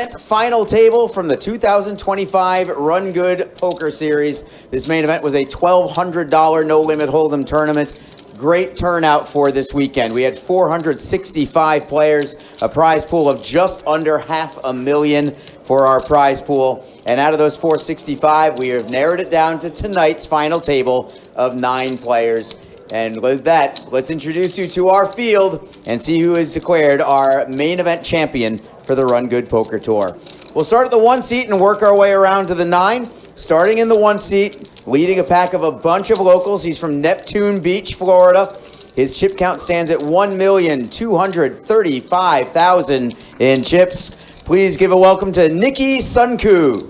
event final table from the 2025 Rungood Poker Series. This main event was a $1,200 no-limit hold'em tournament. Great turnout for this weekend. We had 465 players, a prize pool of just under $500,000 for our prize pool. And out of those 465, we have narrowed it down to tonight's final table of 9 players. And with that, let's introduce you to our field and see who is declared our main event champion for the Rungood Poker Tour. We'll start at the 1 seat and work our way around to the 9. Starting in the 1 seat, leading a pack of a bunch of locals. He's from Neptune Beach, Florida. His chip count stands at 1,235,000 in chips. Please give a welcome to Nikki Sunu.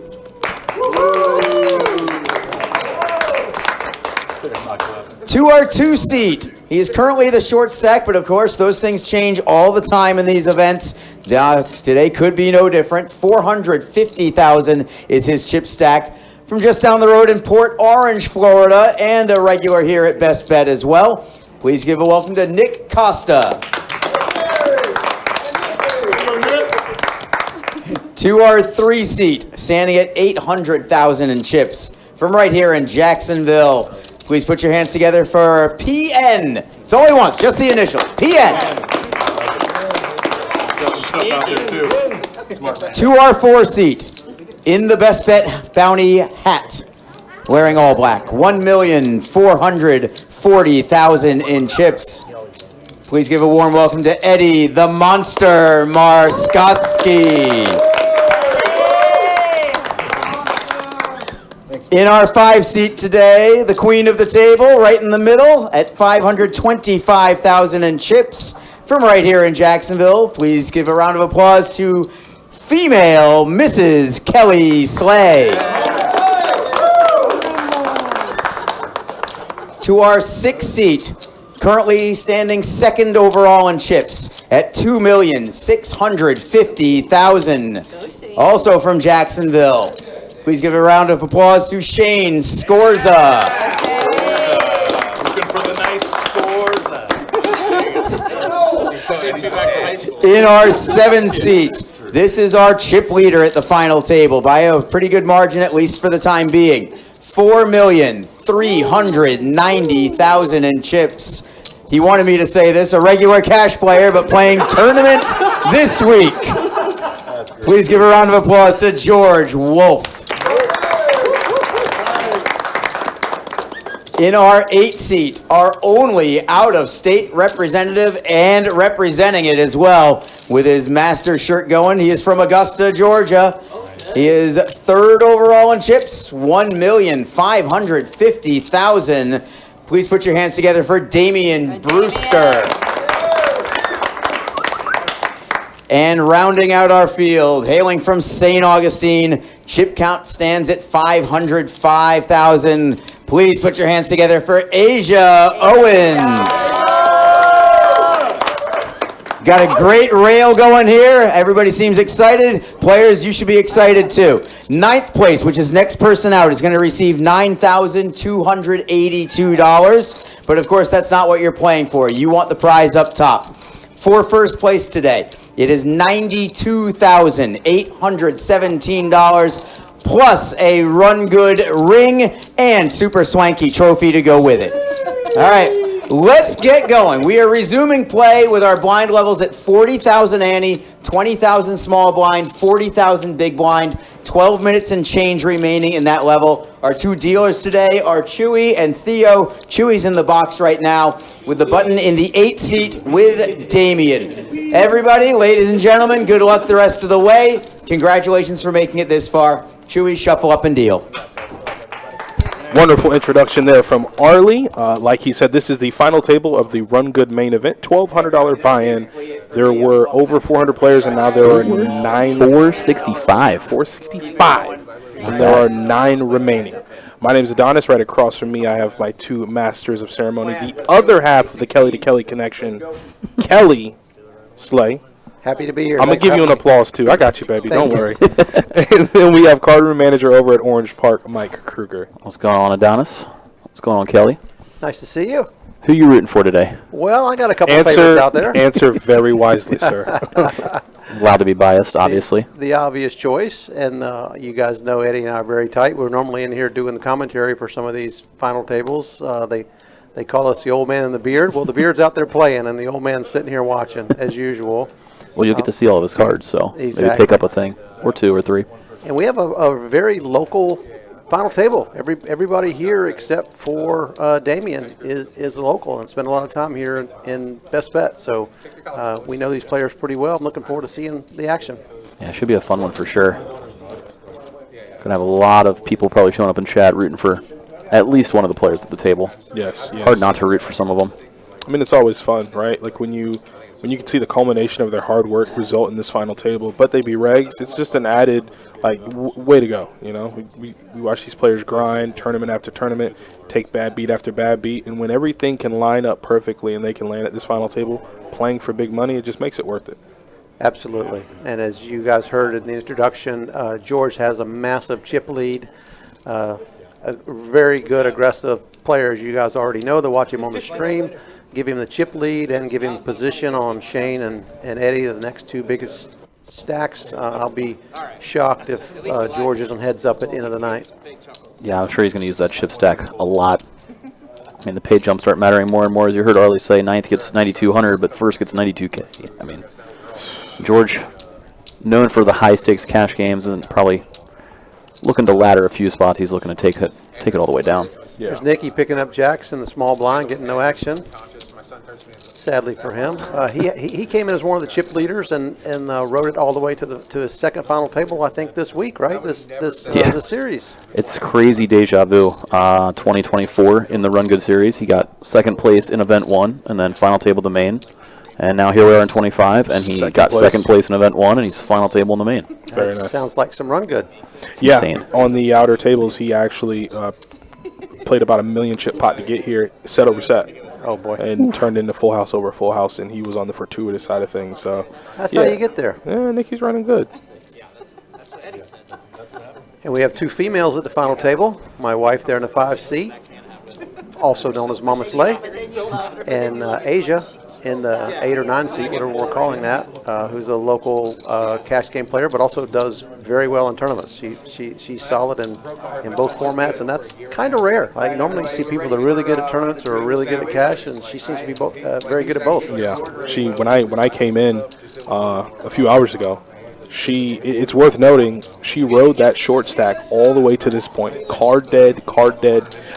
To our 2 seat, he is currently the short stack, but of course those things change all the time in these events. Today could be no different. 450,000 is his chip stack. From just down the road in Port Orange, Florida, and a regular here at Best Bet as well. Please give a welcome to Nick Costa. To our 3 seat, standing at 800,000 in chips. From right here in Jacksonville, please put your hands together for PN. It's only once, just the initials. PN. To our 4 seat, in the Best Bet bounty hat, wearing all black, 1,440,000 in chips. Please give a warm welcome to Eddie the Monster Marcoski. In our 5 seat today, the queen of the table, right in the middle, at 525,000 in chips. From right here in Jacksonville, please give a round of applause to female Mrs. Kelly Slay. To our 6th seat, currently standing 2nd overall in chips at 2,650,000. Also from Jacksonville. Please give a round of applause to Shane Scorza. Looking for the nice Scorza. In our 7th seat, this is our chip leader at the final table by a pretty good margin, at least for the time being. 4,390,000 in chips. He wanted me to say this, a regular cash player, but playing tournament this week. Please give a round of applause to George Wolf. In our 8th seat, our only out-of-state representative and representing it as well with his master shirt going. He is from Augusta, Georgia. He is 3rd overall in chips, 1,550,000. Please put your hands together for Damien Brewster. And rounding out our field, hailing from St. Augustine, chip count stands at 505,000. Please put your hands together for Asia Owens. Got a great rail going here. Everybody seems excited. Players, you should be excited too. 9th place, which is next person out, is going to receive $9,282. But of course, that's not what you're playing for. You want the prize up top. For 1st place today, it is $92,817. Plus a Rungood ring and super swanky trophy to go with it. All right, let's get going. We are resuming play with our blind levels at 40,000 ante, 20,000 small blind, 40,000 big blind, 12 minutes and change remaining in that level. Our 2 dealers today are Chewy and Theo. Chewy's in the box right now with the button in the 8th seat with Damien. Everybody, ladies and gentlemen, good luck the rest of the way. Congratulations for making it this far. Chewy, shuffle up and deal. Wonderful introduction there from Arlie. Like he said, this is the final table of the Rungood Main Event. $1,200 buy-in. There were over 400 players, and now there are 465. 465. And there are 9 remaining. My name is Adonis. Right across from me, I have my 2 masters of ceremony. The other half of the Kelly to Kelly connection, Kelly Slay. Happy to be here. I'm going to give you an applause, too. I got you, baby. Don't worry. And then we have card room manager over at Orange Park, Mike Kruger. What's going on, Adonis? What's going on, Kelly? Nice to see you. Who you rooting for today? Well, I got a couple of favorites out there. Answer very wisely, sir. Allowed to be biased, obviously. The obvious choice, and you guys know Eddie and I are very tight. We're normally in here doing the commentary for some of these final tables. They call us the old man in the beard. Well, the beard's out there playing, and the old man's sitting here watching, as usual. Well, you'll get to see all of his cards, so Exactly. maybe pick up a thing or two or three. And we have a very local final table. Everybody here except for Damien is local and spent a lot of time here in Best Bet. So we know these players pretty well. I'm looking forward to seeing the action. Yeah, it should be a fun one for sure. Gonna have a lot of people probably showing up in chat rooting for at least one of the players at the table. Yes. Hard not to root for some of them. I mean, it's always fun, right? Like when you can see the culmination of their hard work result in this final table, but they be regs, it's just an added, way to go, you know? We watch these players grind, tournament after tournament, take bad beat after bad beat, and when everything can line up perfectly and they can land at this final table playing for big money, it just makes it worth it. Absolutely. And as you guys heard in the introduction, George has a massive chip lead. A very good, aggressive player, as you guys already know. They watch him on the stream. Give him the chip lead and give him position on Shane and Eddie, the next two biggest stacks. I'll be shocked if George isn't heads up at the end of the night. Yeah, I'm sure he's going to use that chip stack a lot. I mean, the pay jumps start mattering more and more. As you heard Arlie say, ninth gets 9,200, but first gets 92K. I mean, George, known for the high-stakes cash games, isn't probably looking to ladder a few spots. He's looking to take it all the way down. Yeah. There's Nikki picking up jacks in the small blind, getting no action. Sadly for him, he came in as one of the chip leaders and rode it all the way to his second final table. I think this week, right? This series. It's crazy deja vu. 2024 in the Rungood series, he got second place in event 1 and then final table the main. And now here we are in 25, and he got second place in event 1, and he's final table in the main. That sounds like some run good. Yeah, insane. On the outer tables, he actually played about 1 million chip pot to get here, set over set. Oh boy! And turned into full house over full house, and he was on the fortuitous side of things. So that's how you get there. Yeah, Nikki's running good. And we have two females at the final table. My wife there in the 5 seat, also known as Mama Slay, and Asia in the 8 or 9 seat, whatever we're calling that, who's a local cash game player, but also does very well in tournaments. She's solid in both formats, and that's kind of rare. I normally see people that are really good at tournaments or are really good at cash, and she seems to be very good at both. Yeah, when I came in a few hours ago, it's worth noting, she rode that short stack all the way to this point. Card dead.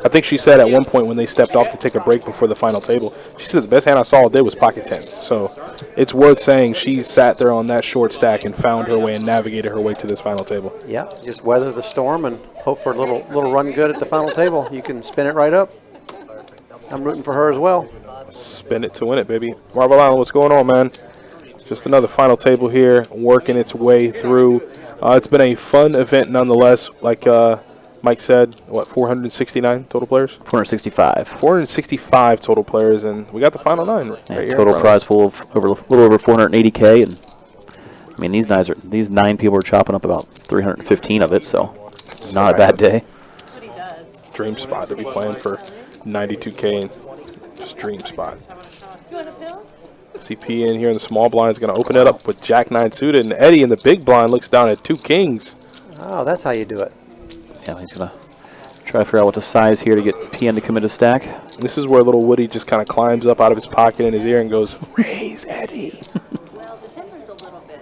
I think she said at one point when they stepped off to take a break before the final table, she said the best hand I saw all day was pocket tens. So it's worth saying she sat there on that short stack and found her way and navigated her way to this final table. Yeah, just weather the storm and hope for a little run good at the final table. You can spin it right up. I'm rooting for her as well. Spin it to win it, baby. Marble Island, what's going on, man? Just another final table here, working its way through. It's been a fun event nonetheless. Like Mike said, 469 total players? 465. 465 total players, and we got the final 9 right here. Total prize pool of a little over 480K, and I mean these 9 people are chopping up about 315 of it, so it's not a bad day. Dream spot to be playing for 92K, and just dream spot. CP in here in the small blind is going to open it up with Jack 9 suited, and Eddie in the big blind looks down at 2 kings. Oh, that's how you do it. Yeah, he's going to try to figure out what the size here to get PN to commit a stack. This is where little Woody just kind of climbs up out of his pocket in his ear and goes, "Raise Eddie." Well, December's a little bit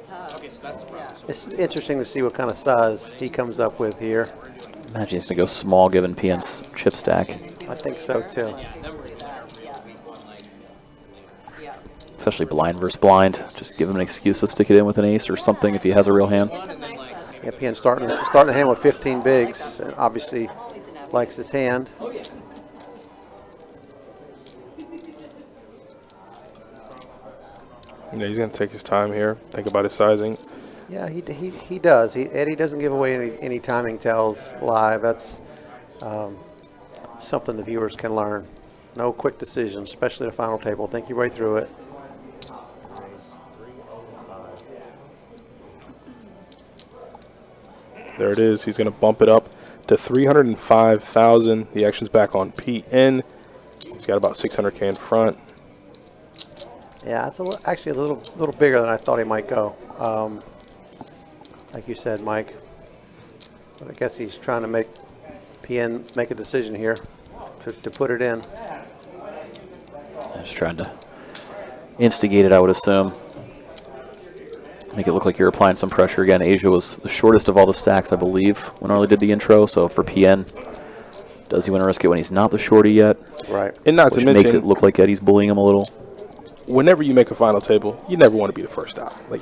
tough. It's interesting to see what kind of size he comes up with here. Imagine he's going to go small given PN's chip stack. I think so too. Especially blind versus blind. Just give him an excuse to stick it in with an ace or something if he has a real hand. Yeah, PN starting the hand with 15 bigs, and obviously likes his hand. Yeah, he's going to take his time here, think about his sizing. Yeah, he does. Eddie doesn't give away any timing tells live. That's something the viewers can learn. No quick decisions, especially the final table. Think your way through it. There it is. He's going to bump it up to 305,000. The action's back on PN. He's got about 600K in front. Yeah, it's actually a little bigger than I thought he might go. Like you said, Mike. But I guess he's trying to make PN make a decision here to put it in. Just trying to instigate it, I would assume. Make it look like you're applying some pressure. Again, Asia was the shortest of all the stacks, I believe, when Arlie did the intro. So for PN, does he want to risk it when he's not the shorty yet? Right. And not Which to mention, makes it look like Eddie's bullying him a little. Whenever you make a final table, you never want to be the first out. Like,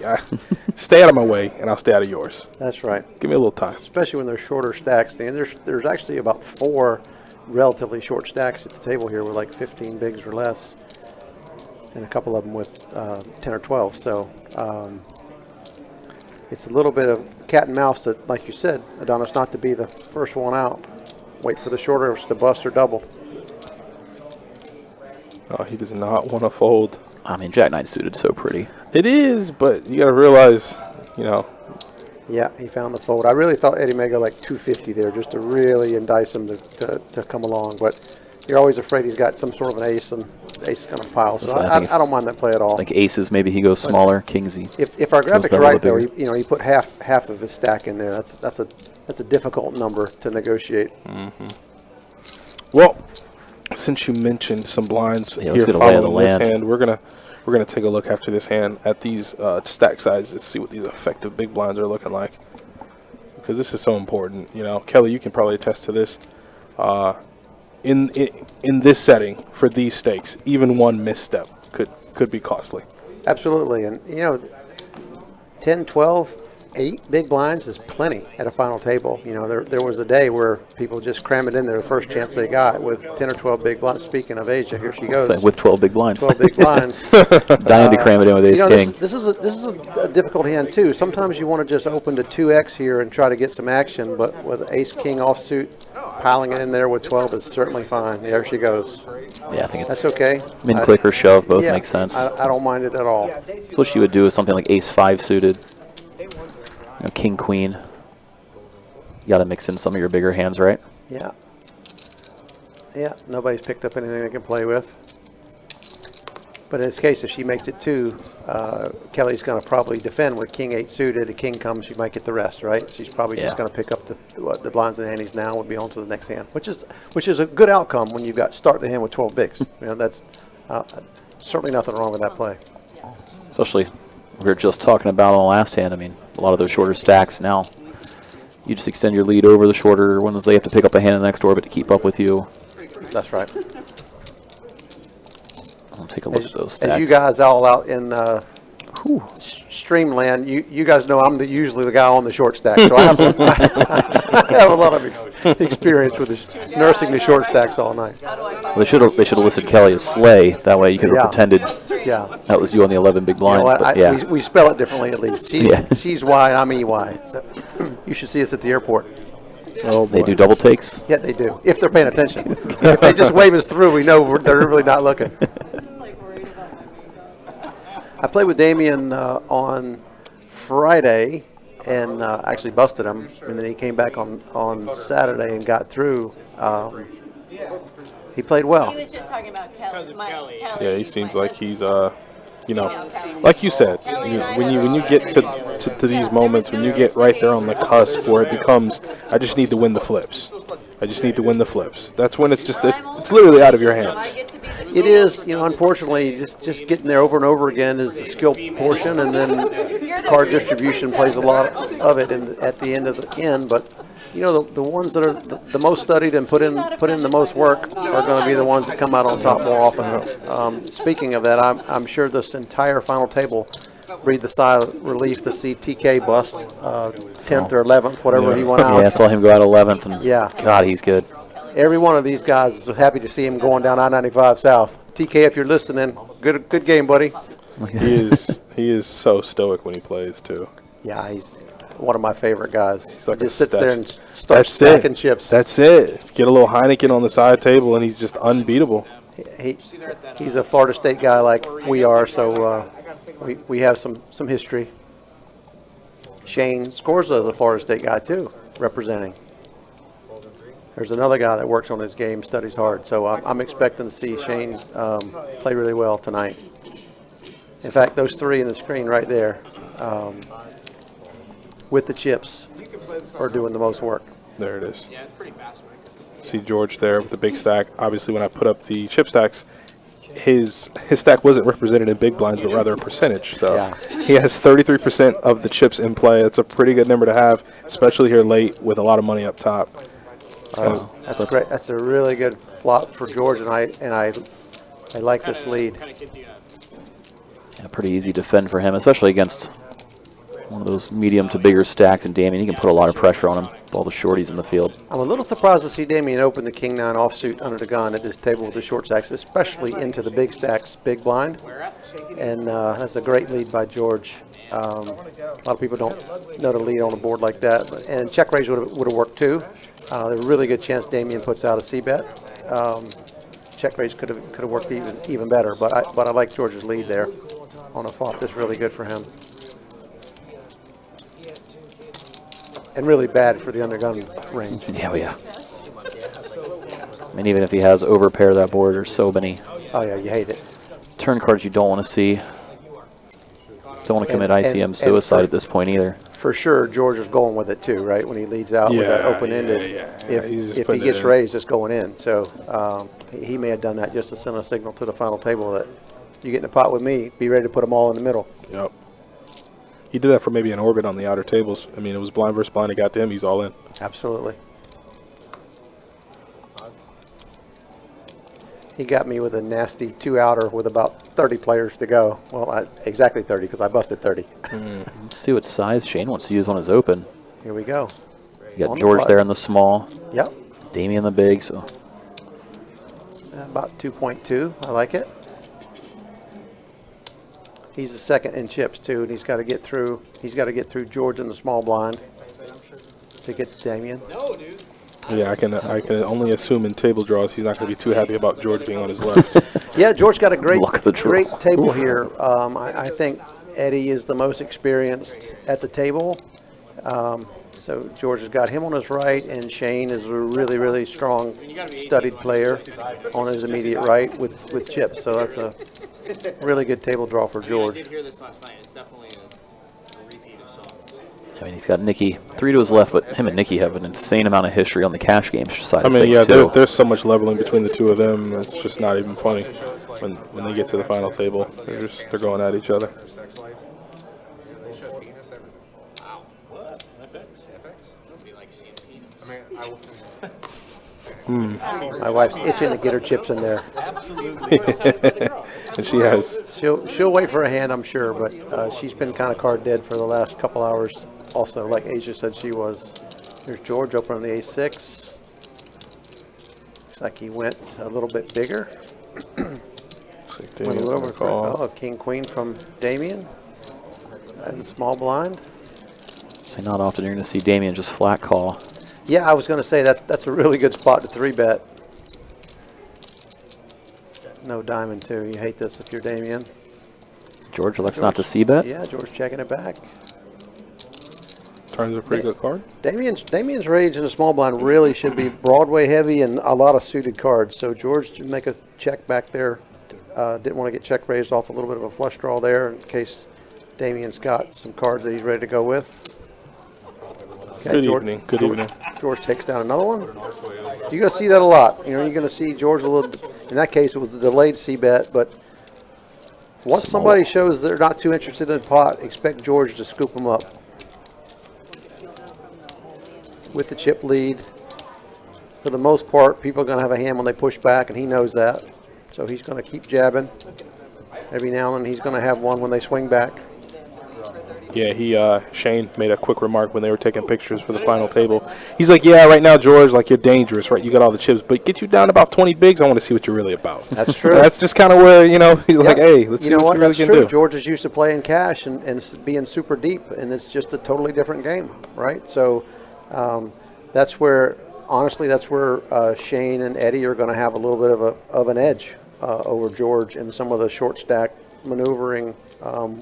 stay out of my way, and I'll stay out of yours. That's right. Give me a little time. Especially when they're shorter stacks. And there's actually about 4 relatively short stacks at the table here with like 15 bigs or less, and a couple of them with 10 or 12. So it's a little bit of cat and mouse to, like you said, Adonis, not to be the first one out. Wait for the shorters to bust or double. Oh, he does not want to fold. I mean, Jack 9 suited so pretty. It is, but you got to realize, you know. Yeah, he found the fold. I really thought Eddie may go like 250 there just to really entice him to come along. But you're always afraid he's got some sort of an ace, and the ace is going to pile. So I don't mind that play at all. Like aces, maybe he goes smaller. Kings, he If our goes graphic's down a right, little though, bigger. he put half of his stack in there. That's a difficult number to negotiate. Well, since you mentioned some blinds Yeah, let's here get a lay of the following this land. hand, we're gonna take a look after this hand at these stack sizes, see what these effective big blinds are looking like, because this is so important. You know, Kelly, you can probably attest to this. In this setting for these stakes, even one misstep could be costly. Absolutely. And, 10, 12, 8 big blinds is plenty at a final table. There was a day where people just cram it in there the first chance they got with 10 or 12 big blinds. Speaking of Asia, here she goes. with 12 big blinds. 12 big blinds. Dying to cram it in with ace king. This is a difficult hand too. Sometimes you want to just open to 2x here and try to get some action, but with ace king offsuit, piling it in there with 12 is certainly fine. There she goes. Yeah, I think it's That's okay. min click or shove, both Yeah, make sense. I don't mind it at all. So what she would do is something like ace 5 suited, king queen. You got to mix in some of your bigger hands, right? Yeah. Yeah, nobody's picked up anything they can play with. But in this case, if she makes it 2, Kelly's going to probably defend with king 8 suited. A king comes, she might get the rest, right? She's probably just going to pick up the blinds and antes now, would be on to the next hand, which is a good outcome when you've got start the hand with 12 bigs. That's certainly nothing wrong with that play. Especially we were just talking about on the last hand. I mean, a lot of those shorter stacks now, you just extend your lead over the shorter ones. They have to pick up a hand in the next door, but to keep up with you. That's right. I'll take a look at those stacks. As you guys all out in Streamland, you guys know I'm usually the guy on the short stack, so I have a lot of experience with nursing the short stacks all night. Well, they should have listed Kelly as Slay. That way you could have pretended that was you on the 11 big blinds. But we spell it differently at least. She's Y, I'm EY. So you should see us at the airport. Oh, they do double takes. Yeah, they do. If they're paying attention. If they just wave us through, we know they're really not looking. I played with Damien on Friday and actually busted him, and then he came back on Saturday and got through. He played well. He was just talking about Kelly. Yeah, he seems like he's like you said, when you get to these moments, when you get right there on the cusp where it becomes, I just need to win the flips. I just need to win the flips. That's when it's just it's literally out of your hands. It is, unfortunately, just getting there over and over again is the skill portion, and then card distribution plays a lot of it at the end of the end. But the ones that are the most studied and put in the most work are going to be the ones that come out on top more often. Speaking of that, I'm sure this entire final table breathed a sigh of relief to see TK bust 10th or 11th, whatever he went out. Yeah, I saw him go out 11th, and God, he's good. Every one of these guys is happy to see him going down I-95 South. TK, if you're listening, good game, buddy. He is so stoic when he plays too. Yeah, he's one of my favorite guys. He's like just sits there and starts stacking chips. That's it. Get a little Heineken on the side table, and he's just unbeatable. He's a Florida State guy like we are, so we have some history. Shane Scorza is a Florida State guy too, representing. there's another guy that works on his game, studies hard. So I'm expecting to see Shane play really well tonight. In fact, those three in the screen right there with the chips are doing the most work. There it is. See George there with the big stack. Obviously, when I put up the chip stacks, his stack wasn't represented in big blinds, but rather a percentage. So he has 33% of the chips in play. That's a pretty good number to have, especially here late with a lot of money up top. That's great. That's a really good flop for George, and I like this lead. Yeah, pretty easy to defend for him, especially against one of those medium to bigger stacks. And Damien, he can put a lot of pressure on him with all the shorties in the field. I'm a little surprised to see Damien open the king nine offsuit under the gun at this table with the short stacks, especially into the big stacks, big blind. And that's a great lead by George. A lot of people don't know to lead on a board like that. And check raise would have worked too. There's a really good chance Damien puts out a c-bet. Check raise could have worked even better. But I like George's lead there on a flop. That's really good for him. And really bad for the undergun range. Yeah, yeah. I mean, even if he has overpair that board, there's so many Oh yeah, you hate it. turn cards you don't want to see. Don't want to commit ICM suicide at this point either. For sure, George is going with it too, right? When he leads out with that open-ended, if he gets raised, it's going in. So he may have done that just to send a signal to the final table that you get in a pot with me, be ready to put them all in the middle. Yep. He did that for maybe an orbit on the outer tables. I mean, it was blind versus blind. It got to him. He's all in. Absolutely. He got me with a nasty 2-outer with about 30 players to go. Well, exactly 30 because I busted 30. Let's see what size Shane wants to use on his open. Here we go. You got George there in the small. Yep. Damien the big. So About 2.2. I like it. He's the second in chips too, and he's got to get through. He's got to get through George in the small blind to get to Damien. Yeah, I can only assume in table draws he's not going to be too happy about George being on his left. Yeah, George got a great draw. table here. I think Eddie is the most experienced at the table. So George has got him on his right, and Shane is a really, really strong, studied player on his immediate right with chips. So that's a really good table draw for George. I did hear this last night. It's definitely a repeat of songs. I mean, he's got Nikki 3 to his left, but him and Nikki have an insane amount of history on the cash game side. I mean, of things yeah, too. there's so much leveling between the two of them. It's just not even funny when they get to the final table. They're going at each other. My wife's itching to get her chips in there. And she has. She'll wait for a hand, I'm sure, but she's been kind of card dead for the last couple hours. Also, like Asia said, she was. Here's George opening the ace-6. Looks like he went a little bit bigger. Went a little bit a king-queen from Damien. And a small blind. So not often you're going to see Damien just flat call. Yeah, I was going to say that's a really good spot to 3-bet. No diamond, too. You hate this if you're Damien. George elects not to c-bet. Yeah, George checking it back. Turns a pretty good card. Damien's range in the small blind really should be Broadway heavy and a lot of suited cards. So George to make a check back there. Didn't want to get check raised off a little bit of a flush draw there in case Damien's got some cards that he's ready to go with. Okay, Good evening. George takes down another one. You're going to see that a lot. You know, you're going to see George a little. In that case, it was the delayed c-bet, but once somebody shows they're not too interested in the pot, expect George to scoop them up. With the chip lead, for the most part, people are going to have a hand when they push back, and he knows that. So he's going to keep jabbing. Every now and then, he's going to have one when they swing back. Yeah, Shane made a quick remark when they were taking pictures for the final table. He's like, yeah, right now, George, like, you're dangerous, right? You got all the chips, but get you down about 20 bigs, I want to see what you're really about. That's true. That's just kind of where, he's like, hey, let's see what you really can do. George is used to playing cash and being super deep, and it's just a totally different game, right? So that's where, honestly, Shane and Eddie are going to have a little bit of an edge over George in some of the short stack maneuvering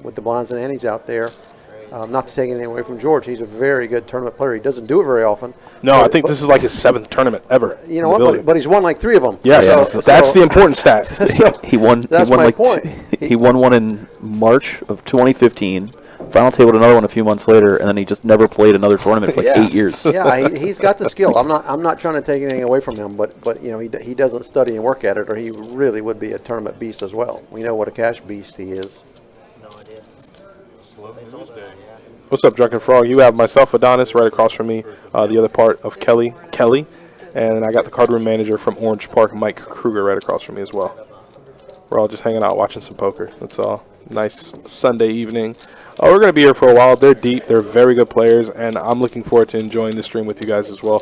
with the blinds and antes out there. Not to take anything away from George. He's a very good tournament player. He doesn't do it very often. No, I think this is like his 7th tournament ever. You know what? But he's won like 3 of them. Yes, So- that's so- the important stat. so He won. That's he won my like point. He won one in March of 2015. Final tabled another one a few months later, and then he just never played another tournament for like 8 years. Yeah, he's got the skill. I'm not trying to take anything away from him, but you know he doesn't study and work at it, or he really would be a tournament beast as well. We know what a cash beast he is. No idea. What's up, Drunken Frog? You have myself, Adonis, right across from me. The other part of Kelly, and I got the card room manager from Orange Park, Mike Kruger, right across from me as well. We're all just hanging out, watching some poker. That's all. Nice Sunday evening. We're going to be here for a while. They're deep. They're very good players, and I'm looking forward to enjoying the stream with you guys as well.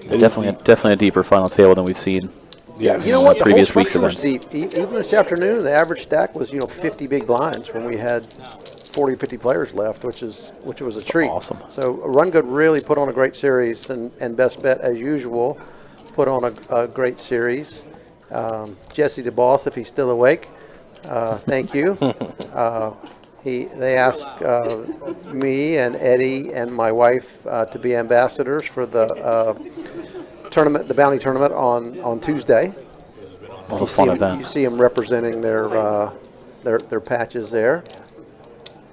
Definitely a deeper final table than we've seen. Yeah. You know what? The whole Previous week's structure was events. deep. Even this afternoon, the average stack was 50 big blinds when we had 40, 50 players left, which was a treat. Awesome. So Rungood really put on a great series, and Best Bet, as usual, put on a great series. Jesse the boss, if he's still awake, thank you. They asked me and Eddie and my wife to be ambassadors for the tournament, the bounty tournament on Tuesday. It was a fun event. You see them representing their patches there,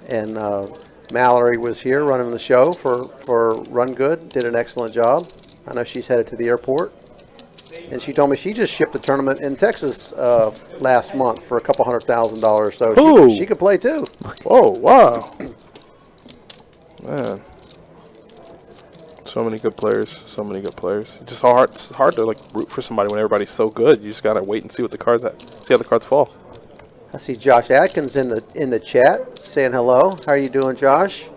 and Mallory was here running the show for Rungood. Did an excellent job. I know she's headed to the airport, and she told me she just shipped a tournament in Texas last month for $200,000. So she could play too. Oh, wow. Man. So many good players. So many good players. It's just it's hard to like root for somebody when everybody's so good. You just got to wait and see what the cards see how the cards fall. I see Josh Atkins in the chat saying hello. How are you doing, Josh?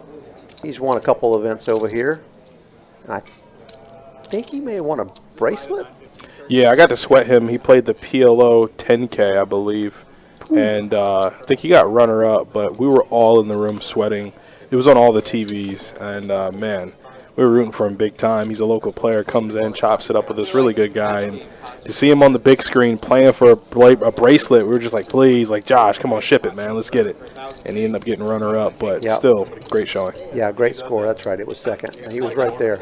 He's won a couple events over here. And I think he may have won a bracelet. Yeah, I got to sweat him. He played the PLO 10K, I believe. And I think he got runner-up, but we were all in the room sweating. It was on all the TVs, and man, we were rooting for him big time. He's a local player, comes in, chops it up with this really good guy, and to see him on the big screen playing for a bracelet, we were just like, please, like, Josh, come on, ship it, man, let's get it. And he ended up getting runner-up, but still, great showing. Yeah, great score. That's right. It was second. He was right there.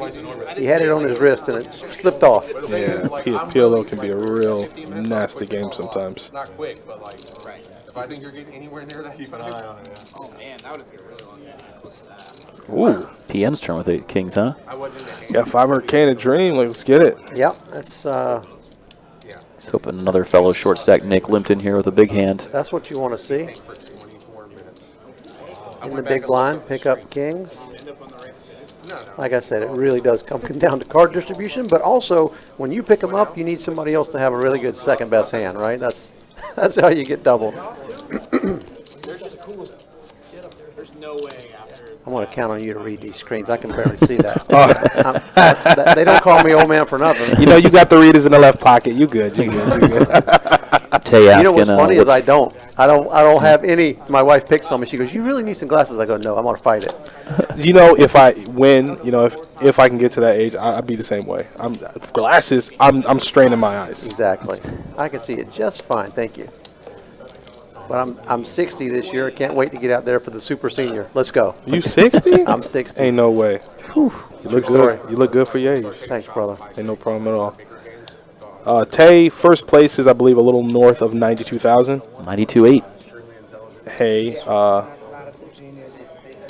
He had it on his wrist, and it slipped off. Yeah, PLO can be a real nasty game sometimes. Not quick, but like, if I think you're getting anywhere near that, keep an eye on it. Oh man, that would be a really long game. Close to that. Ooh, PN's turn with 8 kings, huh? got 500K in a dream. Like, let's get it. Yep, that's Let's hoping another fellow short stack Nick limped in here with a big hand. that's what you want to see. In the big blind, pick up kings. Like I said, it really does come down to card distribution, but also when you pick them up, you need somebody else to have a really good second best hand, right? That's how you get doubled. There's no way after. I'm going to count on you to read these screens. I can barely see that. They don't call me old man for nothing. You know, you got the readers in the left pocket. You good. You good. You good. Tay asking, You know what's funny is I don't have any. My wife picks on me. She goes, "You really need some glasses." I go, "No, I'm going to fight it." You know, if I win, you know, if I can get to that age, I'd be the same way. Glasses. I'm straining my eyes. Exactly. I can see it just fine. Thank you. But I'm 60 this year. I can't wait to get out there for the super senior. Let's go. You 60? I'm 60. Ain't no way. You look story. good. You look good for your age. Thanks, brother. Ain't no problem at all. Tay, first place is, I believe, a little north of 92,000. 92.8. Hey,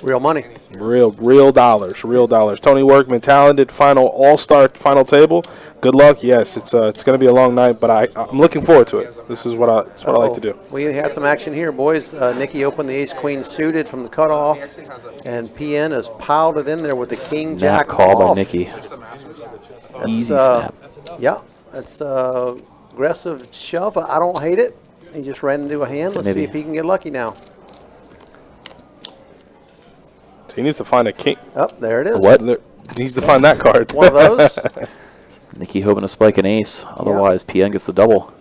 Real money. real dollars. Tony Workman, talented all-star final table. Good luck. Yes, it's going to be a long night, but I'm looking forward to it. This is what I like to do. We had some action here, boys. Nikki opened the ace-queen suited from the cutoff, and PN has piled it in there with the king-jack call off. by Nikki. That's, Easy snap. Yeah, that's aggressive shove. I don't hate it. He just ran into a hand. So Let's see maybe- if he can get lucky now. He needs to find a king. Oh, there it is. What? He needs to find that card. One of those? Nikki hoping to spike an ace. Otherwise, PN gets the double.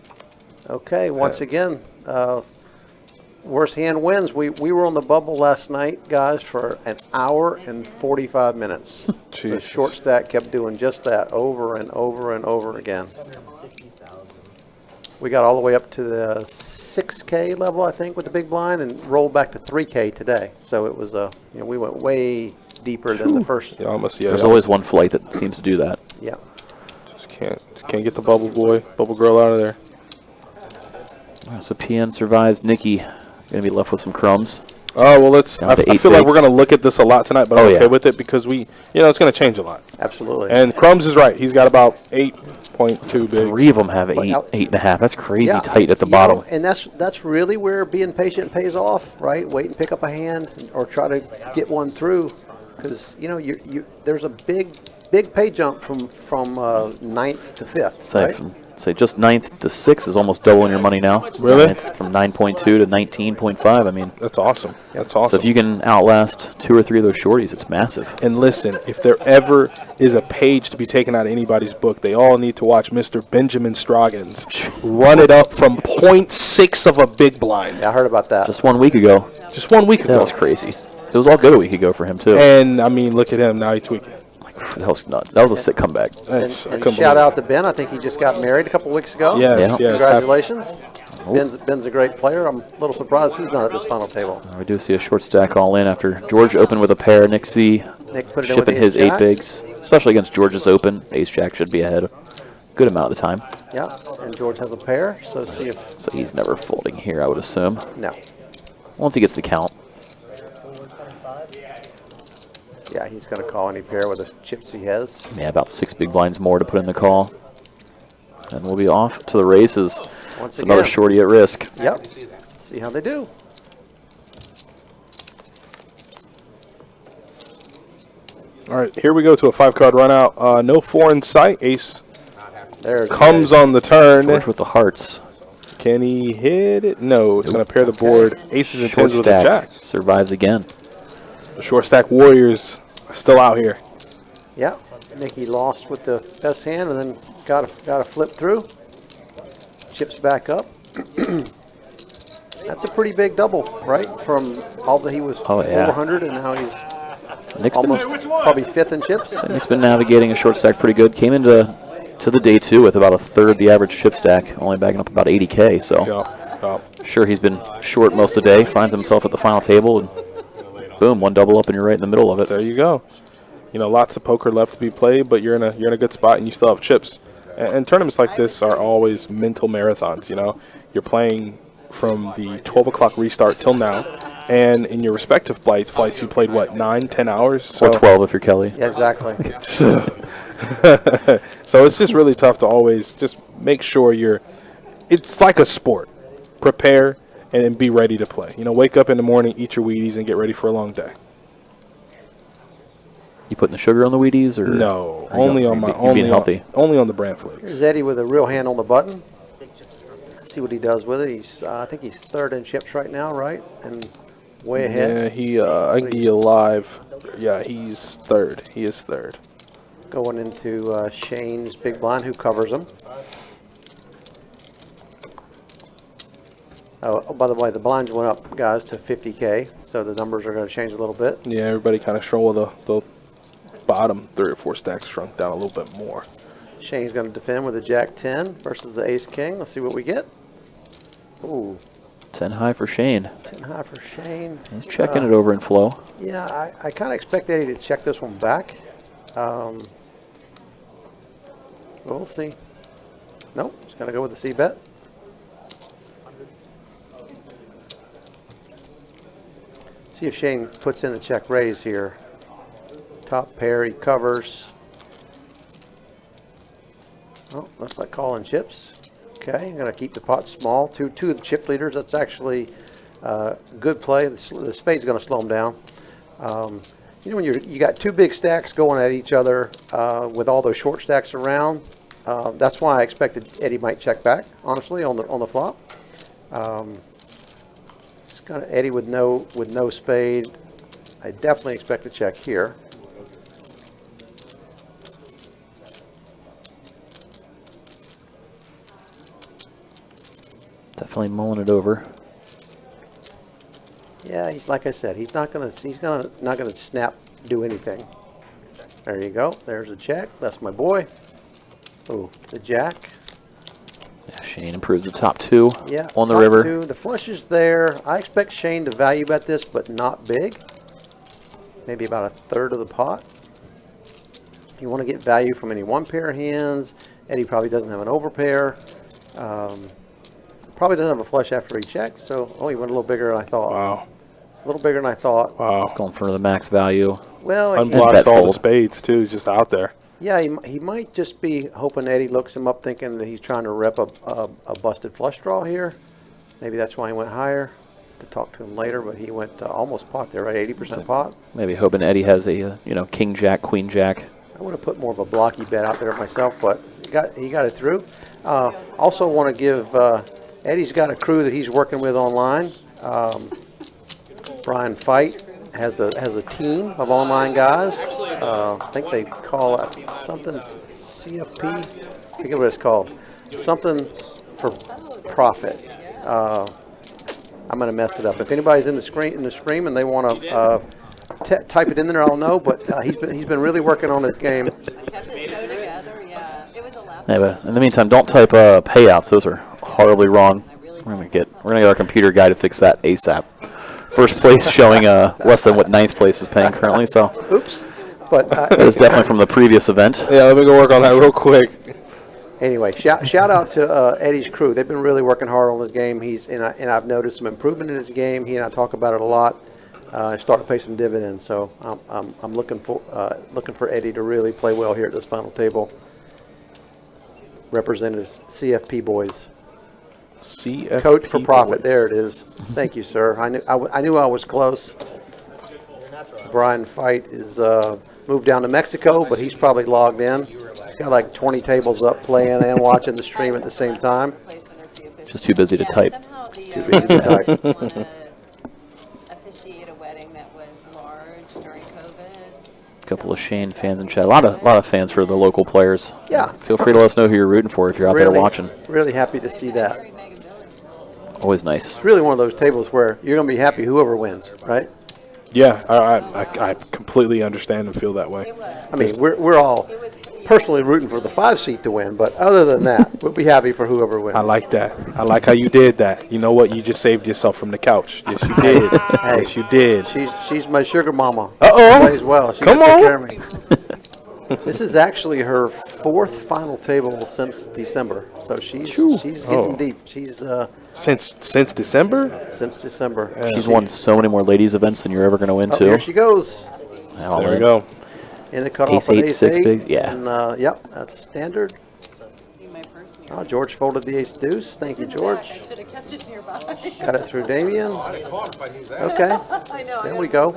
Okay, once again, worst hand wins. We were on the bubble last night, guys, for an hour and 45 minutes. The Jesus. short stack kept doing just that over and over and over again. We got all the way up to the 6K level, I think, with the big blind, and rolled back to 3K today. So it was we went way deeper than the first. Yeah, almost. Yeah, There's yeah, always one flight that seems to do that. Yeah. Just can't get the bubble boy, bubble girl out of there. All right, so PN survives. Nikki going to be left with some crumbs. Oh, well, let's. Down I to 8 feel like we're bigs. going to look at this a lot tonight, but I'm Oh, okay yeah. with it because it's going to change a lot. Absolutely. And Crumbs is right. He's got about 8.2 bigs. 3 of them have 8, now- 8.5. That's crazy Yeah, tight at the you bottom. know, and that's really where being patient pays off, right? Wait and pick up a hand or try to get one through, because you there's a big pay jump from 9th to 5th, Say right? from just 9th to 6th is almost doubling your money now. Really? It's from 9.2 to 19.5. I mean, That's awesome. That's so awesome. if you can outlast 2 or 3 of those shorties, it's massive. And listen, if there ever is a page to be taken out of anybody's book, they all need to watch Mr. Benjamin Stroggins run it up from 0.6 of a big blind. Yeah, I heard about that. Just 1 week ago. Just 1 week That ago. was crazy. It was all good a week ago for him, too. And, I mean, look at him. Now he's tweaking. That was nuts. That was a sick comeback. That's- I And couldn't shout believe out to Ben. I think he just got married a couple weeks ago. Yes, Yeah. yes. Congratulations. Ben's a great player. I'm a little surprised he's not at this final table. We do see a short stack all in after George opened with a pair. Nick C Nick put it in with shipping the his ace 8 jack. bigs, especially against George's open. Ace jack should be ahead a good amount of the time. Yeah, and George has a pair, so see if So he's never folding here, I would assume. no. Once he gets the count. Yeah, he's going to call any pair with the chips he has. Yeah, about 6 big blinds more to put in the call. And we'll be off to the races. Once It's another again. shorty at risk. Yep. See how they do. All right, here we go to a 5-card run out. No 4 in sight. Ace There it comes is. on the turn. George with the hearts. Can he hit it? No, it's going to pair the board. Aces and Short tens with a stack jack. survives again. The short stack Warriors are still out here. Yeah, Nicky lost with the best hand and then got a flip through. Chips back up. That's a pretty big double, right? From all that he was Oh, yeah. 400 and now he's Nick's almost probably 5th in chips. Nick's been navigating a short stack pretty good. Came into the day 2 with about a third the average chip stack, only backing up about 80K. So Yeah. sure, he's been short most of the day. Finds himself at the final table, and boom, one double up, and you're right in the middle of it. There you go. Lots of poker left to be played, but you're in a good spot and you still have chips. And tournaments like this are always mental marathons. You're playing from the 12 o'clock restart till now, and in your respective flights you played what 9-10 hours. Or 12 if you're Kelly. Yeah, exactly. So it's just really tough to always just make sure it's like a sport. Prepare and be ready to play. Wake up in the morning, eat your Wheaties, and get ready for a long day. You putting the sugar on the Wheaties, or No, or you only don't- on my you're only being healthy. only on the brand flakes. Here's Eddie with a real hand on the button. Let's see what he does with it. I think he's 3rd in chips right now, right? And way ahead. Yeah, I can give you live. Yeah, he's 3rd. He is 3rd. Going into Shane's big blind, who covers him. Oh, by the way, the blinds went up, guys, to 50K, so the numbers are going to change a little bit. Yeah, everybody kind of shrunk. Well, the bottom 3 or 4 stacks shrunk down a little bit more. Shane's going to defend with a Jack 10 versus the Ace King. Let's see what we get. Ooh, 10 high for Shane. 10 high for Shane. He's checking it over in flow. Yeah, I kind of expect Eddie to check this one back. We'll see. Nope, he's going to go with the C bet. See if Shane puts in the check raise here. Top pair, he covers. Oh, looks like calling chips. Okay, I'm going to keep the pot small. Two of the chip leaders. That's actually good play. The spade's going to slow him down. When you got 2 big stacks going at each other with all those short stacks around, that's why I expected Eddie might check back. Honestly, on the flop. It's kind of Eddie with no spade. I definitely expect to check here. Definitely mulling it over. Yeah, he's like I said, he's not gonna snap do anything. There you go. There's a check. That's my boy. Oh, the jack. Yeah, Shane improves the top two Yeah, on the top river. two. The flush is there. I expect Shane to value bet this, but not big. Maybe about a third of the pot. You want to get value from any one pair of hands. Eddie probably doesn't have an overpair. Probably doesn't have a flush after he checked. So, oh, he went a little bigger than I thought. Wow. It's a little bigger than I thought. Wow. He's going for the max value. Well, bet Unblocks all the fold. spades, too. He's just out there. yeah, he might just be hoping Eddie looks him up thinking that he's trying to rep a busted flush draw here. Maybe that's why he went higher. To talk to him later, but he went almost pot there, right? 80% pot. Maybe hoping Eddie has a king jack, queen jack. I would have put more of a blocky bet out there myself, but he got it through. Also want to give Eddie's got a crew that he's working with online. Brian Fight has a team of online guys. I think they call it something CFP. I forget what it's called. Something for profit. I'm going to mess it up. If anybody's in the stream and they want to type it in there, I'll know. But he's been really working on his game. Kept it so together, yeah. It was a last Yeah, but in the meantime, don't type payouts. Those are horribly wrong. We're gonna get our computer guy to fix that ASAP. First place showing less than what ninth place is paying currently. So Oops. But that is definitely from the previous event. Yeah, let me go work on that real quick. anyway, shout out to Eddie's crew. They've been really working hard on his game. And I've noticed some improvement in his game. He and I talk about it a lot. Starting to pay some dividends. So I'm looking for Eddie to really play well here at this final table. Represented as CFP boys. CFP Coach for profit. boys. There it is. Thank you, sir. I knew I was close. Brian Fight is moved down to Mexico, but he's probably logged in. He's got like 20 tables up playing and watching the stream at the same time. Just too busy to type. Too busy to type. Officiate a wedding that was large during COVID. A couple of Shane fans in chat. A lot of fans for the local players. Yeah. Feel free to let us know who you're rooting for if you're out there watching. Really happy to see that. Always nice. It's really one of those tables where you're going to be happy whoever wins, right? Yeah, I completely understand and feel that way. I mean, we're all personally rooting for the 5 seat to win, but other than that, we'll be happy for whoever wins. I like that. I like how you did that. You know what? You just saved yourself from the couch. Yes, you did. Yes, you did. She's my sugar mama. Uh-oh. She plays well. She Come takes on. care of me. This is actually her 4th final table since December, so she's getting deep. She's Since December? since December. She's won so many more ladies events than you're ever going to win Oh, too. here she goes. There we go. In the cutoff of Ace-8, ace 6 8. bigs, yeah. And, yep, that's standard. Oh, George folded the ace deuce. Thank you, I George. should have kept it nearby. Got it through Damien. I'd have caught if I knew that. Okay. I know. There we go.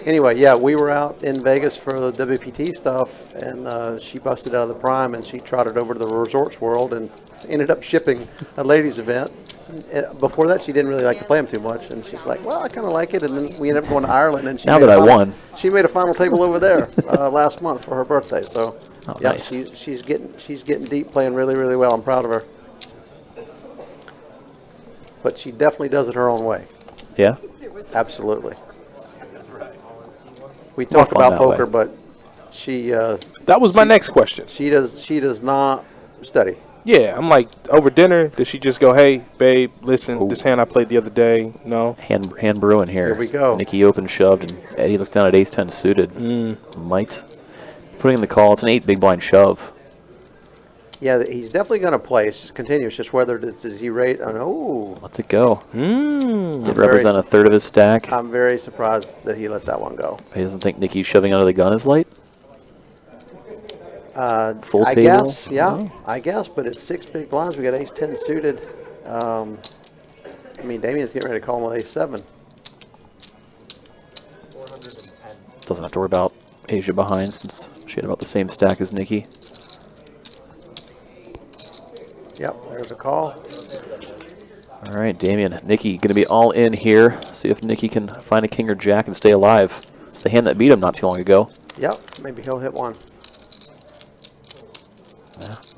Anyway, yeah, we were out in Vegas for the WPT stuff, and she busted out of the prime, and she trotted over to the Resorts World and ended up shipping a ladies' event. Before that, she didn't really like to play them too much, and she's like, "Well, I kind of like it." And then we ended up going to Ireland, and she Now made that a I final- won. she made a final table over there last month for her birthday. So, Oh, yeah, nice. she's getting deep, playing really, really well. I'm proud of her. But she definitely does it her own way. Yeah. Absolutely. We More talk fun about that poker, way. but she That was my next question. she does not study. Yeah, I'm like, over dinner, does she just go, hey, babe, listen, this hand I played the other day, no? Hand brewing here. Here we go. Nikki open shoved, and Eddie looks down at ace 10 suited. Might. Putting in the call. It's an 8 big blind shove. Yeah, he's definitely going to play. It's just continuous. Just whether it's a Z rate. Oh, Lets it go. Mm. Did represent a third of his stack. I'm very surprised that he let that one go. He doesn't think Nikki shoving under the gun is light. Full I table? guess, yeah, Oh. I guess. But it's 6 big blinds. We got ace 10 suited. I mean, Damien's getting ready to call him with ace 7. Doesn't have to worry about Asia behind since she had about the same stack as Nikki. Yep, there's a call. All right, Damien. Nikki going to be all in here. See if Nikki can find a king or jack and stay alive. It's the hand that beat him not too long ago. Yep, maybe he'll hit one.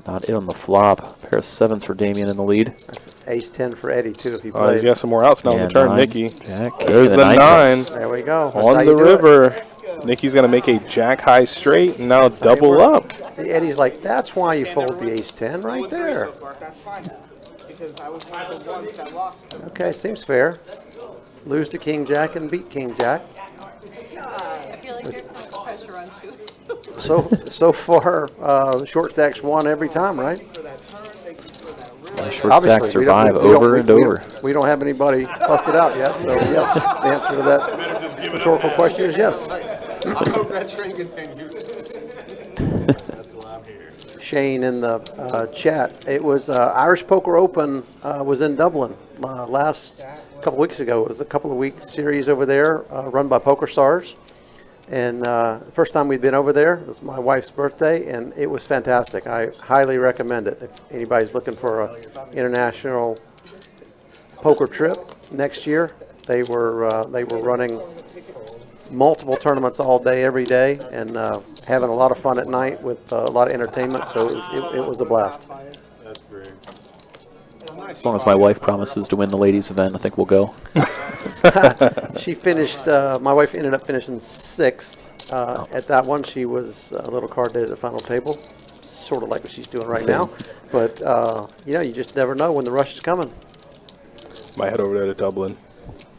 Not it on the flop. Pair of 7s for Damien in the lead. That's ace 10 for Eddie too if he Oh, plays. he's got some more outs now on Yeah, the turn, 9, Nikki. Jack, There's the 9 plus. There we go. That's how on you the do it. river. Nikki's going to make a jack high straight and now how you double work. up. See, Eddie's like, that's why you fold the ace 10 right there. because I was one of the ones that lost. Okay, seems fair. Lose to King Jack and beat King Jack. I feel like there's so much pressure on you. So far, short stacks won every time, right? Short stacks survive over and over. We don't have anybody busted out yet, so yes, the answer to that rhetorical question is yes. I hope that train continues. Shane in the chat. It was Irish Poker Open was in Dublin last couple weeks ago. It was a couple of week series over there run by Poker Stars. And the first time we'd been over there, it was my wife's birthday, and it was fantastic. I highly recommend it if anybody's looking for an international poker trip next year. They were running multiple tournaments all day, every day, and having a lot of fun at night with a lot of entertainment. So it was a blast. As long as my wife promises to win the ladies' event, I think we'll go. She finished. My wife ended up finishing 6th at that one. She was a little card dead at the final table, sort of like what she's doing right now. But you just never know when the rush is coming. Might head over there to Dublin.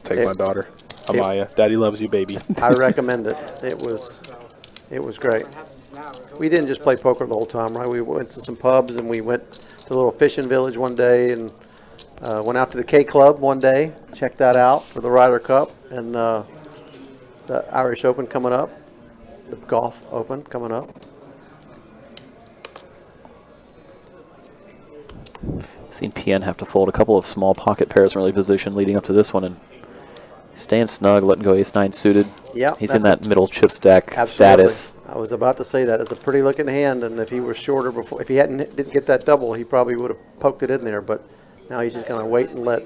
Take my daughter, Amaya. Daddy loves you, baby. I recommend it. It was great. We didn't just play poker the whole time, right? We went to some pubs and we went to a little fishing village one day and went out to the K Club one day. Checked that out for the Ryder Cup and the Irish Open coming up, the Golf Open coming up. Seen PN have to fold a couple of small pocket pairs in early position leading up to this one, and staying snug, letting go ace-9 suited. Yeah, he's in that middle chip stack absolutely. status. I was about to say that. It's a pretty looking hand, and if he was shorter before, if he didn't get that double, he probably would have poked it in there. But now he's just going to wait and let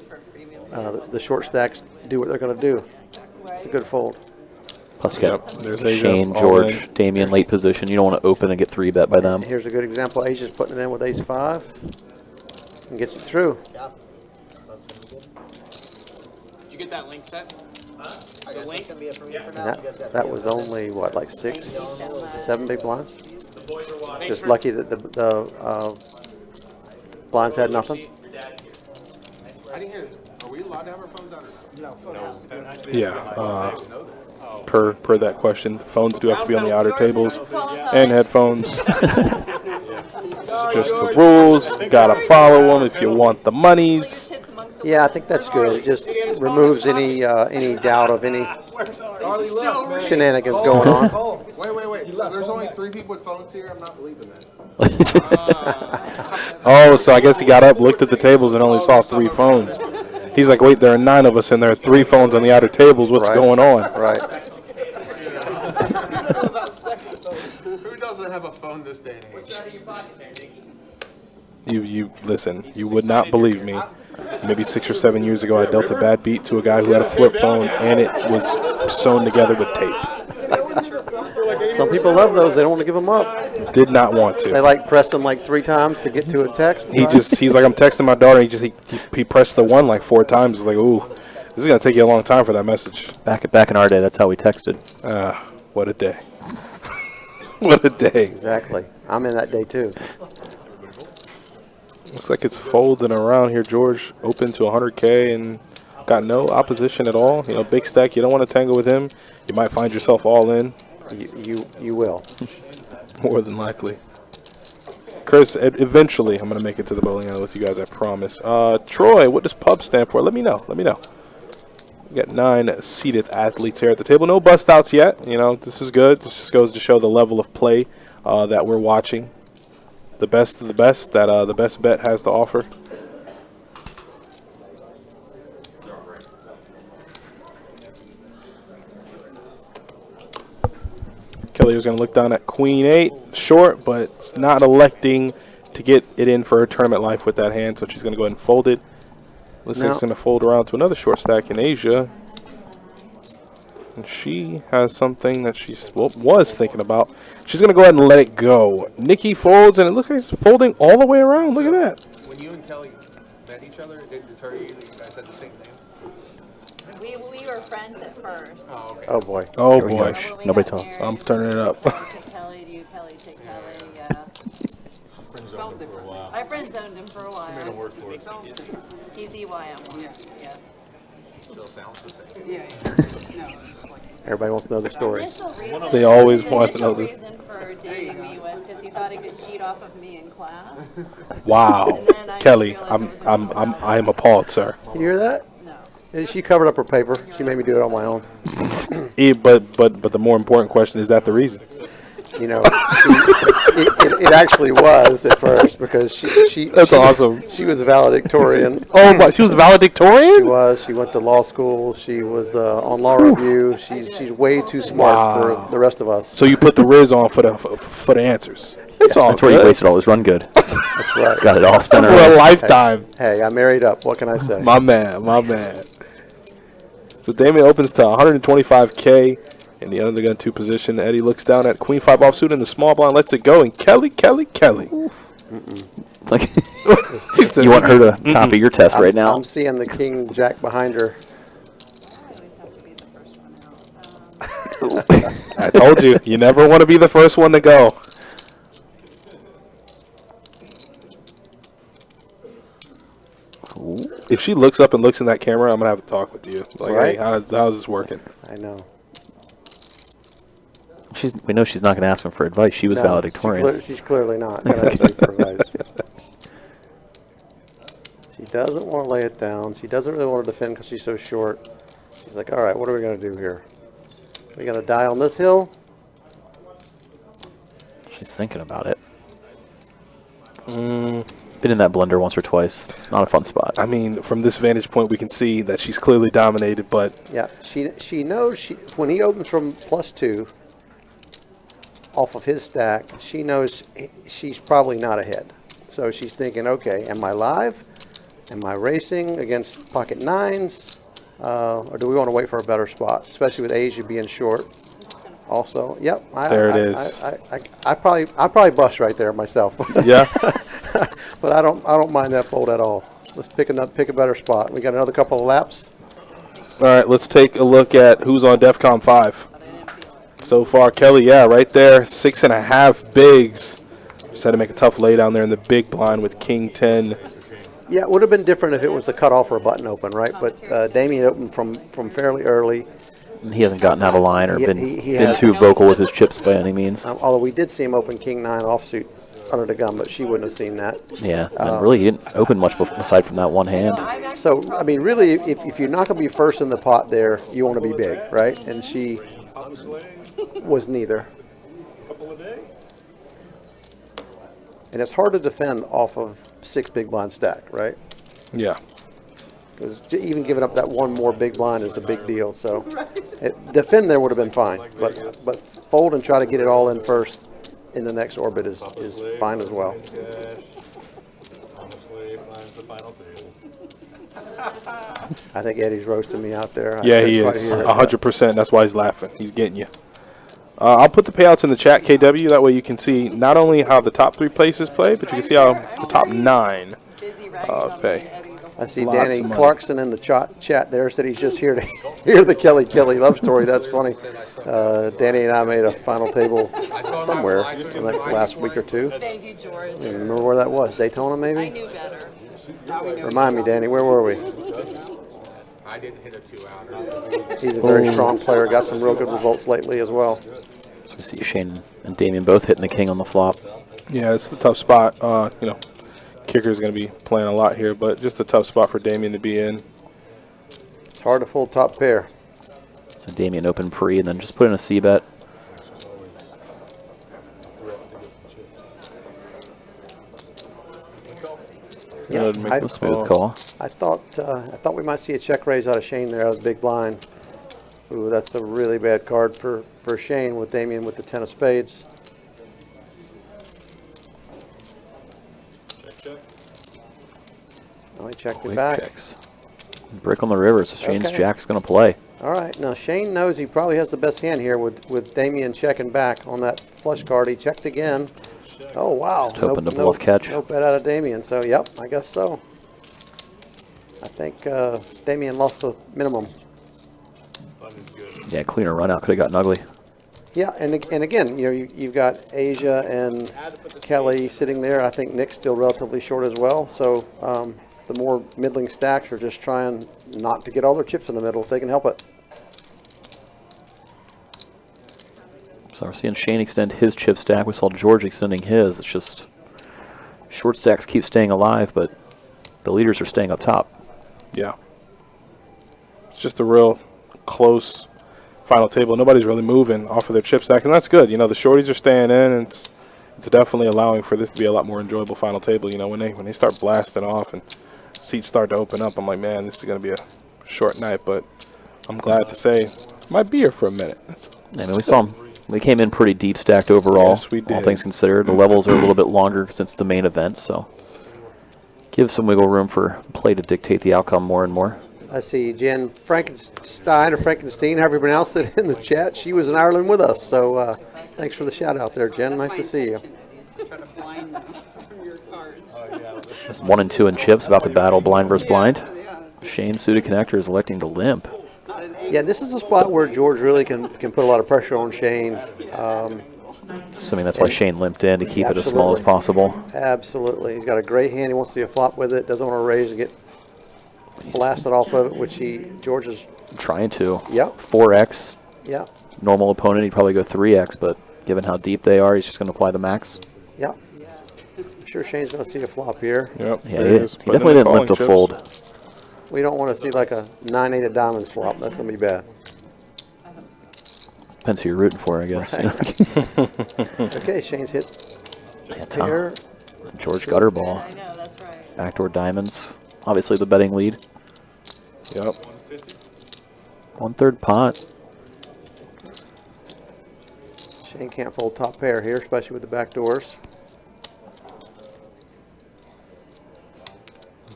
the short stacks do what they're going to do. It's a good fold. Plus, you got there's Shane, Asia, George, Damien late position. You don't want to open and get 3-bet by them. Here's a good example. Asia's putting it in with ace-5 and gets it through. Did you get that link set? The link? And that was only, what, like 6, 7 big blinds? Just lucky that the blinds had nothing. I didn't hear. Are we allowed to have our phones out or not? Yeah. Per that question, phones do have to be on the outer tables and headphones. Just the rules. Gotta follow them if you want the monies. Yeah, I think that's good. It just removes any doubt of any shenanigans going on. Wait. So there's only 3 people with phones here? I'm not believing that. Oh, so I guess he got up, looked at the tables, and only saw 3 phones. He's like, wait, there are 9 of us, and there are 3 phones on the outer tables. What's going on? Right. Who doesn't have a phone this day and age? You listen. You would not believe me. Maybe 6 or 7 years ago, I dealt a bad beat to a guy who had a flip phone, and it was sewn together with tape. Some people love those. They don't want to give them up. Did not want to. They like press them like 3 times to get to a text. He's like, I'm texting my daughter. He pressed the 1 like 4 times. He's like, ooh, this is gonna take you a long time for that message. Back in our day, that's how we texted. What a day. What a day. Exactly. I'm in that day too. Looks like it's folding around here, George. Open to 100K and got no opposition at all. You know, big stack. You don't want to tangle with him. You might find yourself all in. You will. More than likely. Chris, eventually I'm going to make it to the bowling alley with you guys, I promise. Troy, what does pub stand for? Let me know. We got 9 seated athletes here at the table. No bust outs yet. You know, this is good. This just goes to show the level of play that we're watching. The best of the best that the best bet has to offer. Kelly was going to look down at Queen 8, short, but not electing to get it in for her tournament life with that hand, so she's going to go ahead and fold it. Looks like it's going to fold around to another short stack in Asia. And she has something that she was thinking about. She's going to go ahead and let it go. Nikki folds, and it looks like it's folding all the way around. Look at that. When you and Kelly met each other, it didn't deter you that you guys had the same name? We were friends at first. Oh, okay. Oh boy. Oh boy. When we Nobody got talk. married, I'm turning it up. Kelly, take Kelly, do you Kelly, take Kelly, yeah. I friend zoned him for a while. He's EYM1. Yeah. Still sounds the same. Everybody wants to know the story. They always want to know this. The reason for dating me was because he thought he could cheat off of me in class. Wow, And then I Kelly, realized it I'm was I am appalled, sir. You hear that? No. Yeah, she covered up her paper. She made me do it on my own. But the more important question is that the reason? You know, it actually was at first because That's awesome. She was a valedictorian. Oh my, she was valedictorian. She was. She went to law school. She was on law review. She's way too smart for the rest of us. So you put the Riz on for the answers. It's all That's where you wasted all his run good. That's right. Got it all spent for a around. lifetime. Hey, I married up. What can I say? My man. So Damien opens to 125K in the under the gun 2 position. Eddie looks down at Queen 5 offsuit in the small blind, lets it go, and Kelly. Like, He said, you want her to copy your test right now? I'm seeing the king jack behind her. I always have to be the first one out. I told you, you never want to be the first one to go. If she looks up and looks in that camera, I'm gonna have to talk with you. Like, Right. hey, how's this working? I know. We know she's not going to ask him for advice. She was No, valedictorian. She's clearly not going to ask me for advice. She doesn't want to lay it down. She doesn't really want to defend because she's so short. She's like, all right, what are we going to do here? We going to die on this hill? She's thinking about it. Been in that blender once or twice. It's not a fun spot. I mean, from this vantage point, we can see that she's clearly dominated, but Yeah, she knows when he opens from +2 off of his stack, she knows she's probably not ahead. So she's thinking, okay, am I live? Am I racing against pocket 9s? Or do we want to wait for a better spot, especially with Asia being short? Also, yep. There it is. I probably bust right there myself. yeah. But I don't mind that fold at all. Let's pick a better spot. We got another couple of laps. All right, let's take a look at who's on DEFCON 5. So far, Kelly, yeah, right there, 6.5 bigs. Just had to make a tough lay down there in the big blind with King 10. Yeah, it would have been different if it was a cutoff or a button open, right? But Damien opened from fairly early. He hasn't gotten out of line or He been too vocal with his chips by any means. Although we did see him open King 9 offsuit under the gun, but she wouldn't have seen that. Yeah, and really he didn't open much aside from that one hand. So, I mean, really, if you're not going to be first in the pot there, you want to be big, right? And she was neither. And it's hard to defend off of 6 big blind stack, right? Yeah. Because even giving up that one more big blind is a big deal. So defend there would have been fine, but fold and try to get it all in first in the next orbit is fine as well. I think Eddie's roasting me out there. Yeah, he is. 100%. That's why he's laughing. He's getting you. I'll put the payouts in the chat, KW. That way you can see not only how the top 3 places play, but you can see how the top 9 pay. I see Lots Danny of money. Clarkson in the chat there said he's just here to hear the Kelly love story. That's funny. Danny and I made a final table somewhere in the last week or two. Thank you, George. I don't even remember where that was. Daytona, I maybe? knew better. Remind me, Danny, where were we? I didn't hit a 2-outer. He's a very strong player. Got some real good results lately as well. So we see Shane and Damien both hitting the king on the flop. Yeah, it's a tough spot. Kicker's going to be playing a lot here, but just a tough spot for Damien to be in. It's hard to fold top pair. So Damien open pre and then just put in a C bet. Yeah, A smooth call. I thought we might see a check raise out of Shane there out of the big blind. Ooh, that's a really bad card for Shane with Damien with the 10 of spades. Oh, he checked it Quick back. checks. Brick on the river, so Shane's Okay. jack's going to play. All right, now Shane knows he probably has the best hand here with Damien checking back on that flush card. He checked again. Oh, wow. Just hoping to bluff catch. No bet out of Damien, so yep, I guess so. I think Damien lost the minimum. Yeah, cleaner run out. Could have gotten ugly. Yeah, and again, you've got Asia and Kelly sitting there. I think Nick's still relatively short as well. So the more middling stacks are just trying not to get all their chips in the middle if they can help it. So we're seeing Shane extend his chip stack. We saw George extending his. It's just short stacks keep staying alive, but the leaders are staying up top. Yeah. It's just a real close final table. Nobody's really moving off of their chip stack, and that's good. The shorties are staying in, and it's definitely allowing for this to be a lot more enjoyable final table. When they start blasting off and seats start to open up, I'm like, man, this is going to be a short night, but I'm glad to say might be here for a minute. I mean, we saw them. They came in pretty deep stacked overall. Yes, we did. All things considered, the levels are a little bit longer since the main event, so give some wiggle room for play to dictate the outcome more and more. I see Jen Frankenstein or Frankenstein, however you pronounce it, in the chat. She was in Ireland with us, so thanks for the shout out there, Jen. Nice to see you. It's 1 and 2 in chips, about to battle blind versus blind. Shane, suited connector, is electing to limp. Yeah, this is a spot where George really can put a lot of pressure on Shane. Assuming that's why Shane limped in to keep it as small as possible. Absolutely. He's got a great hand. He wants to see a flop with it. Doesn't want to raise and get blasted off of it, which George is trying to. Yep. 4x. Yep. Normal opponent, he'd probably go 3x, but given how deep they are, he's just going to apply the max. Yep. I'm sure Shane's going to see a flop here. Yep. Yeah, he definitely didn't limp to fold. We don't want to see like a 9-8 of diamonds flop. That's going to be bad. Depends who you're rooting for, I guess. Right. Okay, Shane's hit here. George gutter ball. I know, that's right. Backdoor diamonds. Obviously the betting lead. Yep. 1/3 pot. Shane can't fold top pair here, especially with the back doors.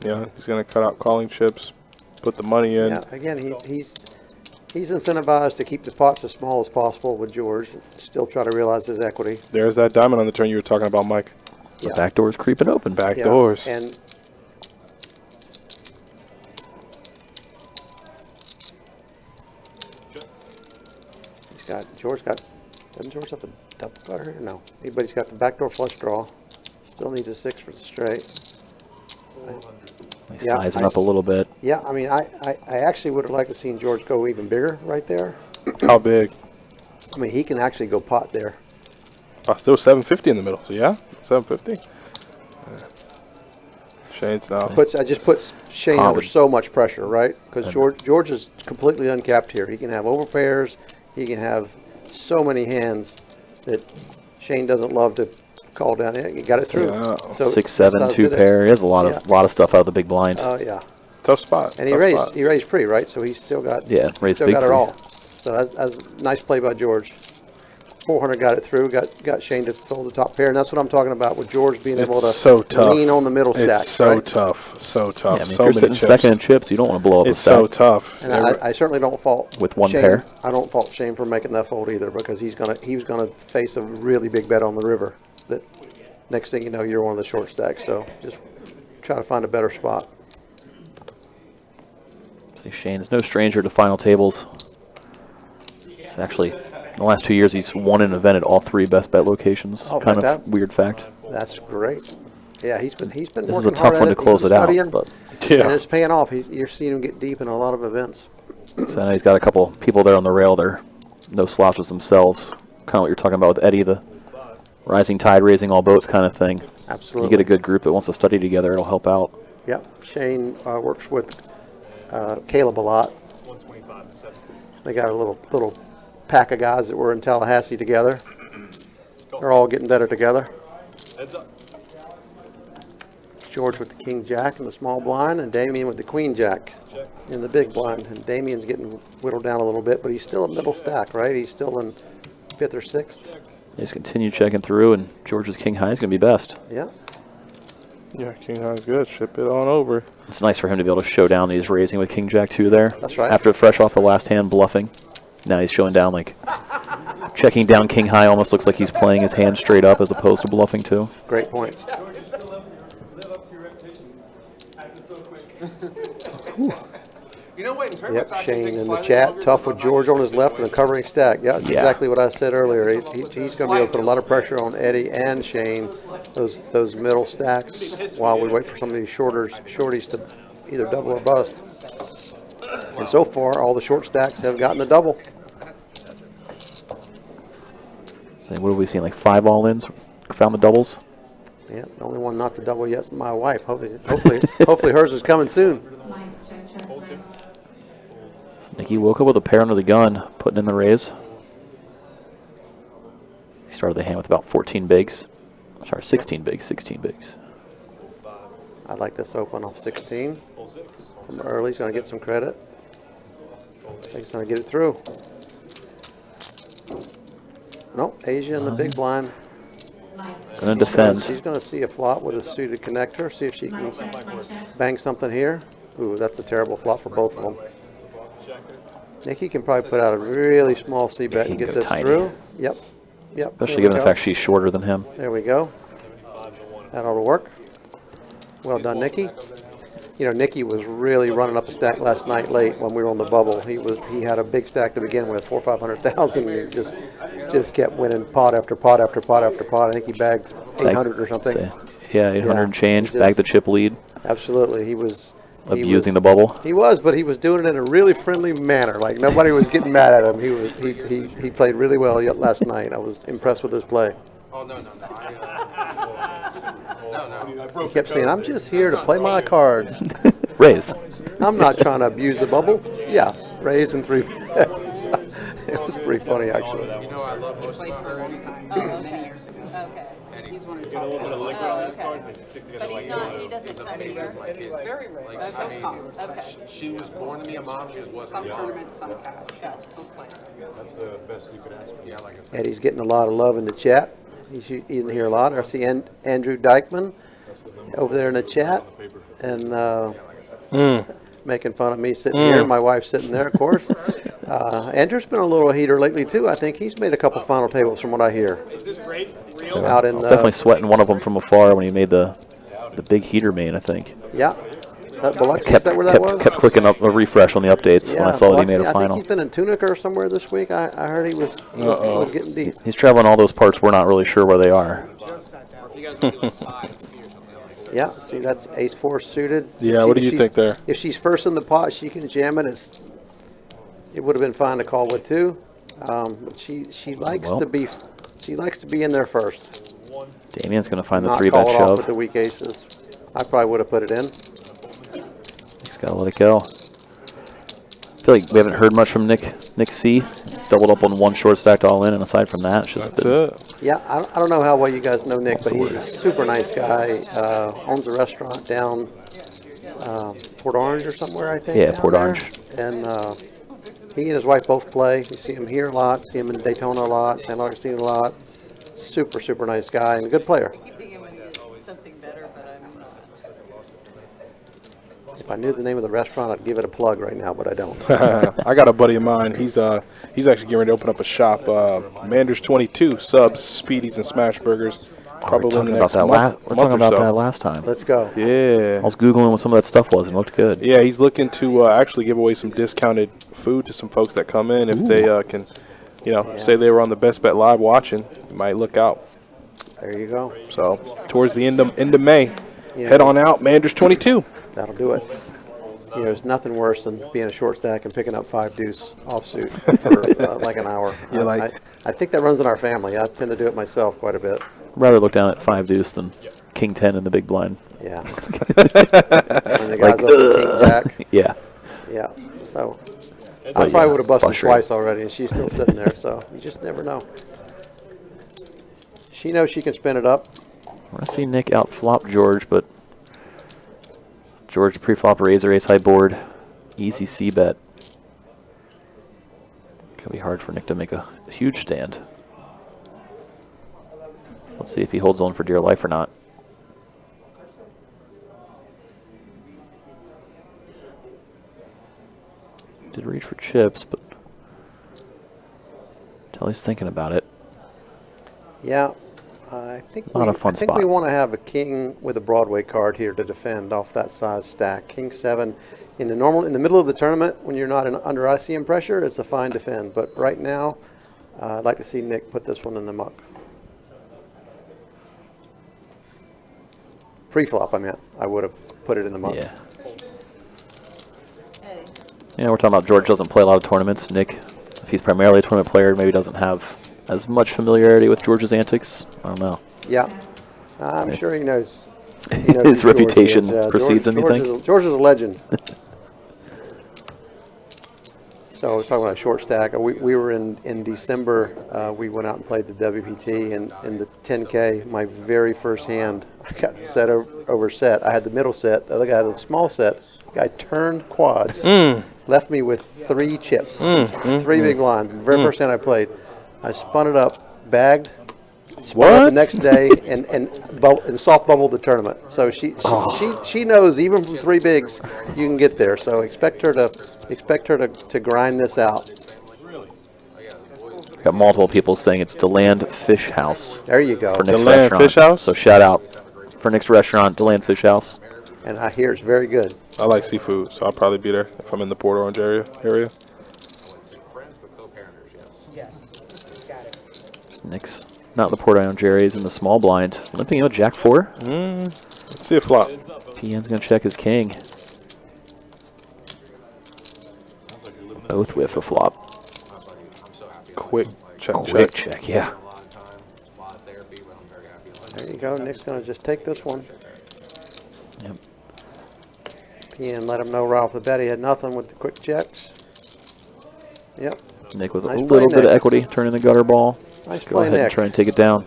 Yeah, he's going to cut out calling chips, put the money in. Yeah, again, he's incentivized to keep the pots as small as possible with George, still try to realize his equity. There's that diamond on the turn you were talking about, Mike. The back door's creeping open. Back doors. And doesn't George have the double gutter here? No. But he's got the backdoor flush draw. Still needs a 6 for the straight. He's sizing up a little bit. Yeah, I mean, I actually would have liked to seen George go even bigger right there. How big? I mean, he can actually go pot there. Still 750 in the middle. So yeah, 750. Shane's now. I just put Shane under so much pressure, right? Because George is completely uncapped here. He can have overpairs. He can have so many hands that Shane doesn't love to call down. He got it through. Yeah. So 6-7, 2 pair. He has a lot of stuff out of the big blind. Oh yeah. Tough spot. And he raised pretty, right? So he's still got raised still big got it pre. all. So that's a nice play by George. 400 got it through. Got Shane to fold the top pair, and that's what I'm talking about with George being able to lean on the middle stack. It's so right? tough, so tough. Yeah, I mean, so if you're many sitting chips. second in chips, you don't want to blow up It's a stack. so tough. And I certainly don't fault with one Shane. pair. I don't fault Shane for making that fold either, because he was gonna face a really big bet on the river. That next thing you know, you're one of the short stacks. So just try to find a better spot. See, Shane is no stranger to final tables. Actually, in the last 2 years, he's won an event at all 3 best bet locations. Oh, kind like of that? weird fact. That's great. Yeah, he's been This working is a tough hard one at to close He's it out, studying, but and it's paying off. You're seeing him get deep in a lot of events. so I know he's got a couple people there on the rail. They're no slouches themselves. Kind of what you're talking about with Eddie, the rising tide raising all boats kind of thing. Absolutely. You get a good group that wants to study together, it'll help out. Yep. Shane works with Caleb a lot. They got a little pack of guys that were in Tallahassee together. They're all getting better together. George with the King Jack in the small blind, and Damien with the Queen Jack in the big blind. And Damien's getting whittled down a little bit, but he's still a middle stack, right? He's still in 5th or 6th. Just continue checking through, and George's King High is going to be best. Yeah. Yeah, King High's good. Ship it on over. It's nice for him to be able to show down that he's raising with King Jack 2 there. That's right. After fresh off the last hand bluffing. Now he's showing down, like, checking down King High almost looks like he's playing his hand straight up as opposed to bluffing too. Great point. You know what? In tournaments, Yep, I actually Shane think in the slightly chat. longer Tough is with about George on 90 his left and a covering stack. Yeah, that's Yeah. exactly what I said earlier. He's going to be able to put a lot of pressure on Eddie and Shane, those middle stacks, while we wait for some of these shorties to either double or bust. And so far, all the short stacks have gotten the double. So what have we seen? Like 5 all-ins? Found the doubles? Yeah, the only one not to double yet is my wife. Hopefully hers is coming soon. Nikki woke up with a pair under the gun, putting in the raise. He started the hand with about 14 bigs. Sorry, 16 bigs, 16 bigs. I like this open off 16. From early, he's going to get some credit. I think he's going to get it through. Nope, Asia in the big blind. Gonna defend. She's going to see a flop with a suited connector, see if she can bang something here. Ooh, that's a terrible flop for both of them. Nikki can probably put out a really small C bet He and can get go this tiny. through. Yep. Especially There we given the go. fact she's shorter than him. There we go. That ought to work. Well done, Nikki. You know, Nikki was really running up a stack last night late when we were on the bubble. He had a big stack to begin with, 400,000, and he just kept winning pot after pot after pot after pot. I think he bagged 800 or something. Yeah, 800 and change, just- bagged the chip lead, Absolutely, he was abusing the bubble. He was, but he was doing it in a really friendly manner. Like nobody was getting mad at him. He played really well last night. I was impressed with his play. Oh, no. He kept saying, "I'm just here to play my cards. Raise. I'm not trying to abuse the bubble." Yeah, raise and 3 bet. It was pretty funny actually. You know I love most about her, Eddie? Many years ago. Okay. Eddie. But he's not, he doesn't come here. Very rare. Like, I mean, Okay. she was born to be a mom, she just wasn't Some a mom. tournaments, some cash. Gotcha. Yeah, like I said. Eddie's getting a lot of love in the chat. He's in here a lot. I see Andrew Dykeman over there in the chat, and making fun of me sitting here. My wife sitting there, of course. Andrew's been a little heater lately too. I think he's made a couple final tables from what I hear. Is this rate real? Out in Definitely the sweating one of them from afar when he made the big heater main, I think. yeah. Biloxi, is that where that was? Kept clicking up a refresh on the updates when I saw that he made Biloxi. a I think final. he's been in Tunica or somewhere this week. I heard he was getting deep. He's traveling all those parts we're not really sure where they are. If you guys look at like 5 or something like that. Yeah, see, that's ace-4 suited. Yeah, what do you think there? If she's first in the pot, she can jam it. It would have been fine to call with 2. But she likes Well. to be in there first. Damien's going to find the Not 3-bet call it off with shove. the weak aces. I probably would have put it in. He's got to let it go. I feel like we haven't heard much from Nick C. Doubled up on one short stacked all in, and aside from that, it's just That's been it. Yeah, I don't know how well you guys know Nick, but the he's word? a super nice guy. Owns a restaurant down Port Orange or somewhere, I think. Yeah, down Port there. Orange. And he and his wife both play. You see him here a lot, see him in Daytona a lot, San Augustine a lot. Super, super nice guy and a good player. I keep thinking when you get something better, but I'm not. If I knew the name of the restaurant, I'd give it a plug right now, but I don't. I got a buddy of mine. He's actually getting ready to open up a shop. Manders 22 subs, Speedies, and Smash Burgers. we're Probably in talking the about next that month, We're month talking or about so. that last time. Let's go. Yeah. I was Googling what some of that stuff was and it looked good. Yeah, he's looking to actually give away some discounted food to some folks that come in. If they can, say they were on the Best Bet Live watching, you might look out. There you go. So towards the end of May, Yeah. head on out, Manders 22. That'll do it. There's nothing worse than being a short stack and picking up 5 deuce offsuit for like an hour. You're like- I think that runs in our family. I tend to do it myself quite a bit. Rather look down at 5 deuce than King 10 in the big blind. Yeah. When the guy's up at king jack. Yeah. Yeah. So I But probably yeah, would have busted frustrating. twice already, and she's still sitting there. So you just never know. She knows she can spin it up. We're going to see Nick out flop George, but George pre-flop razor ace high board. Easy C bet. Going to be hard for Nick to make a huge stand. Let's see if he holds on for dear life or not. Did reach for chips, but until he's thinking about it. Yeah. I think Not a fun I think we spot. want to have a king with a Broadway card here to defend off that size stack. King 7 in the middle of the tournament when you're not under ICM pressure, it's a fine defend. But right now, I'd like to see Nick put this one in the muck. Pre-flop, I meant. I would have put it in the muck. Yeah. Yeah, we're talking about George doesn't play a lot of tournaments. Nick, if he's primarily a tournament player, maybe doesn't have as much familiarity with George's antics. I don't know. Yeah, I'm sure he knows. His who George reputation is. precedes him, you think? George is a legend. So I was talking about a short stack. We were in December. We went out and played the WPT, and in the 10K, my very first hand, I got set over set. I had the middle set. The other guy had a small set. Guy turned quads, left me with 3 chips, 3 big blinds. The very first hand I played, I spun it up, bagged, spun it up the next day, and soft bubbled the tournament. So she knows even from 3 bigs you can get there. So expect her to grind this out. Got multiple people saying it's DeLand Fish House. There you go. For Nick's DeLand restaurant. Fish House? So shout out for Nick's restaurant, DeLand Fish House. And I hear it's very good. I like seafood, so I'll probably be there if I'm in the Port Orange area. Friends but co-parenters, yes. Yes. Got it. It's Nick's not the Port Island Jerry's in the small blind. Limping out Jack 4. Let's see a flop. PN's going to check his king. Both whiff a flop. I'm so happy. Quick check, Quick check. check, yeah. A lot of time, a lot of therapy, but I'm very happy. There you go. Nick's going to just take this one. Yep. And let him know right off the bat he had nothing with the quick checks. Yep. Nick with Nice a play, little bit of Nick. equity, turning the gutter ball. Nice Go play, ahead and Nick. try and take it down.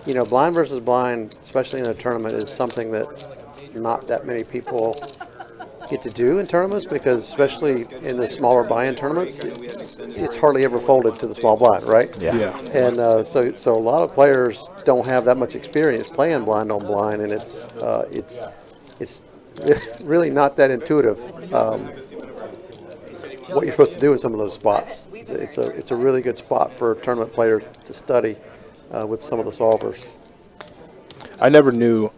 You know, blind versus blind, especially in a tournament, is something that not that many people get to do in tournaments because, especially in the smaller buy-in tournaments, it's hardly ever folded to the small blind, right? Yeah. And so a lot of players don't have that much experience playing blind on blind, and it's really not that intuitive what you're supposed to do in some of those spots. It's a really good spot for tournament players to study with some of the solvers. I never knew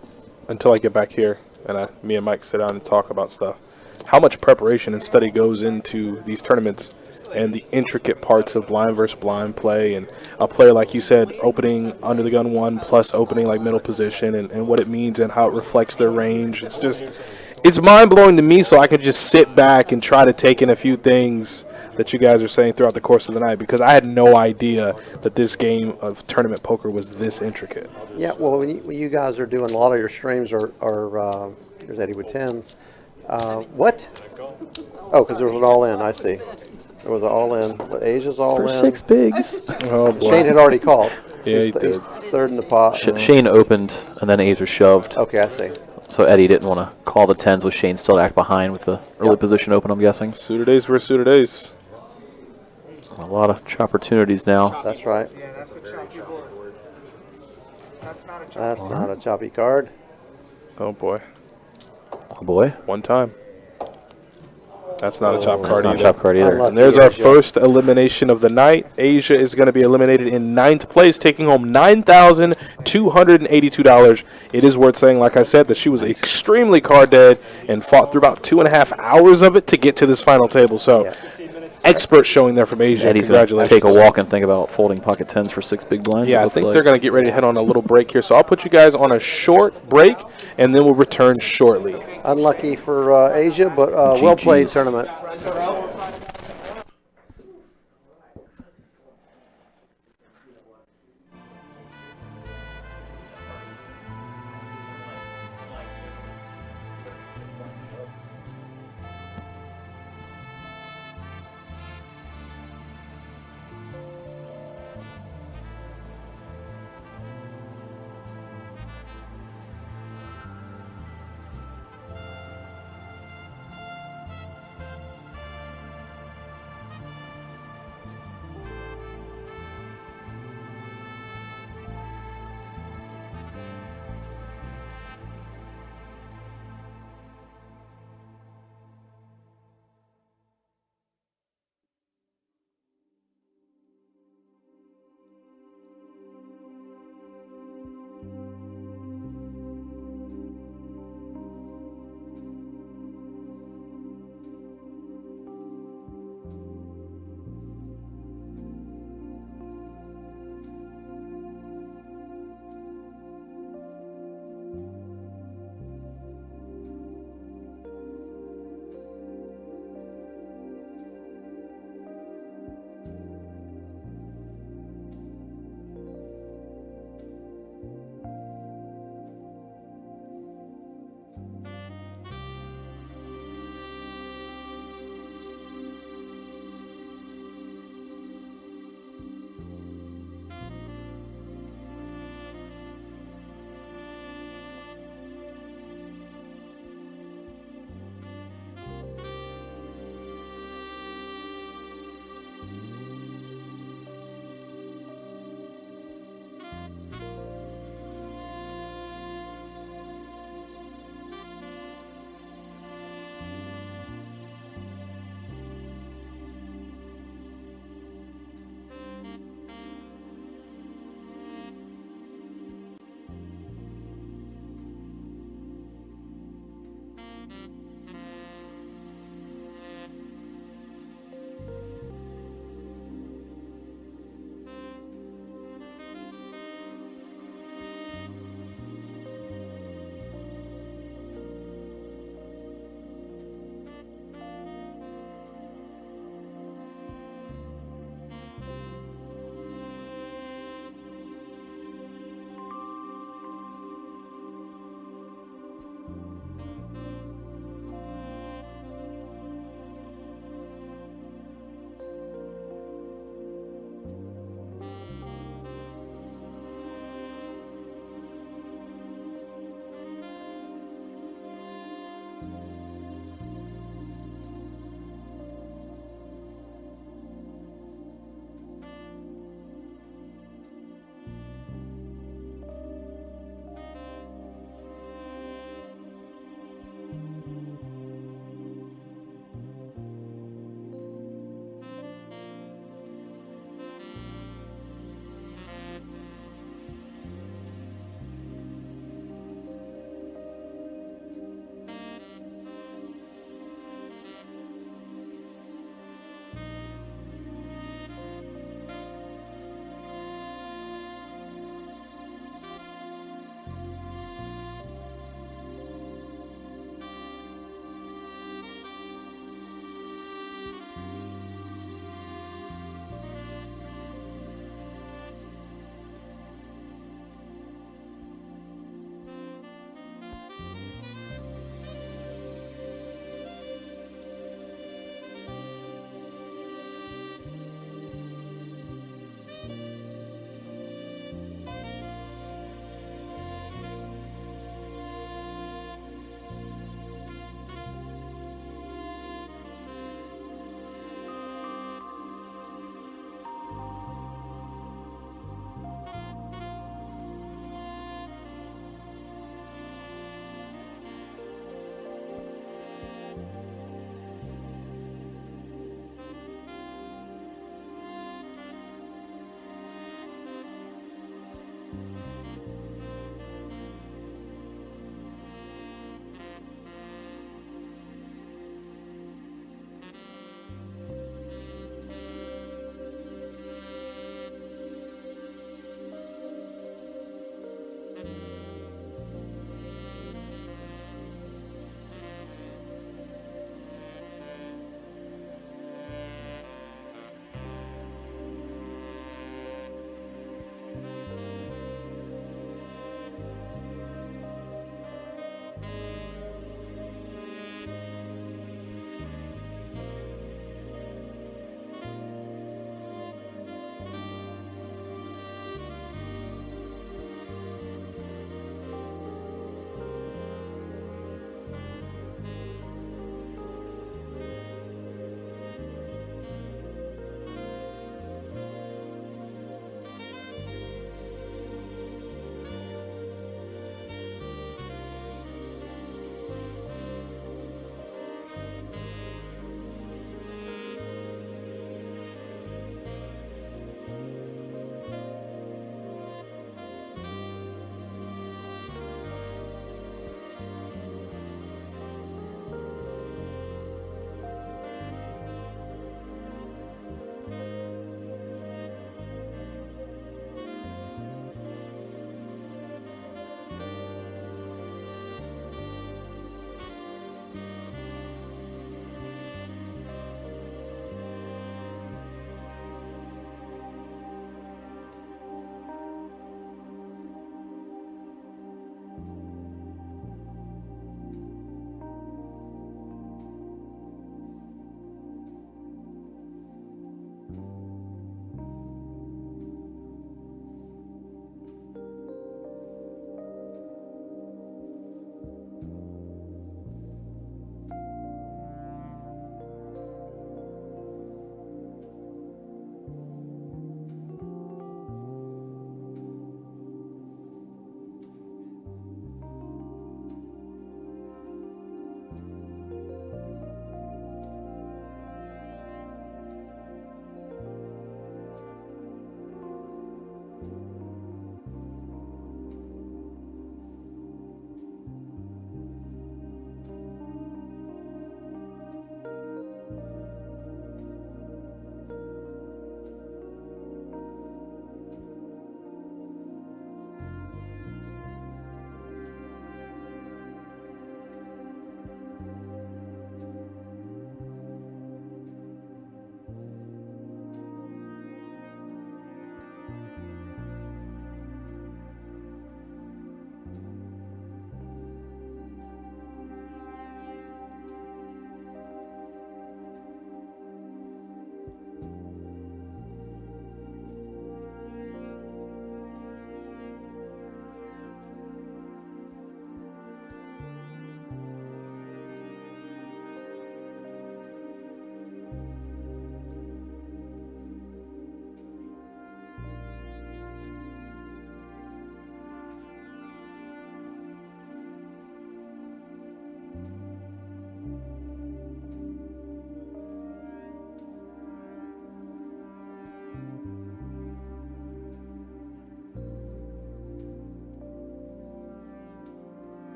until I get back here and me and Mike sit down and talk about stuff, how much preparation and study goes into these tournaments and the intricate parts of blind versus blind play, and a player, like you said, opening under the gun 1 plus opening like middle position and what it means and how it reflects their range. It's mind-blowing to me, so I can just sit back and try to take in a few things that you guys are saying throughout the course of the night, because I had no idea that this game of tournament poker was this intricate. Yeah, well, when you guys are doing a lot of your streams are there's Eddie with 10s. What? Oh, because there was an all-in, I see. There was an all-in. But Asia's For all-in. 6 bigs. Oh, boy. Shane had already called. Yeah, he he's did. third in the pot. Shane opened, and then Asia shoved. Okay, I see. So Eddie didn't want to call the 10s with Shane still act behind with the early position open, I'm guessing. Suited ace versus suited ace. A lot of opportunities now. That's right. Yeah, that's a choppy board. That's not a choppy That's not a choppy card. Oh, boy. Oh boy. One time. That's not a chop That's card not a either. chop card either. Unlucky. And there's our Asia. first elimination of the night. Asia is going to be eliminated in 9th place, taking home $9,282. It is worth saying, like I said, that she was extremely card dead and fought through about 2.5 hours of it to get to this final table. So, Yeah. expert showing there from Asia. Eddie's going to Congratulations. take a walk and think about folding pocket 10s for 6 big blinds. Yeah, it I looks think like. they're going to get ready to head on a little break here. So I'll put you guys on a short break, and then we'll return shortly. Unlucky for Asia, but well played GGs. tournament.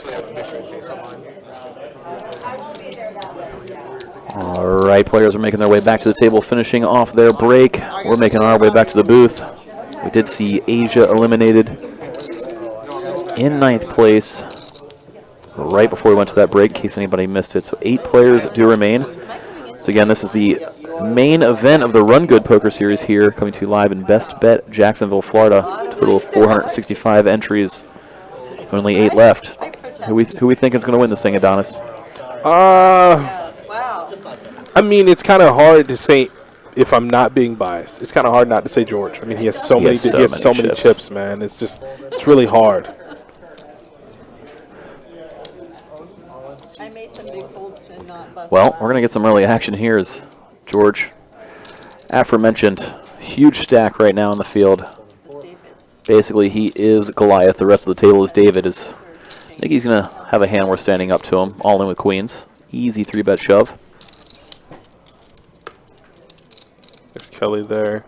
actually have a Michigan case on mine. All right, players are making their way back to the table, finishing off their break. We're making our way back to the booth. We did see Asia eliminated in 9th place right before we went to that break, in case anybody missed it. So 8 players do remain. So again, this is the main event of the Run Good Poker Series here, coming to you live in Best Bet, Jacksonville, Florida. Total of 465 entries, only 8 left. Who we think is going to win this thing, Adonis? I mean, it's kind of hard to say if I'm not being biased. It's kind of hard not to say George. I mean, he has so many chips, man. It's really hard. I made some big folds to not bust. Well, we're going to get some early action here as George, aforementioned, huge stack right now in the field. Basically, he is Goliath. The rest of the table is David. I think he's going to have a hand worth standing up to him. All in with queens. Easy 3-bet shove. There's Kelly there.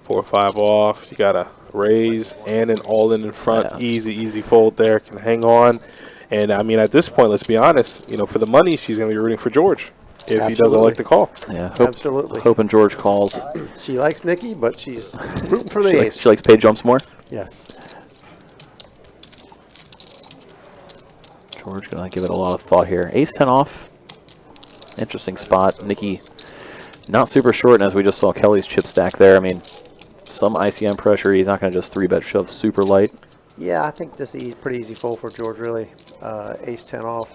4-5 off. You got a raise and an all-in in front. Yeah. Easy fold there. Can hang on. And, I mean, at this point, let's be honest. You know, for the money, she's going to be rooting for George if he doesn't like the call. Yeah, Absolutely. hoping George calls. She likes Nikki, but she's rooting for the ace. She likes pay jumps more. Yes. George going to give it a lot of thought here. Ace-10 off. Interesting spot. Nikki not super short, and as we just saw Kelly's chip stack there, I mean, some ICM pressure. He's not going to just 3-bet shove super light. Yeah, I think this is pretty easy fold for George, really. Ace-10 off.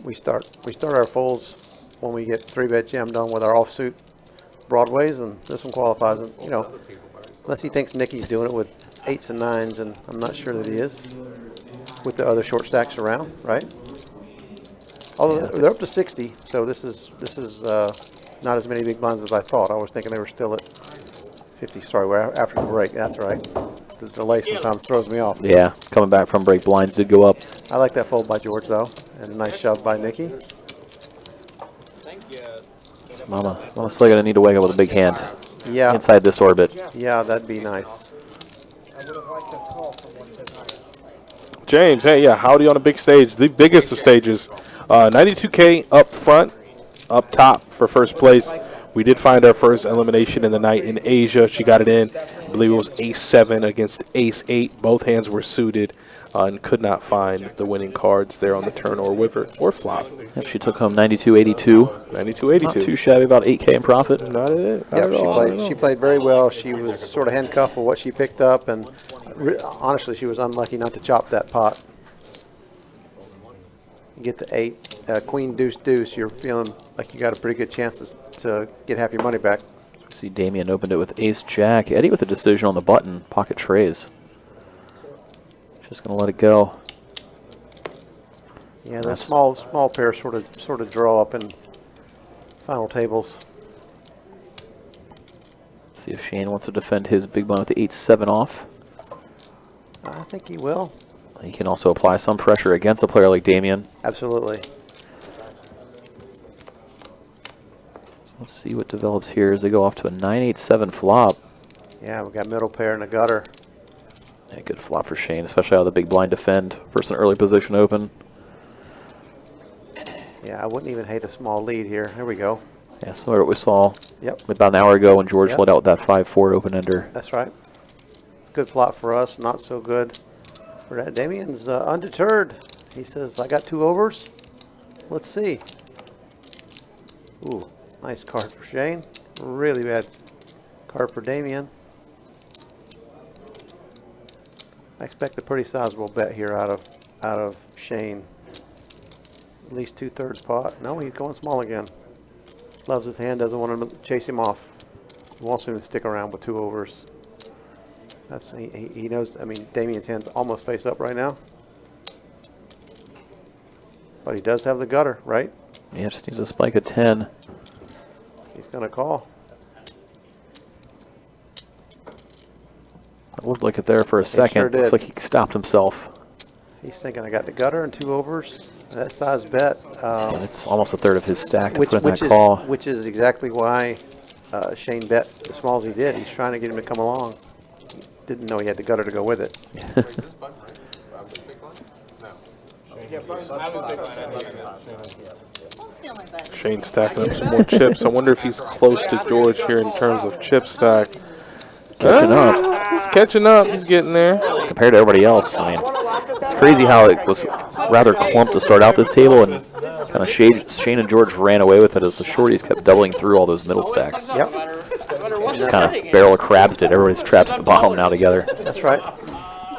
We start our folds when we get 3-bet jammed on with our offsuit broadways, and this one qualifies. And, you know, unless he thinks Nikki's doing it with 8s and 9s, and I'm not sure that he is, with the other short stacks around, right? Although they're up to 60, so this is not as many big blinds as I thought. I was thinking they were still at 50. Sorry, we're after the break. That's right. The delay sometimes throws me off. Yeah, coming back from break, blinds did go up. I like that fold by George, though, and a nice shove by Nikki. Thank you. So Mama's still going to need to wake up with a big hand Yeah, inside this orbit. yeah, that'd be nice. I would have liked that call from one tonight. James, hey, yeah, howdy on a big stage, the biggest of stages. 92K up front, up top for first place. We did find our first elimination in the night in Asia. She got it in. I believe it was Ace-7 against Ace-8. Both hands were suited and could not find the winning cards there on the turn or river or flop. Yep, she took home 92.82. 92.82. Not too shabby, about 8K in profit. Not it. Not Yeah, at all. she played very well. She was sort of handcuffed with what she picked up, and honestly, she was unlucky not to chop that pot. You get the 8, queen, deuce, deuce. You're feeling like you got a pretty good chance to get half your money back. See Damien opened it with Ace-Jack. Eddie with a decision on the button. Pocket trays. Just going to let it go. Yeah, the Nice. small pair sort of draw up in final tables. See if Shane wants to defend his big blind with the 8-7 off. I think he will. He can also apply some pressure against a player like Damien. Absolutely. Let's see what develops here as they go off to a 9-8-7 flop. Yeah, we got middle pair and a gutter. Yeah, good flop for Shane, especially how the big blind defend versus an early position open. Yeah, I wouldn't even hate a small lead here. Here we go. Yeah, similar to what we saw Yep, about an hour ago when George Yep. let out that 5-4 open-ender. that's right. Good flop for us, not so good for that. Damien's undeterred. He says, I got 2 overs. Let's see. Ooh, nice card for Shane. Really bad card for Damien. I expect a pretty sizable bet here out of Shane. At least 2/3 pot. No, he's going small again. Loves his hand, doesn't want to chase him off. He wants him to stick around with 2 overs. He knows. I mean, Damien's hand's almost face up right now, but he does have the gutter, right? Yeah, just needs a spike of 10. He's gonna call. It looked like it there for a second. sure Looks did. like he stopped himself. He's thinking, I got the gutter and 2 overs. That size bet, And it's almost a third of his stack to which put in that call. is exactly why Shane bet as small as he did. He's trying to get him to come along. Didn't know he had the gutter to go with it. Don't steal my bet. Shane stacking up some more chips. I wonder if he's close to George here in terms of chip stack. Catching up. He's catching up. He's getting there. Compared to everybody else, I mean, it's crazy how it was rather clumped to start out this table, and kind of Shane and George ran away with it as the shorties kept doubling through all those middle stacks. Yep, Just kind of barrel of crabs did. Everybody's trapped at the bottom now together. that's right.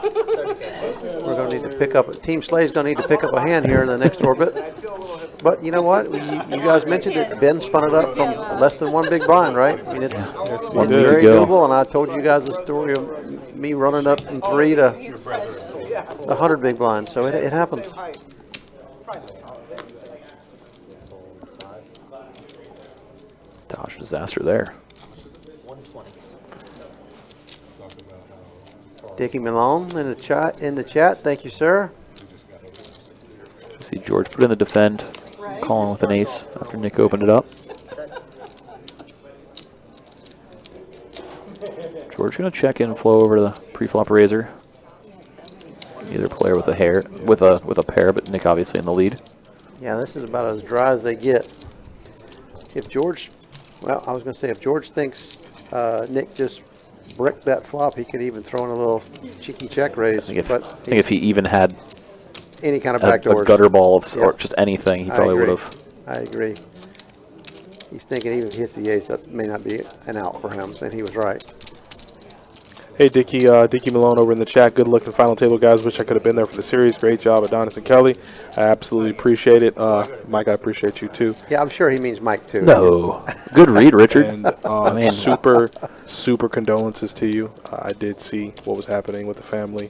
We're going to need to pick up, Team Slay's going to need to pick up a hand here in the next orbit. But you know what? You guys mentioned it. Ben spun it up from less than one big blind, right? I mean, it's very doable, and I told you guys the story of me running up from 3 to 100 big blinds, so it happens. Dodge disaster there. Dickie Malone in the chat. Thank you, sir. See George put in the defend, calling with an ace after Nick opened it up. George gonna check in, flow over to the pre-flop razor. Either player with a pair, but Nick obviously in the lead. Yeah, this is about as dry as they get. If George, well, I was going to say if George thinks Nick just bricked that flop, he could even throw in a little cheeky check raise. I think if he even had any kind of a backdoors, gutter ball of, Yeah. or just anything, he probably would have. I agree. He's thinking even if he hits the ace, that may not be an out for him, and he was right. Hey, Dickie Malone over in the chat. Good looking final table, guys. Wish I could have been there for the series. Great job, Adonis and Kelly. I absolutely appreciate it. Mike, I appreciate you too. Yeah, I'm sure he means Mike too. No. Good read, Richard. And Man. super condolences to you. I did see what was happening with the family.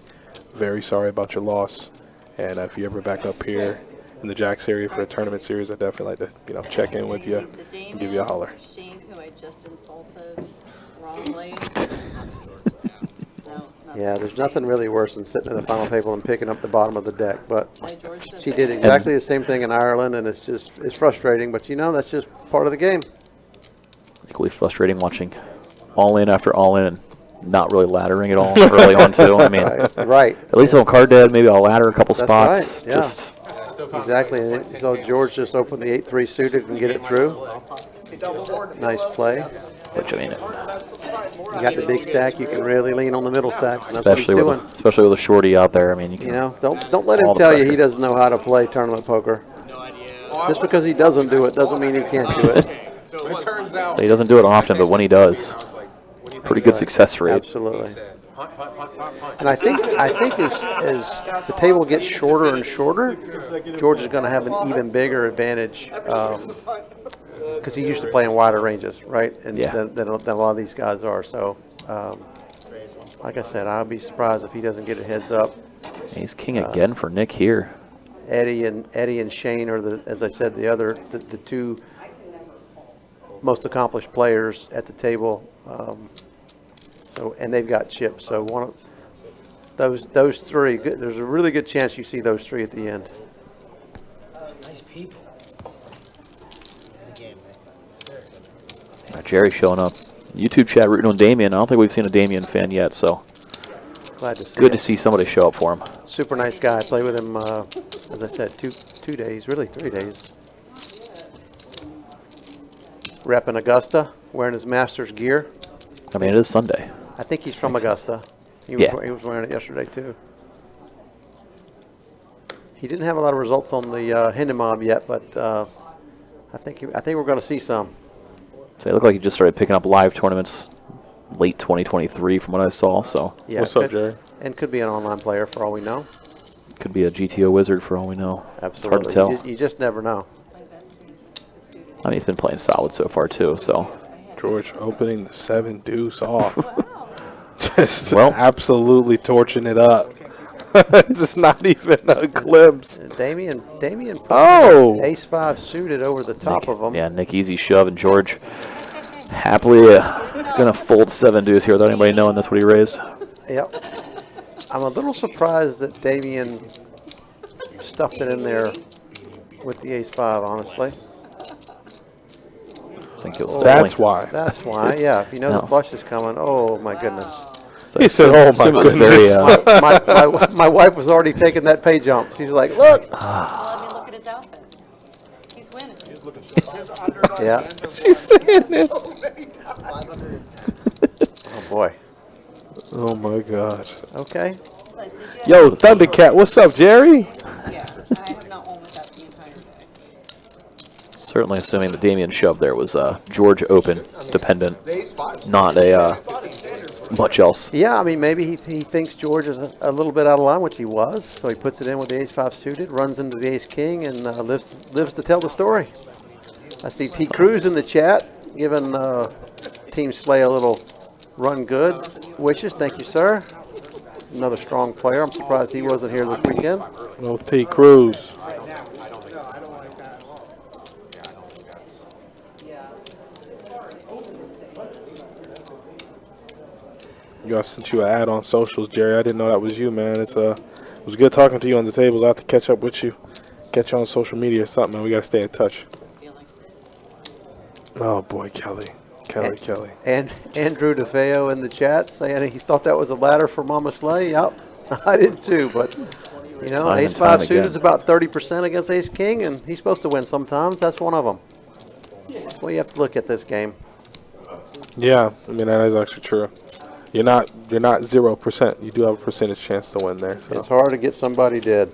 Very sorry about your loss. And if you ever back up here in the Jacks area for a tournament series, I'd definitely like to check in with you and give you a holler. Shane, who I just insulted wrongly. Yeah, there's nothing really worse than sitting at the final table and picking up the bottom of the deck. But George she did exactly the same thing in Ireland, and it's frustrating. But you know, that's just part of the game. Equally frustrating watching all in after all in and not really laddering at all early on too. I mean, Right. at least on card dead, maybe I'll ladder a couple That's spots. right, yeah. Just Exactly. And so George just opened the 8-3 suited and get it through. Nice play. which I mean, You got the big stack. You can really lean on the middle stacks, and that's what he's doing. especially with a shorty out there. I mean, You know, don't let him all the tell you pressure. he doesn't know how to play tournament poker. Just because he doesn't do it doesn't mean he can't do it. It turns out. So he doesn't do it often, but when he does, pretty good success rate. Absolutely. And I think as the table gets shorter and shorter, George is going to have an even bigger advantage because he used to play in wider ranges, right? And Yeah. than a lot of these guys are. So, like I said, I'll be surprised if he doesn't get a heads up. Ace king again for Nick here. Eddie and Shane are as I said, the two most accomplished players at the table. And they've got chips. So one of those three, there's a really good chance you see those three at the end. Jerry showing up. YouTube chat rooting on Damien. I don't think we've seen a Damien fan yet, so Glad to see good it. to see somebody show up for him. Super nice guy. I played with him, as I said, two days, really 3 days. Repping Augusta, wearing his Masters gear. I mean, it is Sunday. I think he's from Augusta. He was wearing it yesterday too. He didn't have a lot of results on the Hendon Mob yet, but I think we're going to see some. So it looked like he just started picking up live tournaments late 2023 from what I saw, so Yeah, What's up, Jerry? And could be an online player for all we know. could be a GTO wizard for all we know. Absolutely. It's hard to tell. You just never know. I mean, he's been playing solid so far too, so George opening the 7 deuce off. Just Well- absolutely torching it up. It's not even a glimpse. Damien put Oh! ace-5 suited over the top of him. yeah, Nick easy shove, and George happily gonna fold 7 deuce here without anybody knowing that's what he raised. Yep. I'm a little surprised that Damien stuffed it in there with the ace-5, honestly. I think it was That's why. That's why, yeah. If you know No. the flush is coming, oh my goodness. So He said, "Oh my assume it was goodness." My wife was already taking that pay jump. She's like, look. Well, I mean, look at his outfit. He's winning. Yeah. She's saying it. Oh, boy. Oh my God. Okay. But did you Yo, Thundercat, what's up, Jerry? Yeah, I have not won with that the entire day. certainly assuming the Damien shove there was George Open dependent, Ace five. not a much else. Yeah, I mean, maybe he thinks George is a little bit out of line, which he was. So he puts it in with the ace-5 suited, runs into the ace-king, and lives to tell the story. I see T. Cruz in the chat, giving Team Slay a little run good wishes. Thank you, sir. Another strong player. I'm surprised he wasn't here this weekend. No T. Cruz. I sent you an ad on socials, Jerry. I didn't know that was you, man. It was good talking to you on the tables. I'll have to catch up with you. Catch you on social media or something, man. We got to stay in touch. Oh, boy, Kelly. Kelly. And Andrew DeFeo in the chat saying he thought that was a ladder for Mama Slay. Yep, I did too. But, you know, Time and ace-5 time suited again. is about 30% against ace-king, and he's supposed to win sometimes. That's one of them. That's the way you have to look at this game. Yeah, I mean, that is actually true. You're not 0%. You do have a percentage chance to win there. So. It's hard to get somebody dead.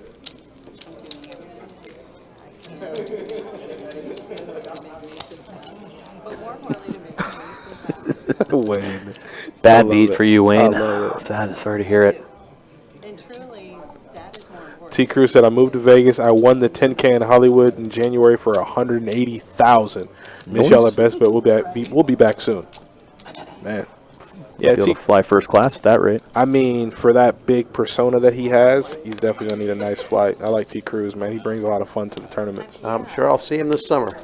Wayne. Bad love beat it. for you, Wayne. I love it. Sad. Sorry to hear it. And truly, that is more important. T. Cruz said, I moved to Vegas. I won the 10K in Hollywood in January for $180,000. Miss y'all at best, but we'll be back soon. Man. Yeah, Be able to fly first class at that rate. I mean, for that big persona that he has, he's definitely going to need a nice flight. I like T. Cruz, man. He brings a lot of fun to the tournaments. I'm sure I'll see him this summer.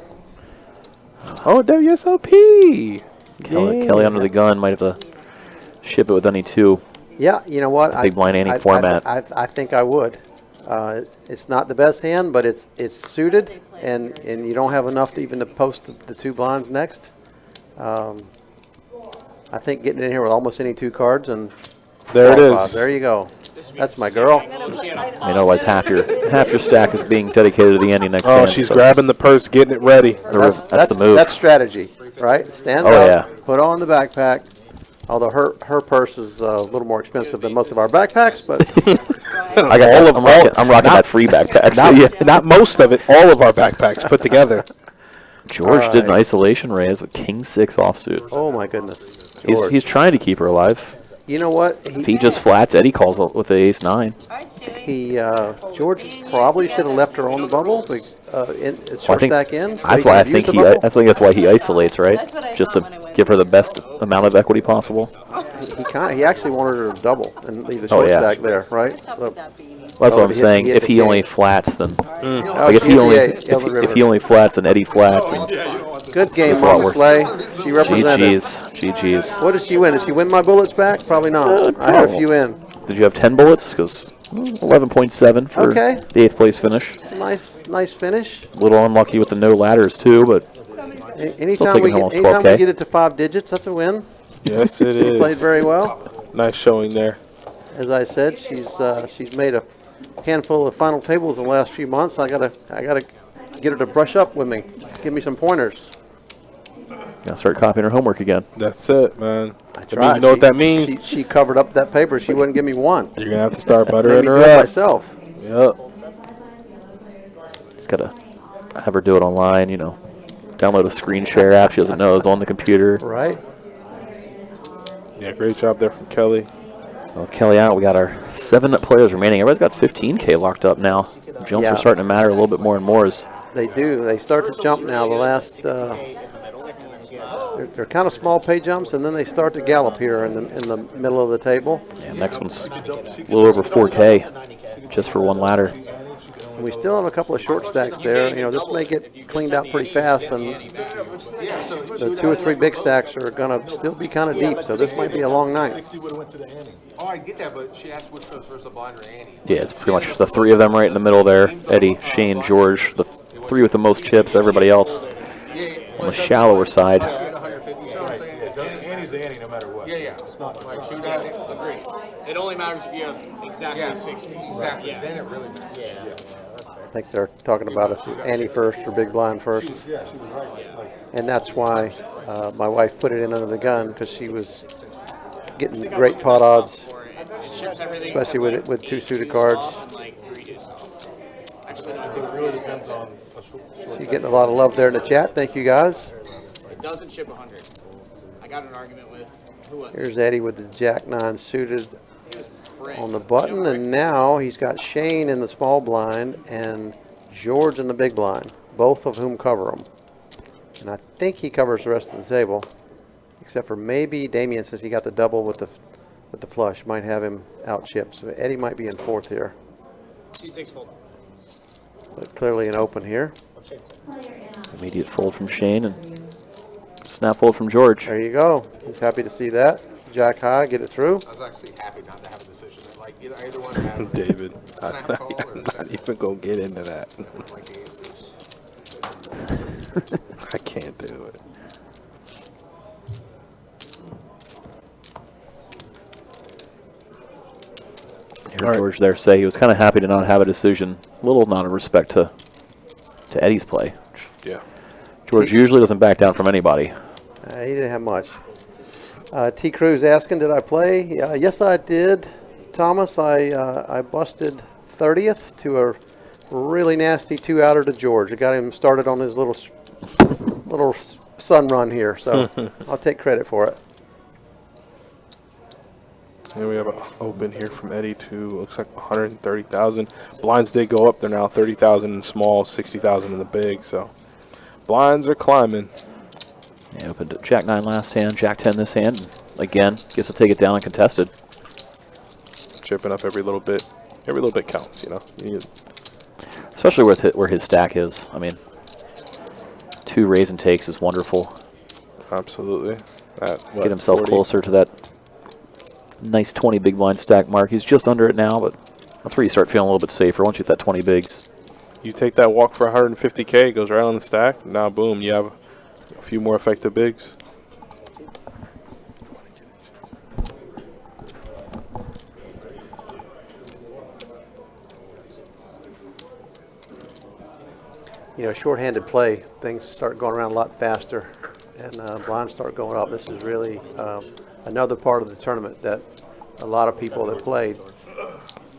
Oh, WSOP. Kelly under the gun might have to ship it with any two. Yeah, you know what? Big blind ante format. I think I would. It's not the best hand, but it's suited, and you don't have enough to even to post the two blinds next. I think getting in here with almost any two cards and There it qualify. is. There you go. That's my girl. I mean, otherwise half your stack is being dedicated to the ante next Oh, hand, she's so grabbing the purse, getting it ready. that's the move. That's strategy, right? Stand Oh, up, yeah. put on the backpack. Although her purse is a little more expensive than most of our backpacks, but I got I'm rocking that free backpack. So yeah. Not most of it, all of our backpacks put together. George did an isolation raise with King 6 offsuit. oh my goodness, He's George. trying to keep her alive. You know what? If he just flats, Eddie calls with the ace 9. George probably should have left her on the bubble, but short stack in. so That's he why I could use think the bubble. I think that's why he isolates, right? That's what I Just thought to when I went give her the best amount of equity possible. He actually wanted her to double and leave the Oh, short yeah. stack there, right? What's up So- with that beanie? Well, that's Oh, what I'm he hit- saying. he hit If the he only gate. flats, then Oh, like if she he hit only the eight, Elder if River. he only flats and Eddie flats, and Good game, That's a lot Mama worse. Slay. She represented. GG's. What does she win? Does she win my bullets back? Probably not. I had a few in. Did you have 10 bullets? Because 11.7 for Okay. the 8th place finish. It's a nice finish. A little unlucky with the no ladders too, but Anytime taking we almost get 12K. it to 5 digits, that's a win. Yes, it She played is. very well. Nice showing there. As I said, she's made a handful of final tables in the last few months. I gotta get her to brush up with me. Give me some pointers. gotta start copying her homework again. That's it, man. I I mean, tried. you know what that means? She covered up that paper. She wouldn't give me one. You're going to have to start Made buttering me her do it up. myself. Yep. Just gotta have her do it online. Download a screen share app she doesn't know is on the computer. Right. Yeah, great job there from Kelly. Well, with Kelly out, we got our 7 players remaining. Everybody's got 15K locked up now. Jumps Yeah. are starting to matter a little bit more and more. As They do. They start to jump now. The last, they're kind of small pay jumps, and then they start to gallop here in the middle of the table. next one's a little over 4K just for one ladder. And we still have a couple of short stacks there. This may get cleaned out pretty fast, and the 2 or 3 big stacks are going to still be kind of deep. So this might be a long night. Oh, I get that, but she asked which was first, the blind or Annie. Yeah, it's pretty much the 3 of them right in the middle there. Eddie, Shane, George, the 3 with the most chips. Everybody else on the shallower side. Get 150, you know what I'm saying? Annie's the Annie no matter what. Yeah. Like shoot at it. Agreed. It only matters if you have exactly 60. Exactly. Yeah. Then it really matters. Yeah. I think they're talking about if ante first or big blind first. And that's why my wife put it in under the gun, because she was getting great pot odds, It ships everything especially from, with like, two 8 suited deuce cards. off and, like, 3 deuce off. Actually, no, I think It really depends on a short She's getting a lot of love there in the chat. Thank you, guys. it doesn't ship 100. I got in an argument with, who was it? Here's Eddie with the Jack 9 suited Brick. on the button, and now he's got Shane in the small blind and George in the big blind, both of whom cover him. And I think he covers the rest of the table, except for maybe Damien, since he got the double with the flush, might have him out chipped. So Eddie might be in fourth here, C6 fold. but clearly an open here. Immediate fold from Shane and snap fold from George. There you go. He's happy to see that. Jack high, get it through. I was actually happy not to have a decision. Like either one has David, snap call or I'm not even gonna get into that. like ace deuce. I can't do it. Heard George there say he was kind of happy to not have a decision. A little nod of respect to Eddie's play. Yeah. George usually doesn't back down from anybody. He didn't have much. T. Cruz asking, did I play? Yes, I did. Thomas, I busted 30th to a really nasty 2-outer to George. I got him started on his little sun run here, so I'll take credit for it. And we have an open here from Eddie to, looks like 130,000. Blinds did go up. They're now 30,000 in small, 60,000 in the big. So blinds are climbing. Yeah, opened to Jack 9 last hand, Jack 10 this hand. Again, gets to take it down uncontested. Chipping up every little bit. Every little bit counts, you know. Especially where his stack is. I mean, 2 raise and takes is wonderful. Absolutely. Get himself 40? closer to that nice 20 big blind stack mark. He's just under it now, but that's where you start feeling a little bit safer once you hit that 20 bigs. You take that walk for 150K, goes right on the stack. Now, boom, you have a few more effective bigs. You know, shorthanded play, things start going around a lot faster, and blinds start going up. This is really another part of the tournament that a lot of people that played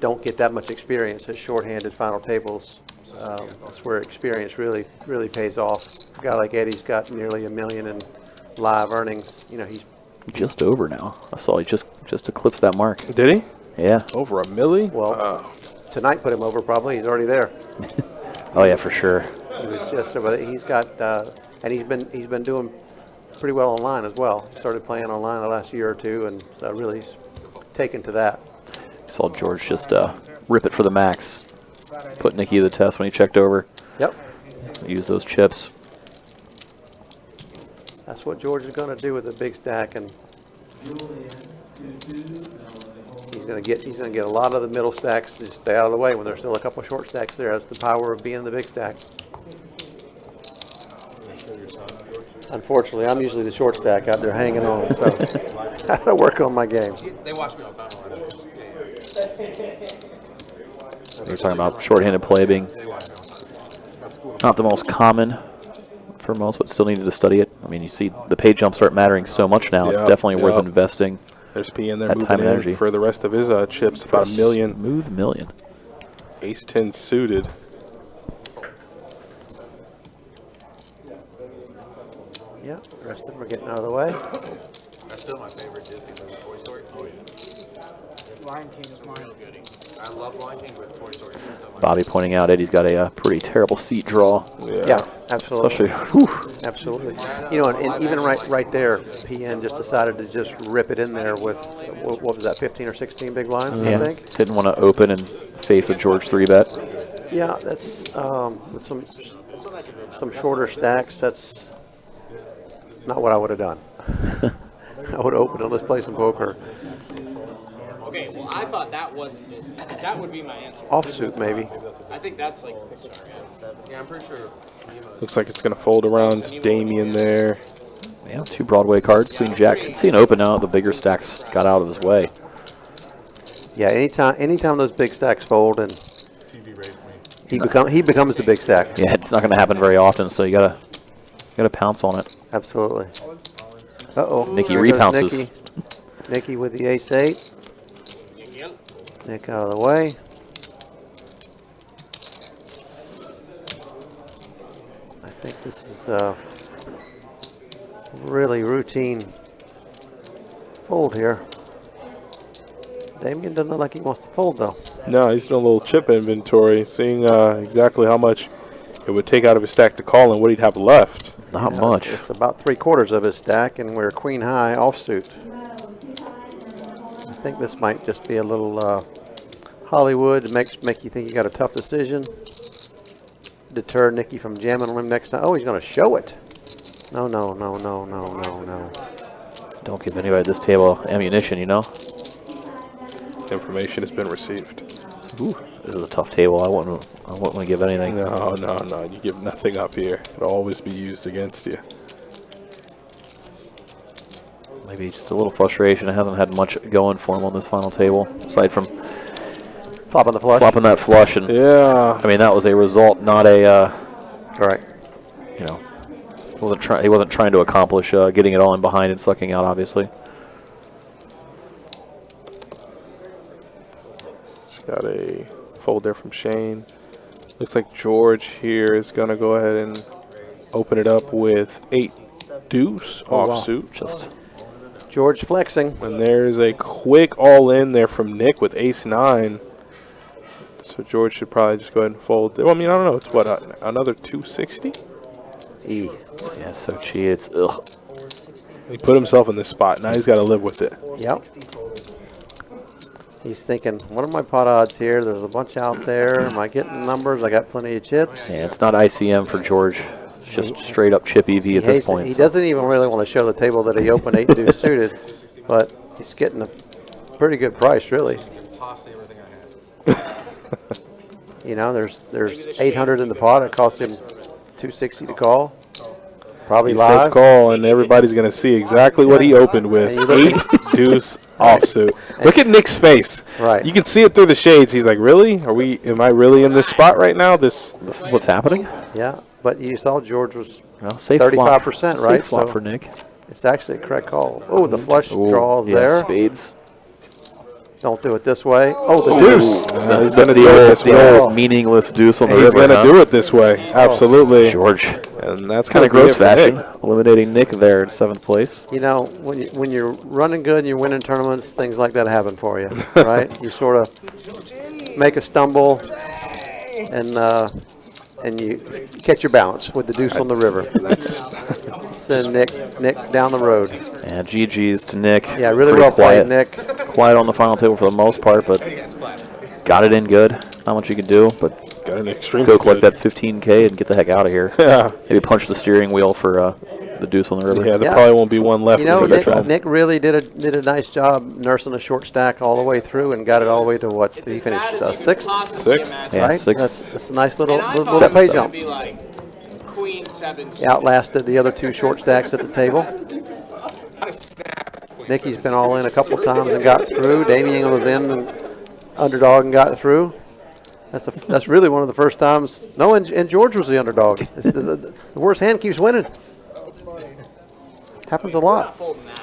don't get that much experience at shorthanded final tables. That's where experience really pays off. A guy like Eddie's got nearly $1 million in live earnings. You know, he's Just over now. I saw he just eclipsed that mark. Did he? Yeah. Over $1 million? well. Tonight put him over probably. He's already there. Oh yeah, for sure. He was just over. He's got and he's been doing pretty well online as well. Started playing online the last year or two, and so really he's taken to that. Saw George just rip it for the max. Put Nikki to the test when he checked over. Yep. Use those chips. That's what George is going to do with the big stack, and he's going to get a lot of the middle stacks. Just stay out of the way when there's still a couple short stacks there. That's the power of being in the big stack. Unfortunately, I'm usually the short stack out there hanging on, so I got to work on my game. They watch me all the time. We were talking about shorthanded play being not the most common for most, but still needed to study it. I mean, you see the pay jumps start mattering so much now. It's definitely worth investing. There's P in there That time moving and in energy. for the rest of his chips, about $1 million. Smooth million. Ace 10 suited. Yeah, the rest of them are getting out of the way. That's still my favorite Disney movie, Toy Story. Oh yeah. Lion King is mine. I love Lion King, but Toy Story is still my Bobby pointing out Eddie's got a pretty terrible seat draw. Yeah, absolutely. Especially, whew, Absolutely. You know, and even right there, PN just decided to just rip it in there with, what was that, 15 or 16 big blinds, I yeah, think? didn't want to open and face a George 3-bet. Yeah, that's, with some shorter stacks, that's not what I would have done. I would have opened it, let's play some poker. Okay, well, I thought that wasn't Disney. That would be my answer. Offsuit, maybe. I think that's like Pixar. Yeah, I'm pretty sure. Looks like it's going to fold around Damien there. Yeah, 2 Broadway cards, Queen Jack. Should see an open now. The bigger stacks got out of his way. Yeah, anytime those big stacks fold, and TV raped me. he becomes the big stack. Yeah, it's not going to happen very often, so you gotta pounce on it. Absolutely. Uh-oh. Nikki There goes repounces. Nikki with the ace-8. Nick out of the way. I think this is really routine fold here. Damien doesn't look like he wants to fold, though. No, he's doing a little chip inventory, seeing exactly how much it would take out of his stack to call and what he'd have left. Not much. It's about 3/4 of his stack, and we're queen high offsuit. I think this might just be a little Hollywood, make you think you got a tough decision. Deter Nikki from jamming on him next time. Oh, he's going to show it. No. Don't give anybody at this table ammunition, you know? Information has been received. Ooh, this is a tough table. I wouldn't want to give anything. No. You give nothing up here. It'll always be used against you. Maybe just a little frustration. It hasn't had much going for him on this final table, aside from Flopping the flush. flopping that flush. And Yeah. I mean, that was a result, not a, Right. you know, he wasn't trying to accomplish getting it all in behind and sucking out, obviously. Got a fold there from Shane. Looks like George here is going to go ahead and open it up with 8 deuce offsuit. Just George flexing. And there's a quick all-in there from Nick with ace-9. So George should probably just go ahead and fold. Well, I mean, I don't know. It's what, another 260? E. yeah, so cheap. It's ugh. He put himself in this spot. Now he's got to live with it. Yep. He's thinking, what are my pot odds here? There's a bunch out there. Am I getting numbers? I got plenty of chips. Yeah, it's not ICM for George. It's just straight up chip EV at this point. He so. doesn't even really want to show the table that he opened 8 deuce suited, but he's getting a pretty good price, really. Tossed everything I had. You know, there's 800 in the pot. It costs him 260 to call. Probably He live. says call, and everybody's going to see exactly what he opened with. 8 deuce offsuit. Look at Nick's face. Right. You can see it through the shades. He's like, really? Am I really in this spot right now? This is what's happening? Yeah, but you saw George was Well, safe 35%, flop. right? Safe flop So for Nick. it's actually a correct call. Oh, the flush Ooh, draws yeah, there. spades. Don't do it this way. Oh, the deuce. He's going to do it this way. The old meaningless deuce on the He's river. going to do it this way. Absolutely. George. And that's Kind going of to gross fashion. Eliminating Nick there in 7th place. You know, when you're running good and you're winning tournaments, things like that happen for you, right? You sort of make a stumble, and you catch your balance with the deuce on the river. Send Nick down the road. And GG's to Nick. Yeah, really Pretty well quiet, played, Nick. Quiet on the final table for the most part, but got it in good. Not much you can do, but Got an extreme go collect that 15K and get the heck out of here. Yeah. Maybe punch the steering wheel for the deuce on the river. Yeah, there Yeah. probably won't be one left. You know, when we get to Nick really did a nice job nursing a short stack all the way through and got it all the way to what? Did he finish 6th? 6? Yeah, Right? 6. That's a nice little And I little thought pay it was gonna jump. be like Queen 7. Outlasted the other 2 short stacks at the table. Nicky's been all in a couple times and got through. Damien was in and underdog and got through. That's really one of the first times. No, and George was the underdog. It's the worst hand keeps winning. Happens a lot. Folding that.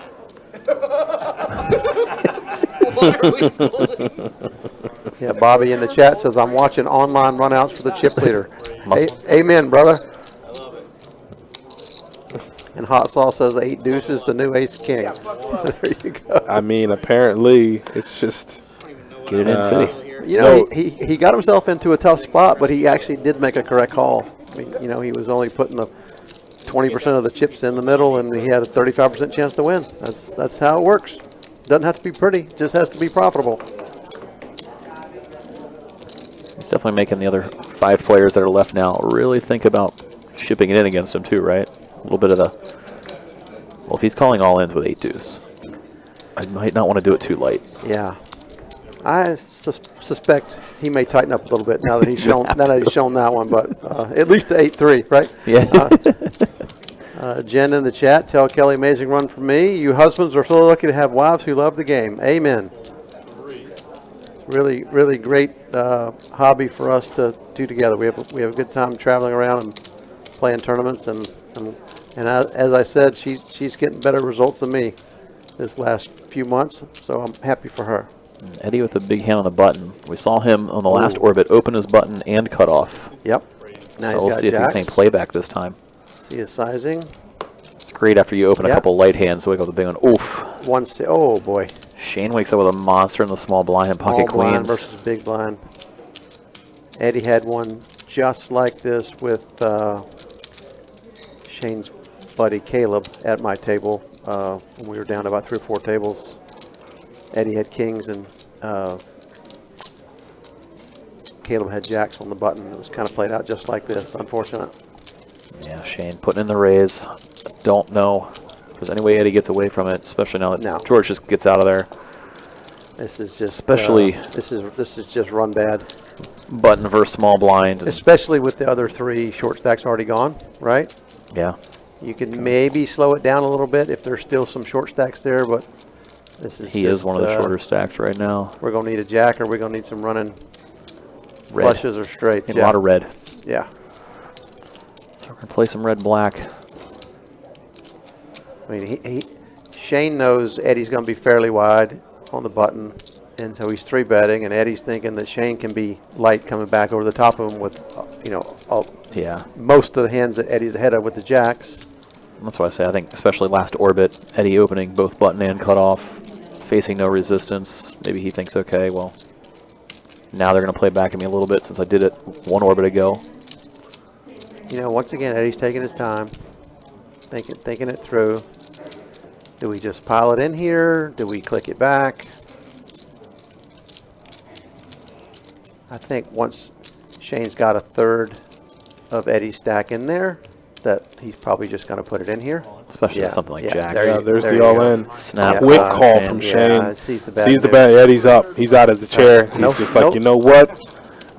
What are we folding? Yeah, Bobby in the chat says, I'm watching online runouts for the chip leader. Amen, brother. And Hot Sauce says 8 deuces, the new ace king. There you go. I mean, apparently, it's just. Get it in city. You know, he got himself into a tough spot, but he actually did make a correct call. I mean, you know, he was only putting the 20% of the chips in the middle, and he had a 35% chance to win. That's how it works. Doesn't have to be pretty, just has to be profitable. He's definitely making the other 5 players that are left now really think about shipping it in against him too, right? A little bit of the, well, if he's calling all ins with 8 deuce, I might not want to do it too light. Yeah. I suspect he may tighten up a little bit now that he's shown that one, but at least to 8-3, right? Yeah. Jen in the chat, tell Kelly amazing run for me. You husbands are so lucky to have wives who love the game. Amen. Really, really great hobby for us to do together. We have a good time traveling around and playing tournaments, and as I said, she's getting better results than me this last few months, so I'm happy for her. Eddie with a big hand on the button. We saw him on the last orbit open his button and cut off. Yep. Now So he's we'll got see if he jacks. can playback this time. See his sizing. It's great after you open a Yep. couple light hands to wake up the big one. Oof. Oh boy. Shane wakes up with a monster in the small blind and pocket Small blind queens. versus big blind. Eddie had one just like this with Shane's buddy Caleb at my table when we were down to about 3 or 4 tables. Eddie had kings and Caleb had jacks on the button. It was kind of played out just like this. Unfortunate. Yeah, Shane putting in the raise. Don't know if there's any way Eddie gets away from it, especially now that No. George just gets out of there. This is just Especially- this is just run bad. Button versus small blind. And Especially with the other 3 short stacks already gone, right? yeah, You can maybe slow it down a little bit if there's still some short stacks there, but this is he is just, one of the shorter stacks right now. We're going to need a jack, or we're going to need some running Red. flushes or straights. A lot of red. Yeah. So we're going to play some red-black. I mean, Shane knows Eddie's going to be fairly wide on the button, and so he's 3-betting, and Eddie's thinking that Shane can be light coming back over the top of him with, Yeah. most of the hands that Eddie's ahead of with the jacks. That's why I say I think especially last orbit, Eddie opening both button and cutoff, facing no resistance. Maybe he thinks, okay, well, now they're going to play back at me a little bit since I did it 1 orbit ago. Once again, Eddie's taking his time, thinking it through. Do we just pile it in here? Do we click it back? I think once Shane's got a third of Eddie's stack in there, that he's probably just going to put it in here. Especially with Yeah, something like yeah, jacks. there Yeah, you- there's there the you go. all-in. Snap. Quick five, call man. from Yeah, Shane. sees the bad Sees the news. bad. Eddie's up. He's out of the chair. He's Nope, just like, nope. you know what?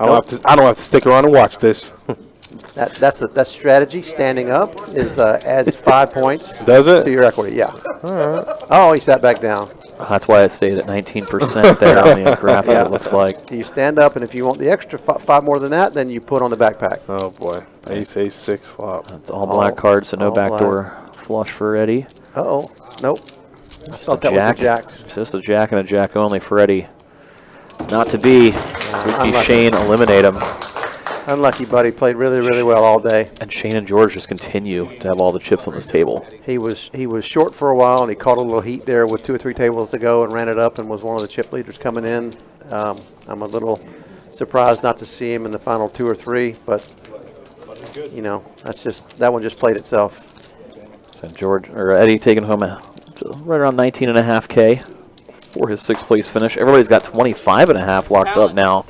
I don't have to stick around and watch this. That's strategy. Standing up adds 5 points. Does it? To your equity? Yeah. Oh, he sat back down. That's why I stayed at 19% there on the graphic, Yeah. it looks like. You stand up, and if you want the extra 5 more than that, then you put on the backpack. Oh boy. Ace 6 flop. It's all black cards, so no all backdoor flush for Eddie. Uh-oh. Nope. I Just thought a that was a jack. jack. Just a jack and a jack only for Eddie. Not to be. So we see Unlucky. Shane eliminate him. Unlucky, buddy. Played really, really well all day. And Shane and George just continue to have all the chips on this table. He was short for a while, and he caught a little heat there with 2 or 3 tables to go and ran it up and was one of the chip leaders coming in. I'm a little surprised not to see him in the final 2 or 3, but that one just played itself. So Eddie taking home right around 19.5K for his 6th place finish. Everybody's got 25.5 locked up now,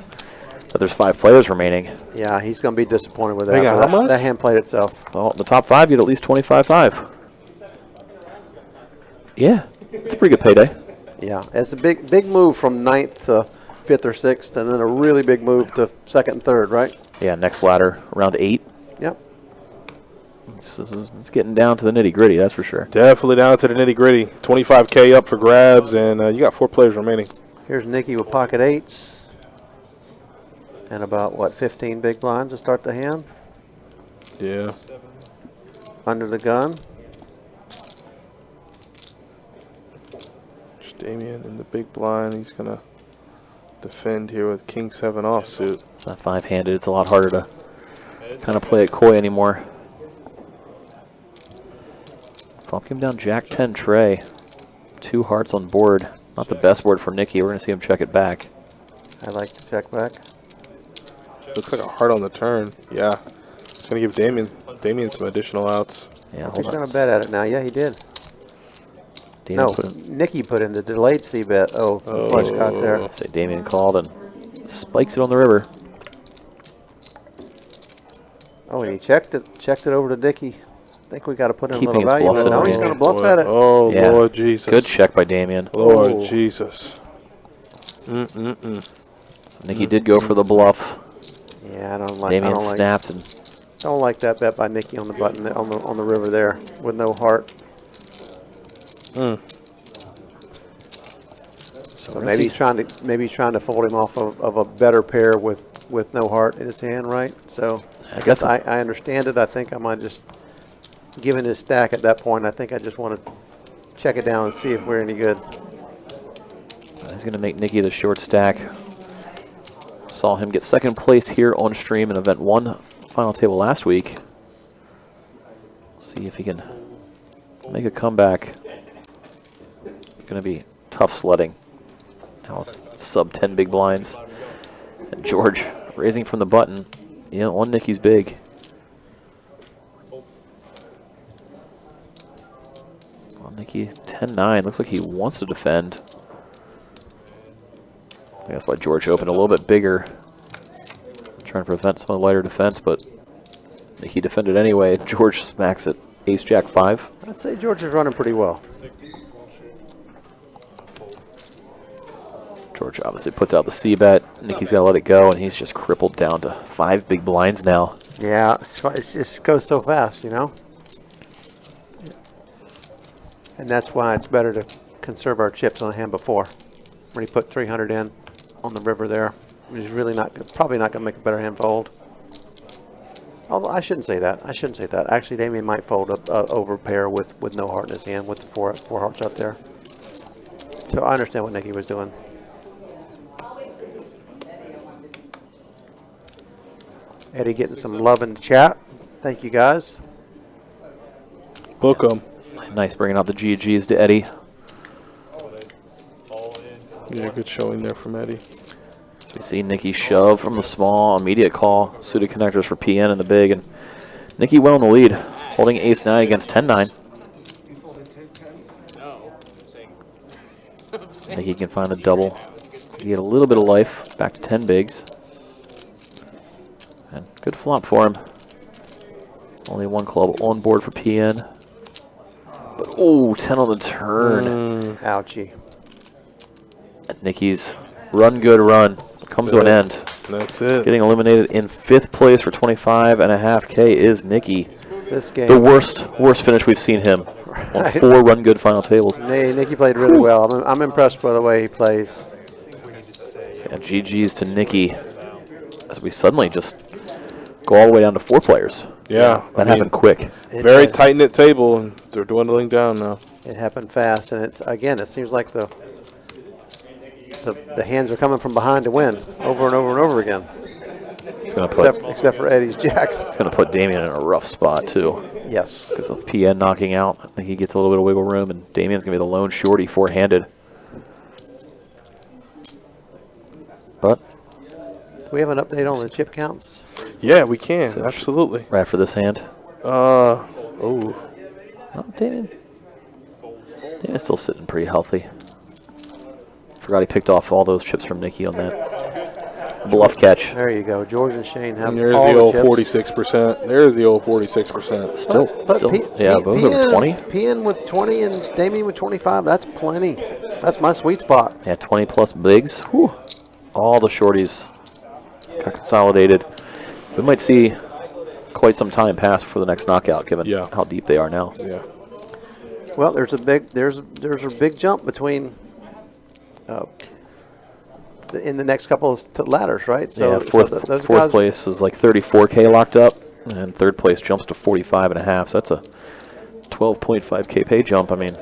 but there's 5 players remaining. Yeah, he's going to be disappointed with They that. got but how much? That hand played itself. Well, the top 5 get at least 25.5. Yeah, it's a pretty good payday. Yeah, it's a big move from 9th to 5th or 6th, and then a really big move to 2nd and 3rd, right? Yeah, next ladder, around 8. Yep. It's getting down to the nitty-gritty, that's for sure. Definitely down to the nitty gritty. 25K up for grabs, and you got 4 players remaining. Here's Nikki with pocket 8s. And about, 15 big blinds to start the hand? Yeah. Under the gun. Just Damien in the big blind. He's going to defend here with King 7 offsuit. It's not 5-handed. It's a lot harder to kind of play it coy anymore. Flop him down Jack 10 tray. 2 hearts on board. Not the best board for Nikki. We're going to see him check it back. I like to check back. Looks like a heart on the turn. Yeah. He's going to give Damien some additional outs. Yeah, He's hold going on. to bet at it now. Yeah, he did. Damien No, put in, Nikki put in the delayed C bet. Oh, the flush got there. say Damien called and spikes it on the river. Oh, and he checked it over to Nikki. I think we got to put in a Keeping little his value. bluffs But in no, range. he's going to bluff boy. at it. Oh, Yeah. Lord Jesus. Good check by Damien. Lord Oh. Jesus. So Nikki did go for the bluff. Yeah, I don't like. Damien I don't like. snapped and Don't like that bet by Nikki on the button there, on the river there with no heart. So maybe he's trying to fold him off of a better pair with no heart in his hand, right? So I guess I understand it. I think I might just, given his stack at that point, I think I just want to check it down and see if we're any good. He's going to make Nikki the short stack. Saw him get second place here on stream in Event 1 final table last week. See if he can make a comeback. Going to be tough sledding. Now sub 10 big blinds. And George raising from the button. Yeah, on Nikki's big. Well, Nikki 10-9. Looks like he wants to defend. I think that's why George opened a little bit bigger. Trying to prevent some of the lighter defense, but Nikki defended anyway. George smacks at ace-jack 5. I'd say George is running pretty well. George obviously puts out the C-bet. Nikki's got to let it go, and he's just crippled down to 5 big blinds now. Yeah, it just goes so fast, you know? And that's why it's better to conserve our chips on a hand before. When he put 300 in on the river there, he's really probably not going to make a better hand fold. Although I shouldn't say that. Actually, Damien might fold up over pair with no heart in his hand with the four hearts up there. So I understand what Nikki was doing. Eddie getting some love in the chat. Thank you, guys. Book 'em. Nice bringing out the GGs to Eddie. Yeah, good showing there from Eddie. So we see Nikki shove from the small, immediate call, suited connectors for PN in the big, and Nikki well in the lead, holding ace-9 against 10-9. Nikki can find the double, get a little bit of life, back to 10 bigs. And good flop for him. Only one club on board for PN. But, oh, 10 on the turn. Ouchie. And Nikki's run good run comes to an end. That's it. Getting eliminated in 5th place for 25.5K is Nikki. This game. The worst finish we've seen him on 4 run good final tables. Nikki played really well. I'm impressed by the way he plays. So yeah, GG's to Nikki as we suddenly just go all the way down to 4 players. Yeah. That happened quick. Very tight-knit table, and they're dwindling down now. It happened fast, and it seems like the hands are coming from behind to win over and over and over again. It's going to put except for Eddie's jacks. It's going to put Damien in a rough spot too. Yes. Because of PN knocking out, I think he gets a little bit of wiggle room, and Damien's going to be the lone shorty 4-handed. But do we have an update on the chip counts? Yeah, we can. Absolutely. Right after this hand. Oh, Damien's still sitting pretty healthy. Forgot he picked off all those chips from Nikki on that bluff catch. There you go. George and Shane have and there's all the old chips. 46%. There's the old 46%. Still, both over 20. PN with 20 and Damien with 25. That's plenty. That's my sweet spot. Yeah, 20 plus bigs. Whew. All the shorties got consolidated. We might see quite some time pass before the next knockout, given how deep they are now. Yeah. Well, there's a big jump between in the next couple of ladders, right? So, yeah, fourth place is like 34K locked up, and 3rd place jumps to 45.5. So that's a 12.5K pay jump. I mean,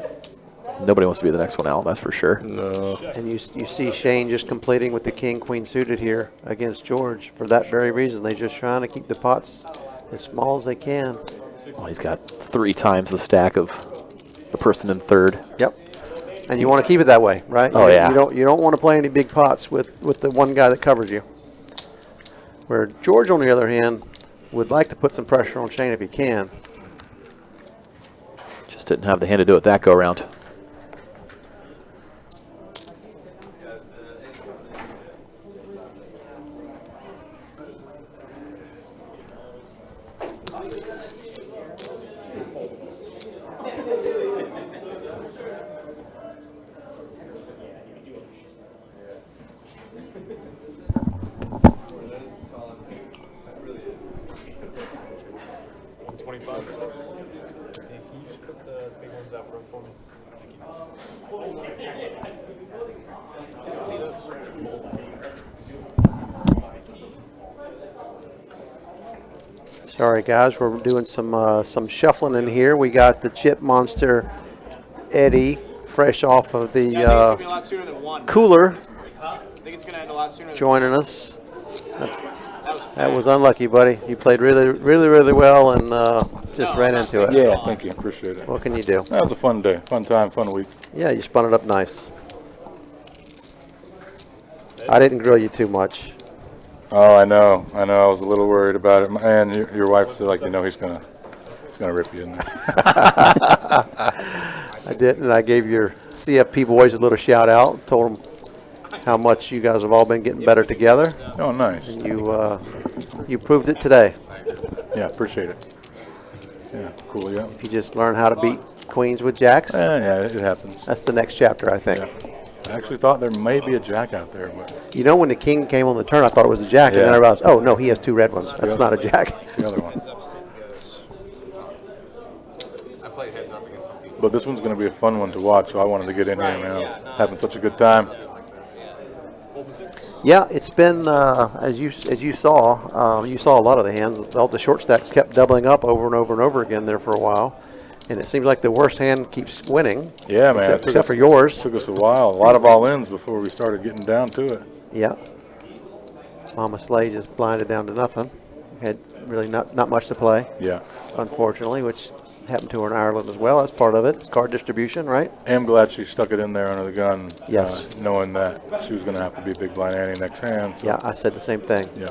nobody wants to be the next one out, that's for sure. No. And you see Shane just completing with the king-queen suited here against George for that very reason. They're just trying to keep the pots as small as they can. Oh, he's got 3 times the stack of the person in 3rd. Yep. And you want to keep it that way, right? Oh, yeah. You don't want to play any big pots with the one guy that covers you. Where George, on the other hand, would like to put some pressure on Shane if he can. Just didn't have the hand to do it that go round. Sorry, guys, we're doing some shuffling in here. We got the Chip Monster Eddie fresh off of the Yeah, I think it's gonna be a lot sooner than 1. cooler I think it's gonna end a lot sooner than joining 1. us. That was Unlucky, buddy. You played really well and just ran into it. Yeah, thank you. Appreciate it. What can you do? That was a fun day, fun time, fun week. Yeah, you spun it up nice. I didn't grill you too much. Oh, I know. I was a little worried about it. And your wife said, like, he's gonna rip you in there. I did, and I gave your CFP boys a little shout out. Told them how much you guys have all been getting better together. Oh, nice. And you proved it today. Yeah, appreciate it. Yeah, cool. Yeah. If you just learn how to beat queens with jacks, Yeah, it happens. that's the next chapter, I think. Yeah. I actually thought there may be a jack out there, but You know, when the king came on the turn, I thought it was a jack, and then I Yeah. realized, oh no, he has 2 red ones. That's not a jack. it's the other one. I played heads up against some people. But this one's going to be a fun one to watch, so I wanted to get in here, man. I was having such a good time. Yeah, it's been as you saw. You saw a lot of the hands. All the short stacks kept doubling up over and over and over again there for a while, and it seems like the worst hand keeps winning. Yeah, man. Except for yours. It took us a while. A lot of all-ins before we started getting down to it. Yeah. Mama Slay just blinded down to nothing. Had really not much to play, Yeah. unfortunately, which happened to her in Ireland as well. That's part of it. It's card distribution, right? I'm glad she stuck it in there under the gun. Yes. Knowing that she was going to have to be big blind Annie next hand. So, Yeah, I said the same thing. Yeah.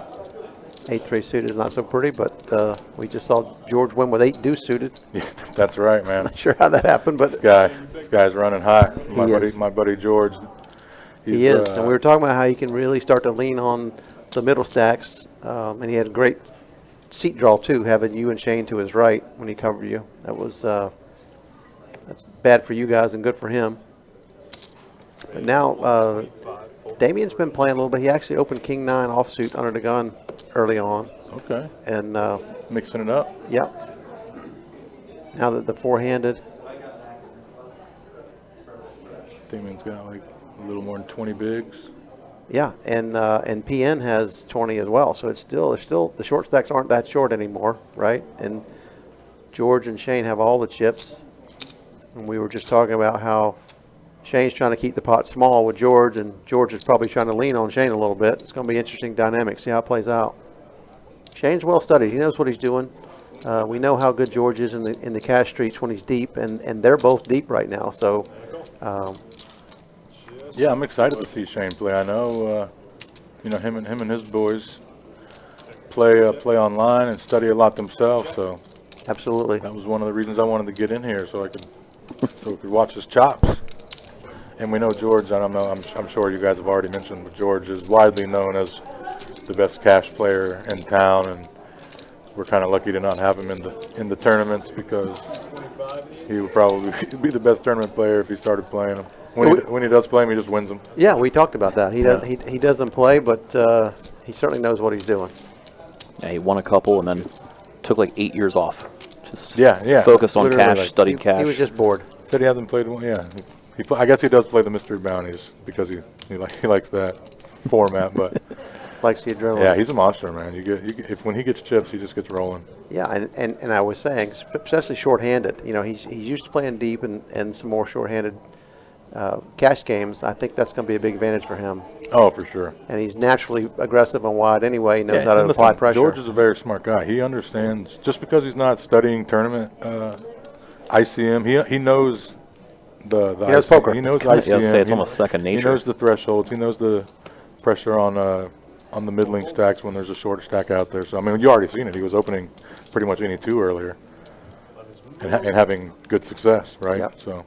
8-3 suited is not so pretty, but we just saw George win with 8 deuce suited. Yeah, that's right, man. Not sure how that happened, but This guy's running hot. is. My buddy George. he is. And we were talking about how you can really start to lean on the middle stacks, and he had a great seat draw too, having you and Shane to his right when he covered you. That was that's bad for you guys and good for him. But now Damien's been playing a little bit. He actually opened King 9 offsuit under the gun early on, Okay. and Mixing it up. yep. Now that the four-handed, Damien's got like a little more than 20 bigs. yeah, and PN has 20 as well. So it's still the short stacks aren't that short anymore, right? And George and Shane have all the chips. And we were just talking about how Shane's trying to keep the pot small with George, and George is probably trying to lean on Shane a little bit. It's going to be interesting dynamic. See how it plays out. Shane's well studied. He knows what he's doing. We know how good George is in the cash streets when he's deep, and they're both deep right now. So. Yeah, I'm excited to see Shane play. I know, him and his boys play online and study a lot themselves. So Absolutely. that was one of the reasons I wanted to get in here, so we could watch his chops. And we know George. I don't know. I'm sure you guys have already mentioned, but George is widely known as the best cash player in town, and we're kind of lucky to not have him in the tournaments because he would probably be the best tournament player if he started playing them. When he does play him, he just wins them. Yeah, we talked about that. He doesn't play, but he certainly knows what he's doing. Yeah, he won a couple and then took like 8 years off. Just Yeah. focused on Literally, cash, like, studied cash. He was just bored. Said he hasn't played one. Yeah, I guess he does play the mystery bounties because he likes that format. But Likes the adrenaline. yeah, he's a monster, man. When he gets chips, he just gets rolling. Yeah, and I was saying, especially shorthanded. He's used to playing deep and some more shorthanded cash games. I think that's going to be a big advantage for him. Oh, for sure. And he's naturally aggressive and wide anyway. He knows Yeah, how to and apply listen, pressure. George is a very smart guy. He understands. Just because he's not studying tournament ICM, he knows the He knows ICM. poker. He knows kinda- ICM. yeah, I'd say it's almost second He nature. knows the thresholds. He knows the pressure on the middling stacks when there's a short stack out there. So I mean, you already seen it. He was opening pretty much any 2 earlier, and having good success, right? Yep. So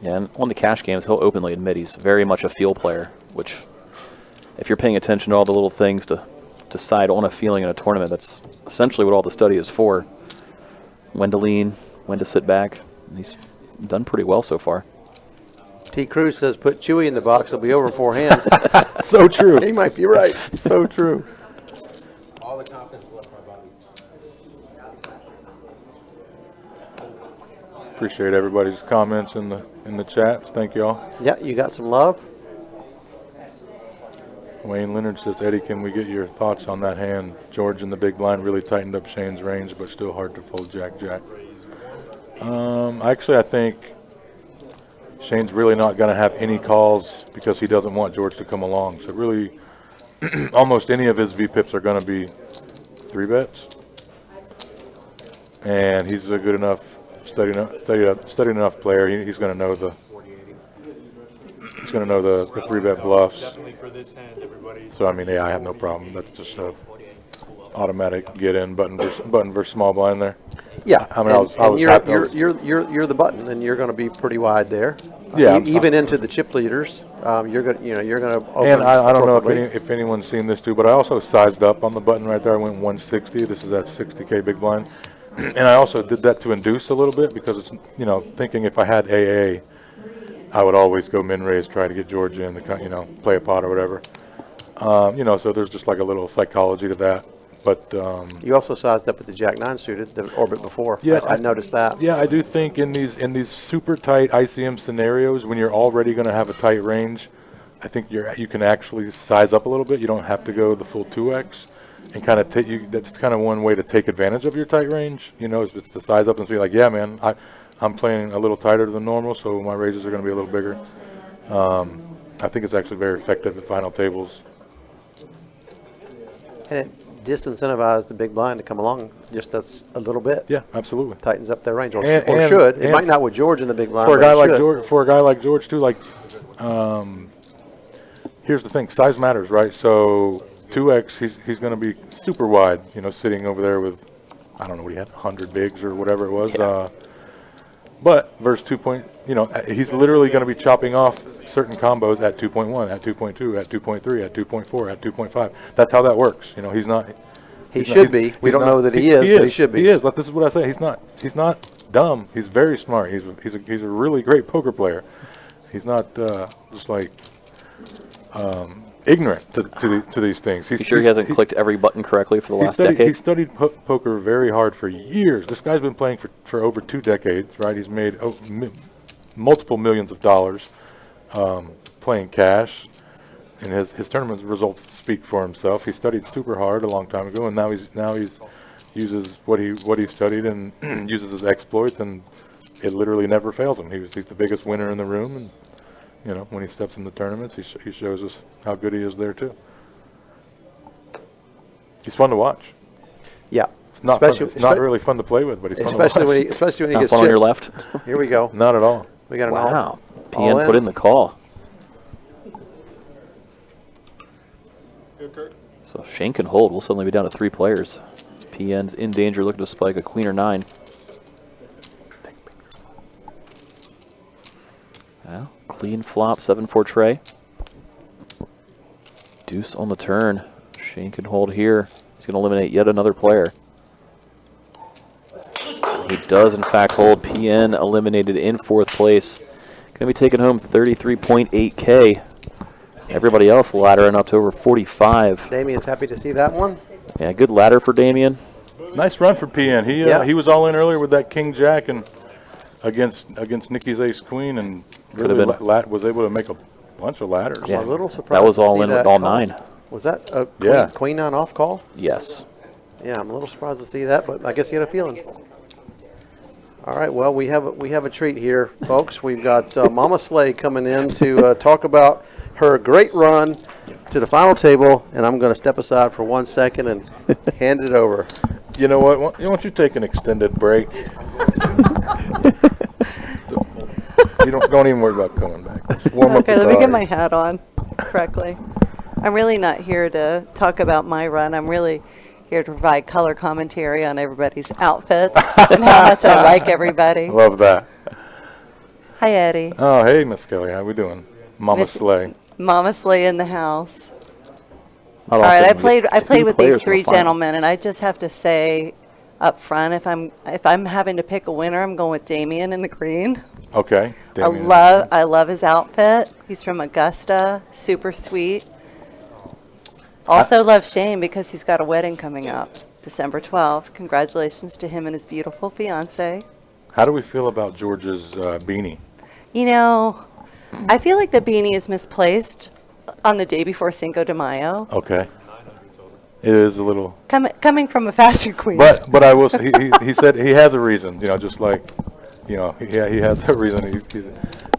Yeah, and on the cash games, he'll openly admit he's very much a feel player, which, if you're paying attention to all the little things to decide on a feeling in a tournament, that's essentially what all the study is for. When to lean, when to sit back. And he's done pretty well so far. T. Cruz says, put Chewy in the box. He'll be over 4 hands. so true. He might be right. So true. All the confidence left my body. Appreciate everybody's comments in the chats. Thank y'all. Yeah, you got some love. Wayne Leonard says, Eddie, can we get your thoughts on that hand? George in the big blind really tightened up Shane's range, but still hard to fold Jack-Jack. Actually, I think Shane's really not going to have any calls because he doesn't want George to come along. So really, almost any of his VPIPs are going to be 3-bets. And he's a good enough, studied enough player. He's going to know the 3-bet bluffs. Definitely for this hand, everybody. So I mean, yeah, I have no problem. That's just a automatic get in button versus small blind there. Yeah, I mean, I was happy. you're the button, and you're going to be pretty wide there. Yeah, even into the chip leaders, you're going to open. And I don't know appropriately. if anyone's seen this too, but I also sized up on the button right there. I went 160. This is at 60K big blind, and I also did that to induce a little bit because it's thinking if I had AA, I would always go min raise, try to get George in to play a pot or whatever. So there's just like a little psychology to that. But you also sized up at the Jack-9 suited, the orbit before. Yeah, I noticed that. Yeah, I do think in these super tight ICM scenarios, when you're already going to have a tight range, I think you can actually size up a little bit. You don't have to go the full 2x, and kind of that's kind of one way to take advantage of your tight range. Is it's to size up and be like, yeah, man, I'm playing a little tighter than normal, so my raises are going to be a little bigger. I think it's actually very effective at final tables. And it disincentivizes the big blind to come along just a little bit. Yeah, absolutely. Tightens up their range, or And should. It might not with George in the big blind. For a but guy it like should. George, too, here's the thing: size matters, right? So 2x, he's going to be super wide. Sitting over there with, I don't know what he had, 100 bigs or whatever it was. Yeah. But versus 2 point, he's literally going to be chopping off certain combos at 2.1, at 2.2, at 2.3, at 2.4, at 2.5. That's how that works. He's not. He should be. We don't know that he is, but he should be. He is. Like, this is what I say. He's not dumb. He's very smart. He's a really great poker player. He's not just like ignorant to these things. You sure he hasn't clicked every button correctly for the last decade? He studied poker very hard for years. This guy's been playing for over 2 decades, right? He's made multiple millions of dollars playing cash, and his tournament results speak for himself. He studied super hard a long time ago, and now he's uses what he studied and uses his exploits, and it literally never fails him. He's the biggest winner in the room, and when he steps in the tournaments, he shows us how good he is there too. He's fun to watch. Yeah. It's not really fun to play with, but he's fun to watch. Especially when he Not gets fun on your chips. left? Here we go. Not at all. We got an Wow. all PN put in the call. So if Shane can hold, we'll suddenly be down to 3 players. PN's in danger, looking to spike a queen or 9. Well, clean flop, 7-4 tray. Deuce on the turn. Shane can hold here. He's going to eliminate yet another player. He does, in fact, hold. PN eliminated in 4th place. Going to be taking home 33.8K. Everybody else laddering up to over 45. Damien's happy to see that one. Yeah, good ladder for Damien. Nice run for PN. He was all in earlier with that King Jack and against Nikki's Ace Queen, and really was able to make a bunch of ladders. Yeah. I'm a little surprised. That was to all see in that with all call. 9. Was that a Yeah. queen 9 off call? Yes. Yeah, I'm a little surprised to see that, but I guess he had a feeling. All right, well, we have a treat here, folks. We've got Mama Slay coming in to talk about her great run to the final table, and I'm going to step aside for 1 second and hand it over. You know what? Why don't you take an extended break? You don't even worry about coming back. Just warm up Okay, the let me get tire. my hat on correctly. I'm really not here to talk about my run. I'm really here to provide color commentary on everybody's outfits and how much I like everybody. Love that. Hi, Eddie. Oh, hey, Miss Kelly. How we doing? Mama Slay. Mama Slay in the house. Not All right, often we get I played 2 with players these in the 3 final. gentlemen, and I just have to say up front, if I'm having to pick a winner, I'm going with Damien in the green. Okay. Damien. I love his outfit. He's from Augusta, super sweet. Also love Shane because he's got a wedding coming up, December 12th. Congratulations to him and his beautiful fiance. How do we feel about George's beanie? You know, I feel like the beanie is misplaced on the day before Cinco de Mayo. Okay. It is a little. Coming from a fashion queen. But I will say, he said he has a reason, just like, he has a reason.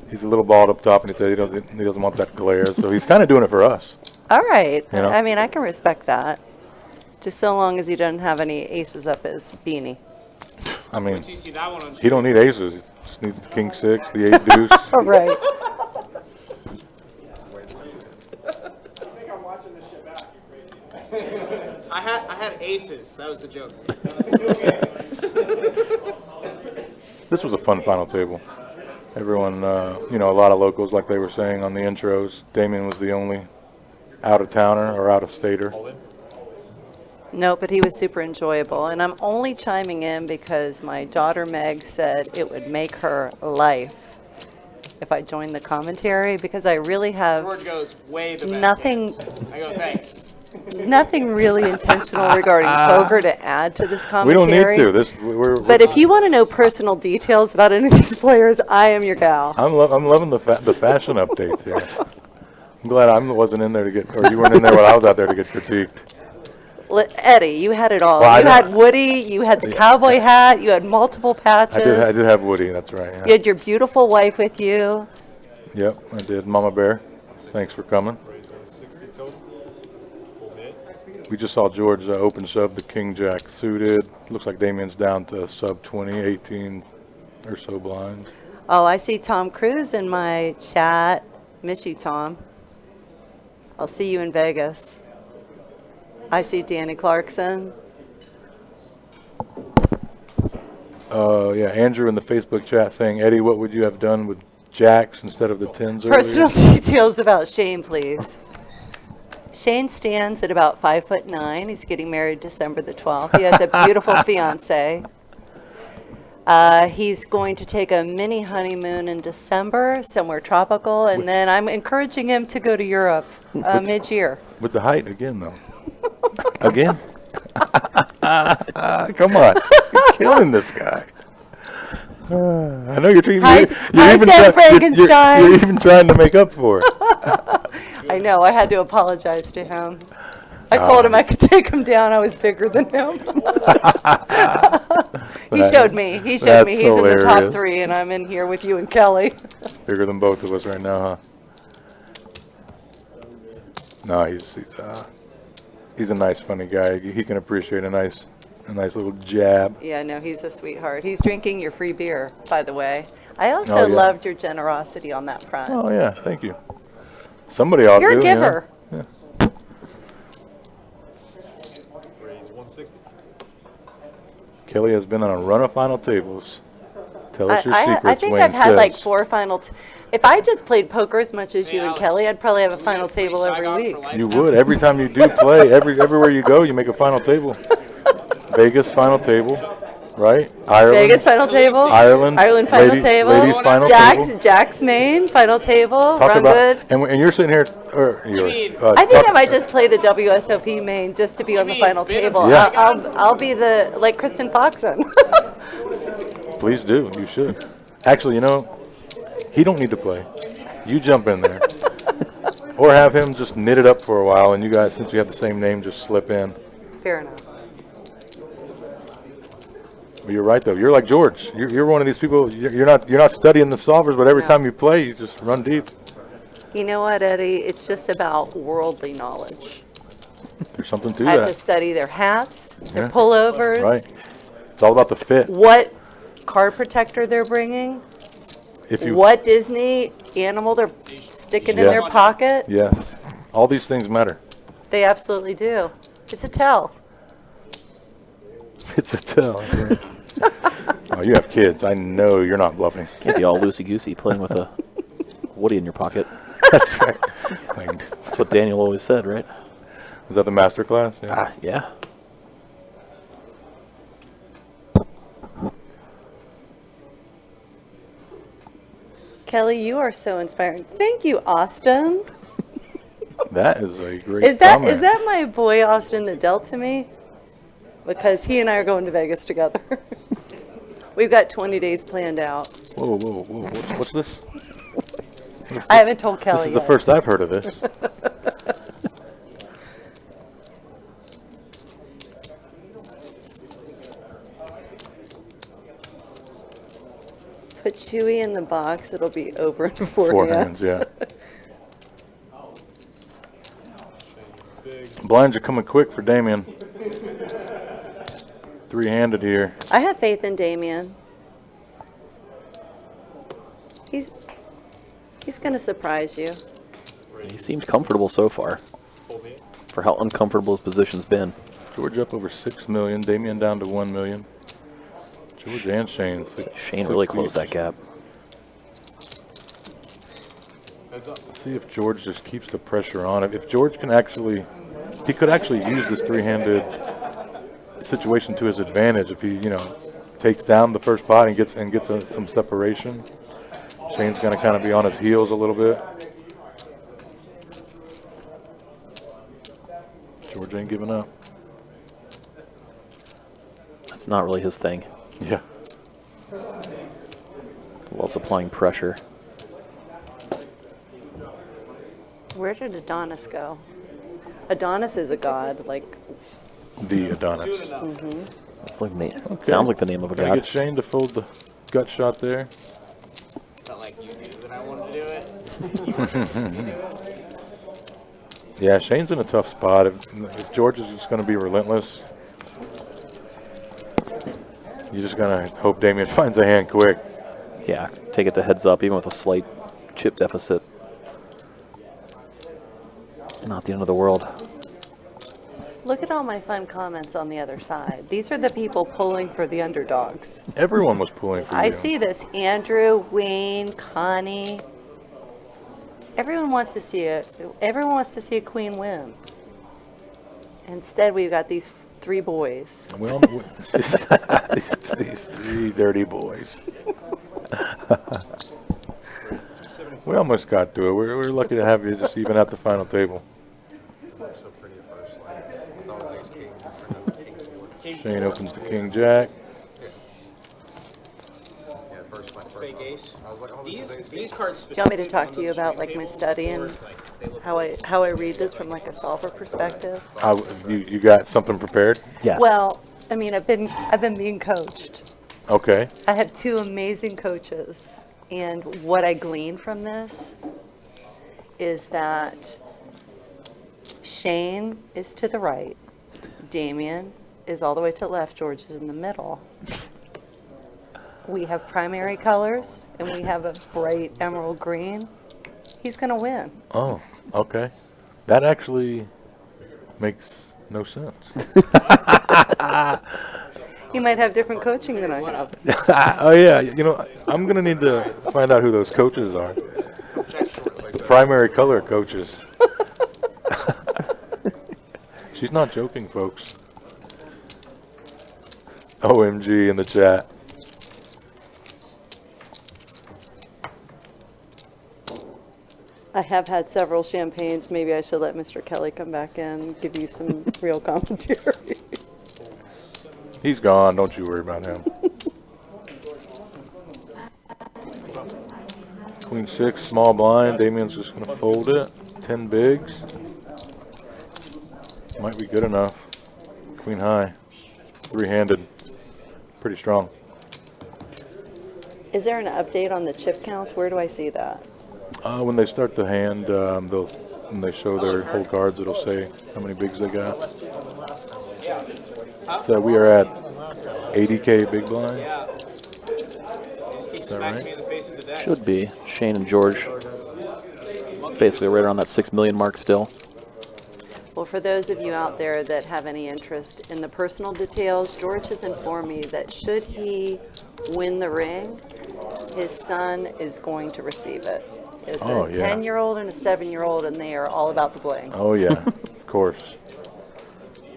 He's a little bald up top, and he said he doesn't want that glare, so he's kind of doing it for us. All right. You know? I mean, I can respect that. Just so long as he doesn't have any aces up his beanie. I mean, Once you see that one on he don't need aces. He just needs the king six, the eight deuce. All right. I had aces. That was the joke. This was a fun final table. Everyone, a lot of locals, like they were saying on the intros. Damien was the only out-of-towner or out-of-stater. No, but he was super enjoyable. And I'm only chiming in because my daughter Meg said it would make her life if I joined the commentary, because I really have George goes way the best. nothing I go, thanks. nothing really intentional regarding poker to add to this We commentary. don't need to. But if you want to know personal details about any of these players, I am your gal. I'm loving the fashion updates here. I'm glad I wasn't in there or you weren't in there while I was out there to get critiqued. Eddie, you had it all. Well, you had Woody, you had the cowboy hat, you had multiple patches. I did have Woody, that's right. Yeah. You had your beautiful wife with you. Yep, I did. Mama Bear, thanks for coming. We just saw George open shove the King Jack suited. Looks like Damien's down to sub 20, 18 or so blinds. Oh, I see Tom Cruise in my chat. Miss you, Tom. I'll see you in Vegas. I see Danny Clarkson. Yeah, Andrew in the Facebook chat saying, Eddie, what would you have done with jacks instead of the tens earlier? Personal details about Shane, please. Shane stands at about 5'9". He's getting married December the 12th. He has a beautiful fiance. He's going to take a mini honeymoon in December, somewhere tropical, and then I'm encouraging him to go to Europe mid-year. With the height again, though. Again? Come on. You're killing this guy. I know you're even trying to make up for it. I know. I had to apologize to him. I told him I could take him down. I was bigger than him. He showed me. He's in the top 3, and I'm in here with you and Kelly. Bigger than both of us right now, huh? No, he's a nice, funny guy. He can appreciate a nice little jab. Yeah, no, he's a sweetheart. He's drinking your free beer, by the way. I also loved your generosity on that front. Oh yeah, thank you. Somebody ought to. You're a giver. Yeah. Kelly has been on a run of final tables. Tell us your secrets, I think Wayne I've had says. like 4 final. If I just played poker as much as you and Kelly, I'd probably have a final table every week. You would. Every time you do play, everywhere you go, you make a final table. Vegas final table, right? Ireland. Vegas final table. Ireland final table. Ladies final table. Jack's Maine final table. Talk Rungood. about, and you're sitting here. I think I might just play the WSOP main just to be on the final table. Yeah. I'll be like Kristen Foxen. Please do. You should. Actually, he don't need to play. You jump in there. Or have him just knit it up for a while, and you guys, since you have the same name, just slip in. Fair enough. But you're right, though. You're like George. You're one of these people. You're not studying the solvers, but every time you play, you just run deep. You know what, Eddie? It's just about worldly knowledge. There's something to I had that. to study their hats, their pullovers. Right. It's all about the fit. What card protector they're bringing. What Disney animal they're sticking in their pocket. Yes. All these things matter. They absolutely do. It's a tell. It's a tell. Oh, you have kids. I know you're not bluffing. Can't be all loosey-goosey playing with a Woody in your pocket. That's right. That's what Daniel always said, right? Was that the master class? Yeah. Yeah. Kelly, you are so inspiring. Thank you, Austin. That is a great Is that comment. my boy Austin that dealt to me? Because he and I are going to Vegas together. We've got 20 days planned out. Whoa. What's this? I haven't told This Kelly is the yet. first I've heard of this. Put Chewy in the box. It'll be over in 4 Four hands. hands, yeah. Blinds are coming quick for Damien. Three-handed here. I have faith in Damien. He's going to surprise you. He seemed comfortable so far for how uncomfortable his position's been. George up over 6 million. Damien down to 1 million. George and Shane. Shane really closed that gap. Let's see if George just keeps the pressure on. If George can actually, he could actually use this three-handed situation to his advantage if he, takes down the first pot and gets some separation. Shane's going to kind of be on his heels a little bit. George ain't giving up. That's not really his thing. Yeah. Loves applying pressure. Where did Adonis go? Adonis is a god, like. The Adonis. It's like sounds like the name of a Gonna god. get Shane to fold the gut shot there. Not like you knew that I wanted to do it. Yeah, Shane's in a tough spot. If George is just going to be relentless, you're just going to hope Damien finds a hand quick. Yeah, take it to heads up, even with a slight chip deficit. Not the end of the world. Look at all my fun comments on the other side. These are the people pulling for the underdogs. Everyone was pulling for you. I see this. Andrew, Wayne, Connie. Everyone wants to see a queen win. Instead, we've got these 3 boys. Well, these 3 dirty boys. We almost got to it. We're lucky to have you just even at the final table. So pretty at first. Like, I thought it was ace king. Shane opens the king jack. Yeah, first my first. Fake ace. I was like, oh, this is ace king. These cards. Do you want me to talk to you about like my study and how I read this from like a solver perspective? You got something prepared? Yes. Well, I mean, I've been being coached. Okay. I have 2 amazing coaches, and what I glean from this is that Shane is to the right, Damien is all the way to the left, George is in the middle. We have primary colors, and we have a bright emerald green. He's going to win. Oh, okay. That actually makes no sense. He might have different coaching than I have. Oh, yeah. I'm going to need to find out who those coaches are. Primary color coaches. She's not joking, folks. OMG in the chat. I have had several champagnes. Maybe I should let Mr. Kelly come back in and give you some real commentary. He's gone. Don't you worry about him. Queen 6, small blind. Damien's just going to fold it. 10 bigs. Might be good enough. Queen high. 3-handed. Pretty strong. Is there an update on the chip counts? Where do I see that? When they start the hand, when they show their whole cards, it'll say how many bigs they got. So we are at 80K big blind. Is that right? Should be. Shane and George basically right around that 6 million mark still. Well, for those of you out there that have any interest in the personal details, George has informed me that should he win the ring, his son is going to receive it. It's a 10-year-old and a 7-year-old, and they are all about the bling. Oh, yeah, of course.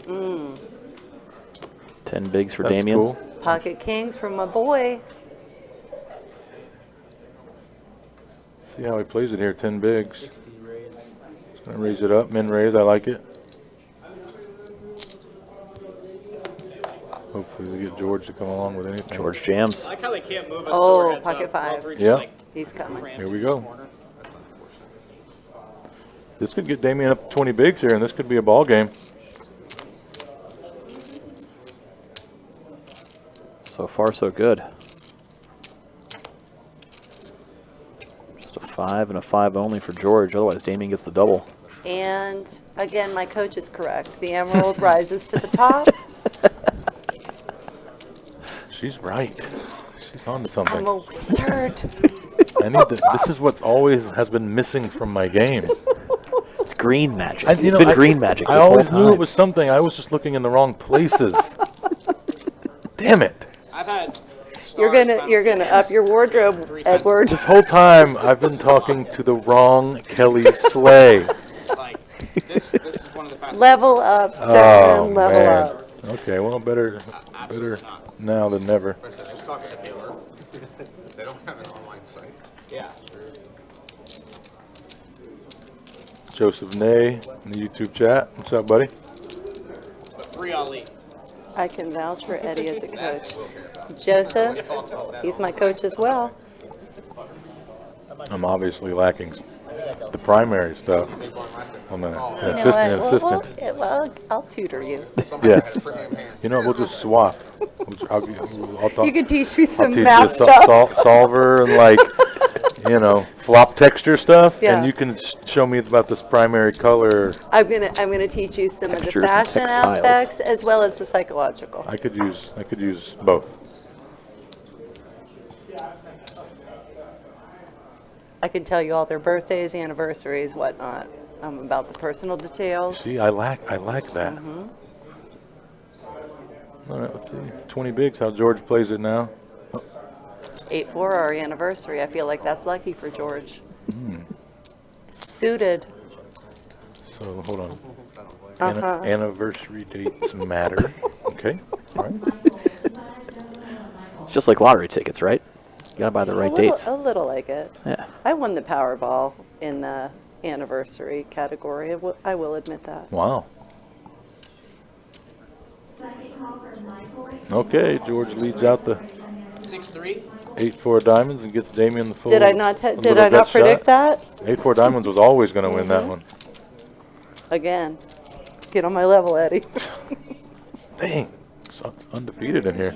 10 bigs for That's Damien. cool. Pocket kings from my boy. See how he plays it here, 10 bigs. He's going to raise it up, min raise, I like it. Hopefully we get George to come along with anything. George jams. I like how they can't move us. Oh, pocket 5. Yeah. He's coming. Here we go. This could get Damien up to 20 bigs here, and this could be a ball game. So far, so good. Just a 5 and a 5 only for George. Otherwise, Damien gets the double. And again, my coach is correct. The emerald rises to the top. She's right. She's on to something. I'm a wizard. I need to, this is what always has been missing from my game. It's green magic. You know, It's been green magic I this whole always knew time. it was something. I was just looking in the wrong places. Damn it. I've had. You're gonna up your wardrobe, Edward. This whole time I've been talking to the wrong Kelly Slay. Like, this is one of the fastest. Level up, Oh, Darren, level man. up. Okay, well, better now than never. Just talking to Taylor. They don't have an online site. Yeah. Joseph Nay in the YouTube chat. What's up, buddy? But free Ali. I can vouch for Eddie as a coach. Joseph, he's my coach as well. I'm obviously lacking the primary stuff. I'm an assistant. Well, I'll tutor you. Yes. You know, we'll just swap. I'll talk. You can teach me I'll some teach you math stuff. solver and like, flop texture stuff, Yeah. and you can show me about this primary color. I'm gonna teach you some of the Textures and fashion textiles. aspects as well as the psychological. I could use both. I can tell you all their birthdays, anniversaries, whatnot. About the personal details. See, I lack that. Mm-hmm. All right, let's see. 20 bigs. How George plays it now. 8-4, our anniversary. I feel like that's lucky for George. Suited. So hold on. Uh-huh. Anniversary dates matter. Okay. All right. It's just like lottery tickets, right? You gotta buy the right dates. A little like it. Yeah. I won the Powerball in the anniversary category. I will admit that. Wow. Okay, George leads out the 6-3. 8-4 diamonds and gets Damien the full. Did I not predict that? 8-4 diamonds was always going to win that one. Again. Get on my level, Eddie. Dang, sucked undefeated in here.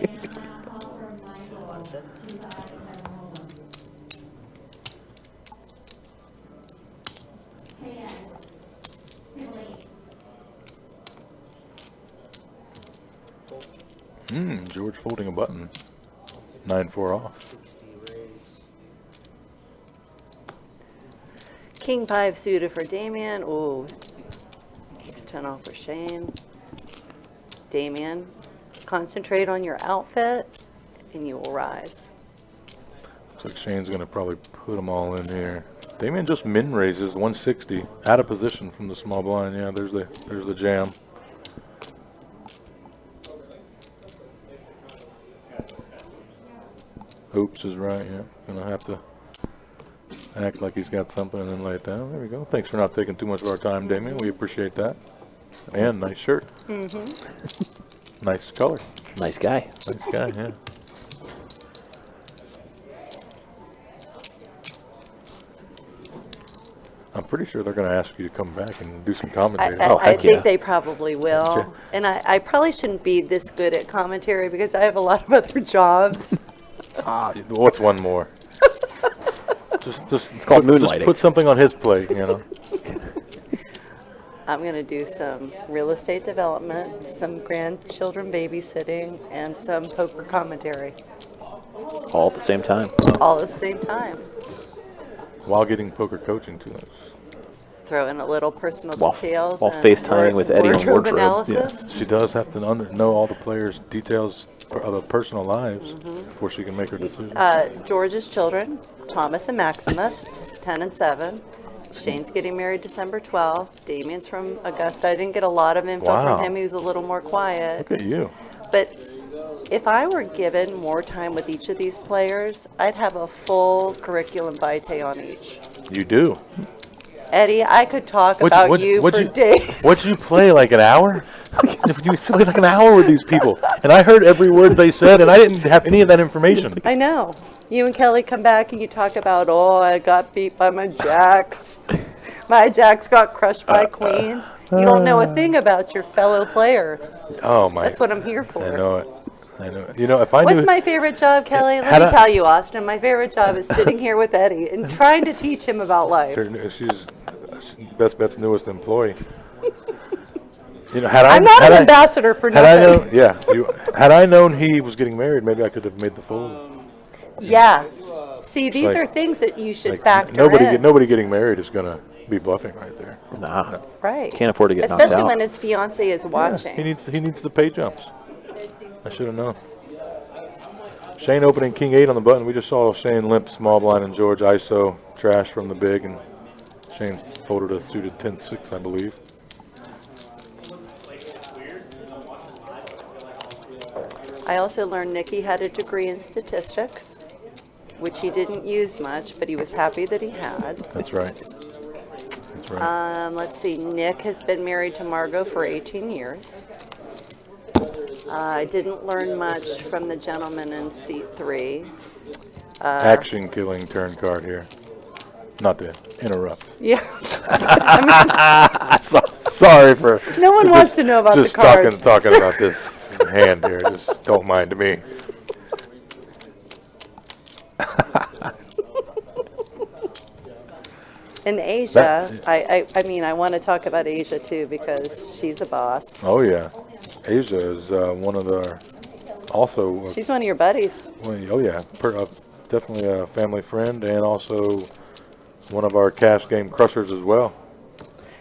George folding a button. 9-4 off. King 5 suited for Damien. Ooh. King's 10 off for Shane. Damien, concentrate on your outfit and you will rise. Looks like Shane's going to probably put them all in here. Damien just min raises 160 out of position from the small blind. Yeah, there's the jam. Oops is right, yeah. Gonna have to act like he's got something and then lay it down. There we go. Thanks for not taking too much of our time, Damien. We appreciate that. And nice shirt. Nice color. Nice guy. Nice guy, yeah. I'm pretty sure they're going to ask you to come back and do some commentary. I think yeah. they probably will. Gotcha. And I probably shouldn't be this good at commentary because I have a lot of other jobs. What's one more? Just It's called moonlighting. Just put something on his plate, I'm going to do some real estate development, some grandchildren babysitting, and some poker commentary All at the same time. all at the same time. While getting poker coaching too. Throw in a little personal While details. while and FaceTiming with Eddie on wardrobe. analysis. She does have to know all the players' details of their personal lives before she can make her decision. George's children, Thomas and Maximus, 10 and 7. Shane's getting married December 12th. Damien's from Augusta. I didn't get a lot of info Wow. from him. He was a little more quiet. Look at you. But if I were given more time with each of these players, I'd have a full curriculum vitae on each. You do. Eddie, I could talk about you for days. What'd you play, like an hour? You played like an hour with these people. And I heard every word they said, and I didn't have any of that information. I know. You and Kelly come back and you talk about, oh, I got beat by my jacks. My jacks got crushed by queens. You don't know a thing about your fellow players. Oh my! That's what I'm here for. I know it. I know it. You know, if I What's knew. my favorite job, Kelly? Had Let me I- tell you, Austin. My favorite job is sitting here with Eddie and trying to teach him about life. She's Best Bet's newest employee. You know, had I, I'm not had an I- ambassador for Had I nothing. known, yeah, had I known he was getting married, maybe I could have made the fold. Yeah. See, these like- are things that you should Like, factor nobody in. nobody getting married is gonna be bluffing right there. Nah. Right. Can't afford to get knocked Especially out. when his fiance is watching. He needs the pay jumps. I should have known. Shane opening king 8 on the button. We just saw Shane limp small blind and George ISO trash from the big, and Shane folded a suited 10-6, I believe. I also learned Nikki had a degree in statistics, which he didn't use much, but he was happy that he had. That's right. That's right. Let's see, Nick has been married to Margot for 18 years. I didn't learn much from the gentleman in seat 3. Action killing turn card here. Not to interrupt. Yeah. Sorry for. No one wants to know about the just cards. talking about this hand here. Just don't mind me. In Asia, I mean, I want to talk about Asia too because she's a boss. Oh yeah, Asia is one of the also. She's one of your buddies. Oh yeah, definitely a family friend and also one of our cash game crushers as well.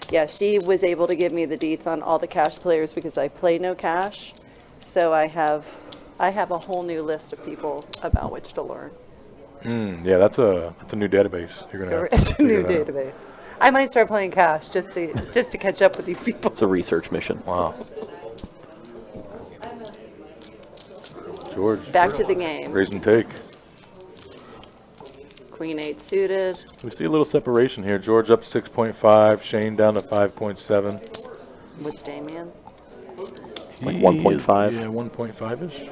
Yeah, she was able to give me the deets on all the cash players because I play no cash. So I have a whole new list of people about which to learn. Yeah, that's a new database. You're gonna. Have to It's a new figure that out. database. I might start playing cash just to catch up with these people. It's a research mission. Wow. George. Back to the game. Raise and take. Queen 8 suited. We see a little separation here. George up 6.5, Shane down to 5.7. What's Damien? Like 1.5. Yeah, 1.5ish.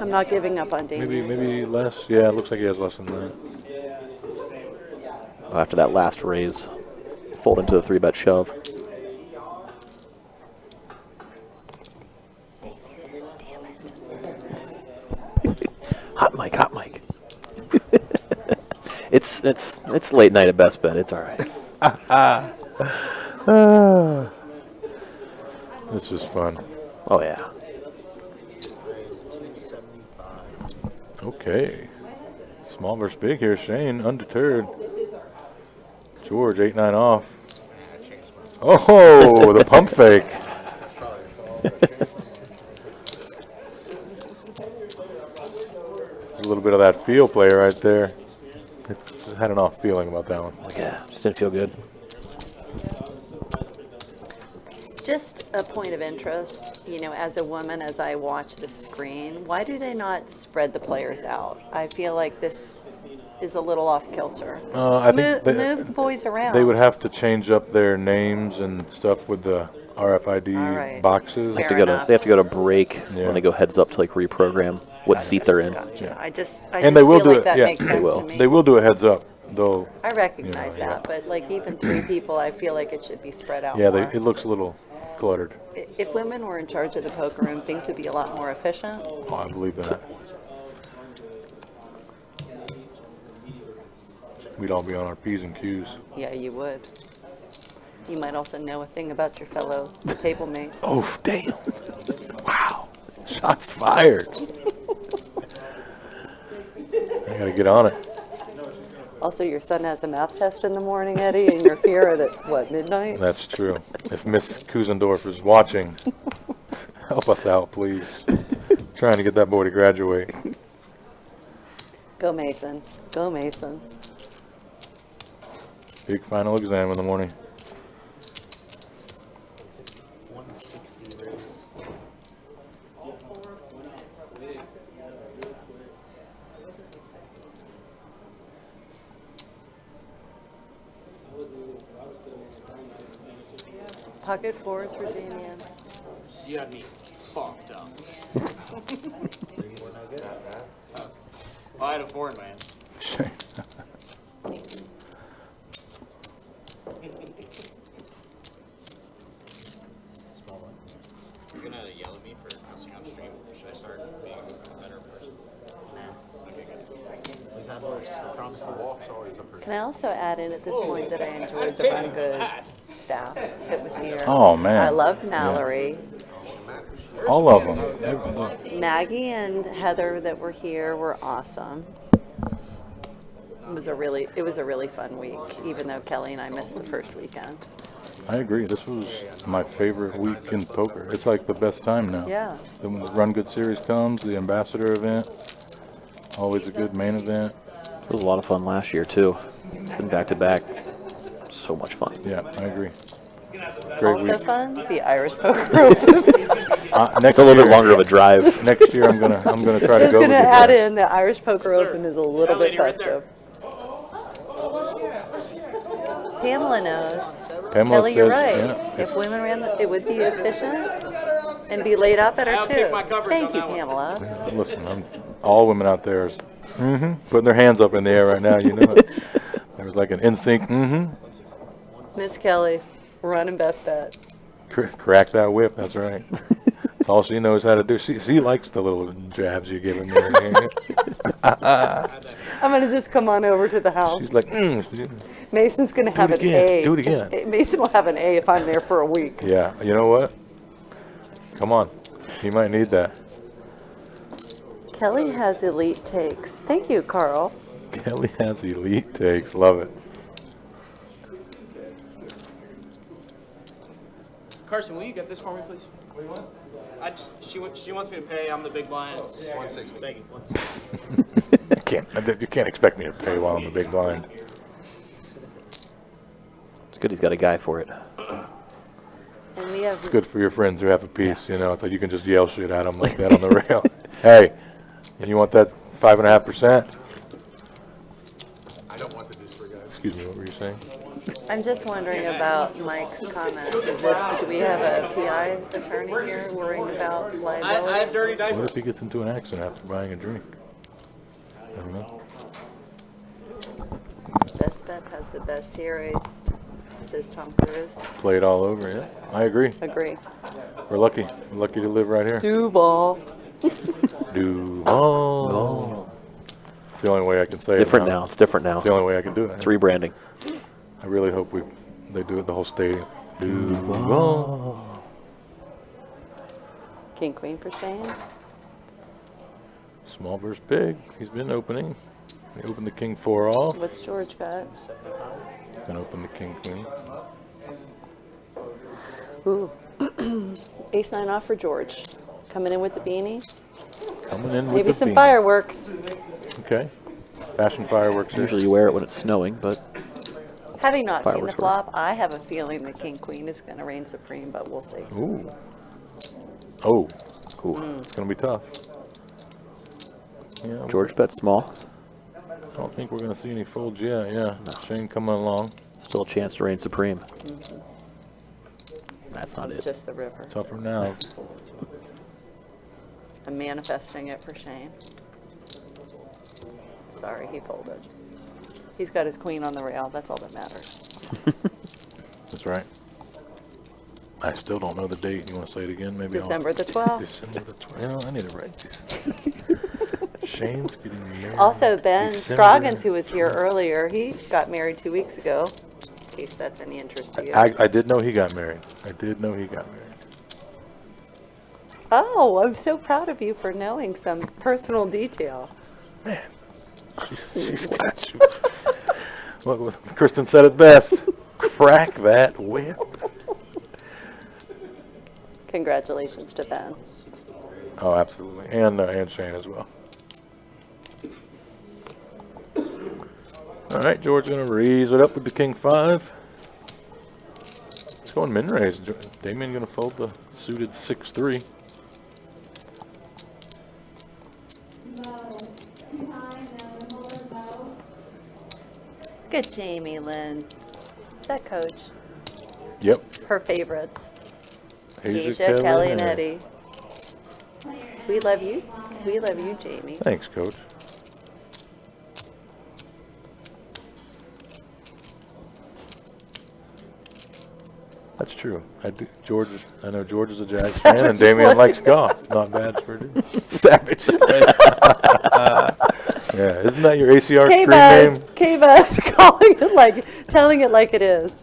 I'm not giving up on Damien. Maybe less. Yeah, it looks like he has less than that. After that last raise, fold into a 3-bet shove. Hot mic, hot mic. It's late night at Best Bet. It's all right. This is fun. Oh yeah. Okay. Small versus big here. Shane undeterred. George 8-9 off. Oh, the pump fake. There's a little bit of that feel play right there. It had an off feeling about that one. Yeah, just didn't feel good. Just a point of interest, you know, as a woman, as I watch the screen, why do they not spread the players out? I feel like this is a little off kilter. I think Move the boys around. they would have to change up their names and stuff with the RFID All right. boxes. Fair They enough. have to go to break Yeah. when they go heads up to like reprogram what seat they're in. Gotcha. Yeah. I just And they will feel do like it, that yeah. makes They sense will. to me. They will do a heads up, though. I recognize yeah. that, but like even 3 people, I feel like it should be spread out Yeah, more. it looks a little cluttered. If women were in charge of the poker room, things would be a lot more efficient. Oh, I believe that. We'd all be on our P's and Q's. Yeah, you would. You might also know a thing about your fellow table mate. Oh, damn. Wow. Shots fired. I gotta get on it. Also, your son has a math test in the morning, Eddie, and you're here at, what, midnight? That's true. If Miss Kusendorf is watching, help us out, please. Trying to get that boy to graduate. Go Mason. Go Mason. Big final exam in the morning. Pocket fours for Damien. You had me fucked up. I had a 4 in my hand. also add in at this point that I enjoyed the Rungood staff that was here. Oh, man. I love Mallory. All of them. Maggie and Heather that were here were awesome. It was a really fun week, even though Kelly and I missed the first weekend. I agree. This was my favorite week in poker. It's like the best time now. Yeah. Then when the Run Good Series comes, the Ambassador event, always a good main event. It was a lot of fun last year too. Been back to back. So much fun. Yeah, I agree. Great Also week. fun, the Irish Poker Open. Next It's a little bit year- longer of a drive. Next year, I'm gonna try to Just go. going with to you add guys. in the Irish Poker Open is a little bit festive. Pamela knows. Pamela Kelly, you're says, right. yeah, If women ran, it would be efficient and be laid out better I'll too. take my coverage Thank on you, that one. Pamela. Listen, all women out there is putting their hands up in the air right now. You know it. There was like an NSYNC. Miss Kelly, running best bet. Crack that whip. That's right. That's all she knows how to do. She likes the little jabs you give her. I'm going to just come on over to the house. She's like, Mason's going to have it an again, A. do it again. Mason will have an A if I'm there for a week. yeah. You know what? Come on. He might need that. Kelly has elite takes. Thank you, Carl. Kelly has elite takes. Love it. Carson, will you get this for me, please? What do you want? She wants me to pay. I'm the big blind. 160. Thank you. You can't expect me to pay while I'm the big blind. It's good he's got a guy for it. And we have It's good for your friends who have a piece, you know. It's like you can just yell shit at them like that on the rail. Hey, and you want that 5.5%? I don't want the deuce for guys. Excuse me, what were you saying? I'm just wondering about Mike's comment. Do we have a PI attorney here worrying about I liability? have dirty What diapers. if he gets into an accident after buying a drink? I don't know. Best Bet has the best series, says Tom Cruise. Play it all over, yeah. I agree. Agree. We're lucky. We're lucky to live right here. Duval. Duval. It's the only way I can say Different it now. It's different now. It's the only way I can do it. It's rebranding. I really hope they do it the whole stadium. Duval. King Queen for Shane. Small versus big. He's been opening. He opened the King 4 off. What's George got? Gonna open the King Queen. Ooh. Ace 9 off for George. Coming in with the beanie. Coming in with Maybe the some beanie. fireworks. Okay. Fashion fireworks here. Usually you wear it when it's snowing, but Having not seen the Fireworks work. flop, I have a feeling the King Queen is going to reign supreme, but we'll see. Ooh. Oh. Ooh. It's gonna be tough. Yeah. George bet small. I don't think we're gonna see any folds yet. Yeah. Shane coming along. Still a chance to reign supreme. That's not It's it. just the river. Tougher now. I'm manifesting it for Shane. Sorry, he folded. He's got his queen on the rail. That's all that matters. That's right. I still don't know the date. You want to say it again? Maybe December the 12th. December the 12th. You know, I need to write this. Shane's getting married. Also, Ben December. Scroggins, who was here earlier, he got married 2 weeks ago. In case that's any interest to you. I did know he got married. I did know he got married. Oh, I'm so proud of you for knowing some personal detail. Man, she's got you. Well, Kristen said it best. Crack that whip. Congratulations to Ben. Oh, absolutely, and Shane as well. All right, George gonna raise it up with the King 5. It's going min raise. Damien gonna fold the suited 6-3. Good Jamie Lynn. That coach. Yep. Her favorites. Asia, Kelly, and Eddie. We love you. We love you, Jamie. Thanks, Coach. That's true. I know George is a Jags fan, and Damien likes golf. Not bad for a dude. Savage. Yeah, isn't that your ACR screen K-Buzz. name? K-Buzz. Telling it like it is.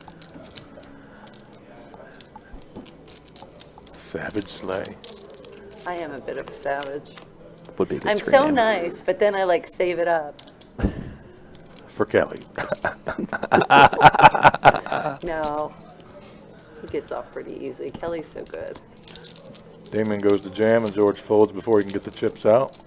Savage Slay. I am a bit of a savage. Would be a good I'm screen so name. nice, but then I like save it up. For Kelly. No. He gets off pretty easy. Kelly's so good. Damien goes to jam and George folds before he can get the chips out.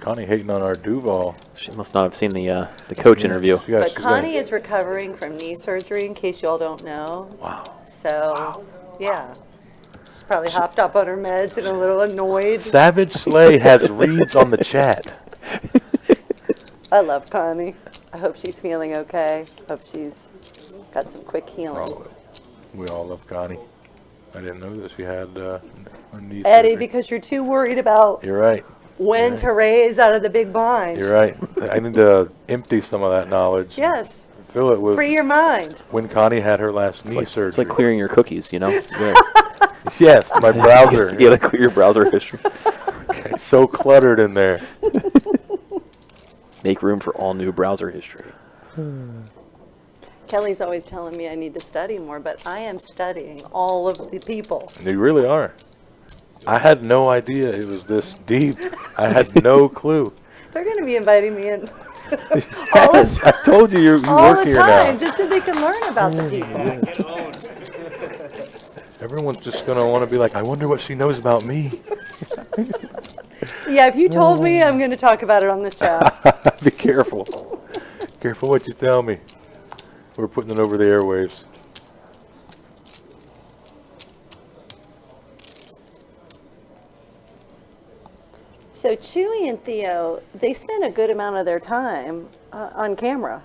Connie hating on our Duval. She must not have seen the coach interview. Yeah, But she's Connie is recovering from knee surgery, in case you all don't know. Wow. So, yeah. She's probably hopped up on her meds and a little annoyed. Savage Slay has reads on the chat. I love Connie. I hope she's feeling okay. Hope she's got some quick healing. Oh, we all love Connie. I didn't know that she had a knee Eddie, surgery. because you're too worried about You're right. when to raise out of the big blind. You're right. I need to empty some of that knowledge. Yes. Fill it with Free your mind. when Connie had her last knee It's surgery. like clearing your cookies, you know? Yes, my browser. You gotta clear your browser history. It's so cluttered in there. Make room for all new browser history. Kelly's always telling me I need to study more, but I am studying all of the people. You really are. I had no idea it was this deep. I had no clue. They're going to be inviting me in Yes, I told you you all work the here time, now. just so they can learn about the people. Everyone's just going to want to be like, I wonder what she knows about me. Yeah, if you told me, I'm going to talk about it on this chat. Be careful. Careful what you tell me. We're putting it over the airwaves. So Chewy and Theo, they spend a good amount of their time on camera.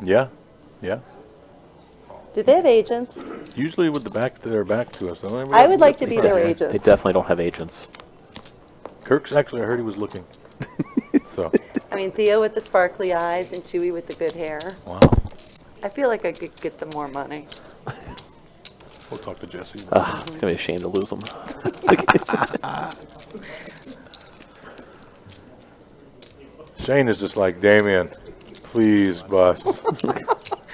Yeah, yeah. Do they have agents? Usually with their back to us. Don't they? I would like to be their They agents. definitely don't have agents. Kirk's actually, I heard he was looking. So, I mean, Theo with the sparkly eyes and Chewy with the good hair. wow. I feel like I could get them more money. We'll talk to Jesse. It's going to be a shame to lose them. Shane is just like, Damien, please, bust.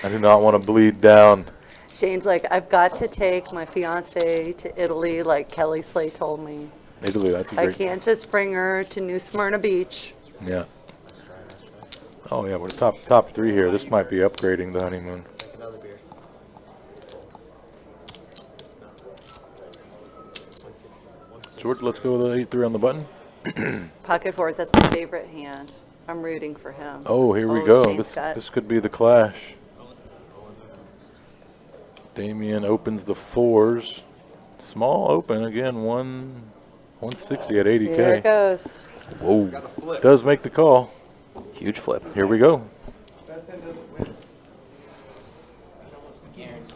I do not want to bleed down. Shane's like, I've got to take my fiance to Italy like Kelly Slay told me. Italy, that's a I great. can't just bring her to New Smyrna Beach. Yeah. Oh yeah, we're top three here. This might be upgrading the honeymoon. Another beer. George, let's go with the 8-3 on the button. Pocket fours, that's my favorite hand. I'm rooting for him. Oh, here we go. Shane's got- This could be the clash. Damien opens the fours. Small open again. 160 at 80K. There it goes. Whoa. Does make the call. Huge flip. Here we go.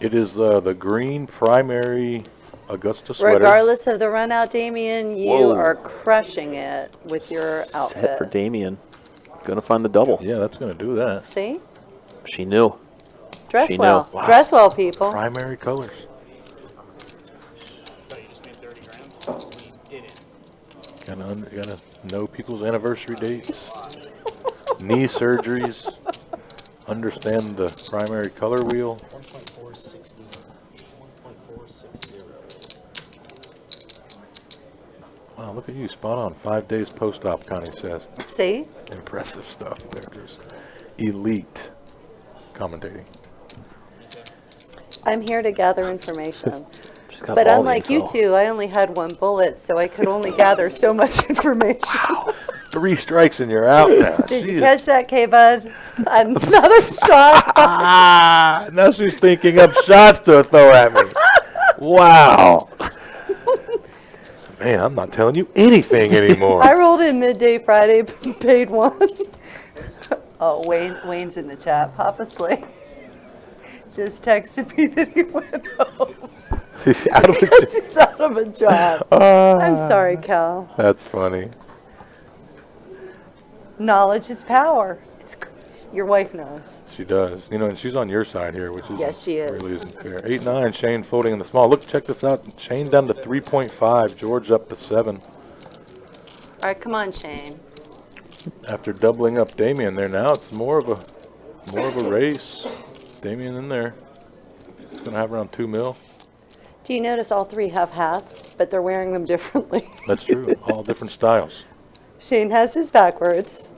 It is the green primary Augusta sweater. Regardless of the run out, Damien, you Whoa. are crushing it with your Set for outfit. Damien. Going to find the double. Yeah, that's going to do that. See? She knew. Dress She well. knew. Wow. Dress well, people. Primary colors. thought you just made 30 grand. You didn't. Gotta know people's anniversary dates, knee surgeries, understand the primary color wheel. 1.460. 1.460. Wow, look at you, spot on. 5 days post-op, Connie says. See? Impressive stuff. They're just elite commentating. I'm here to gather information. She's got But all the unlike you info. two, I only had one bullet, so I could only gather so much information. 3 strikes and you're out now. Did you Jeez. catch that, K-Bud? Another shot. Ah, now she's thinking up shots to throw at me. Wow. Man, I'm not telling you anything anymore. I rolled in midday Friday, paid one. Oh, Wayne's in the chat. Papa Slay just texted me that he went home. He's out of Because he's out of a job. I'm sorry, Cal. That's funny. Knowledge is power. Your wife knows. She does. You know, and she's on your side here, which is Yes, she is. really isn't fair. 8-9, Shane folding in the small. Look, check this out. Shane down to 3.5. George up to 7. All right, come on, Shane. After doubling up Damien there, now it's more of a race. Damien in there. He's gonna have around 2 mil. Do you notice all three have hats, but they're wearing them differently? That's true. All different styles. Shane has his backwards.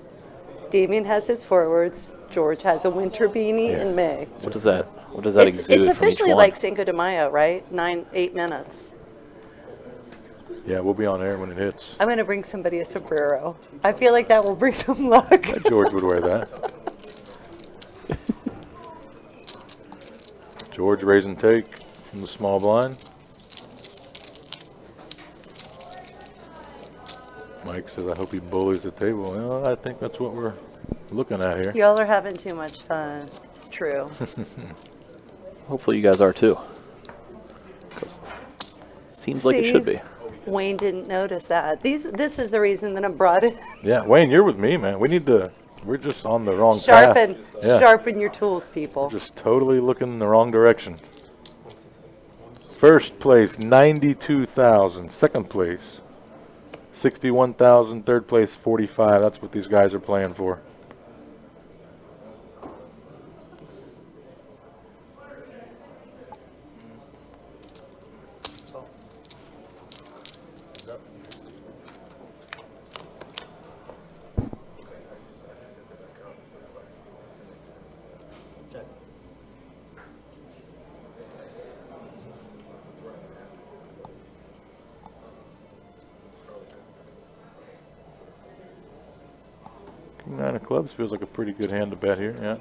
Damien has his forwards. George has a winter beanie in May. What does that exude It's from each officially one? like Cinco de Mayo, right? 8 minutes. Yeah, we'll be on air when it hits. I'm going to bring somebody a sombrero. I feel like that will bring them luck. George would wear that. George raise and take from the small blind. Mike says, I hope he bullies the table. Well, I think that's what we're looking at here. Y'all are having too much fun. It's true. Hopefully you guys are too. 'Cause seems like it See? should be. Wayne didn't notice that. This is the reason that I brought it. Yeah, Wayne, you're with me, man. We're just on the wrong Sharpen, path. Yeah. sharpen your tools, people. Just totally looking in the wrong direction. First place, 92,000. Second place, 61,000. Third place, 45. That's what these guys are playing for. King 9 of clubs feels like a pretty good hand to bet here. Yeah.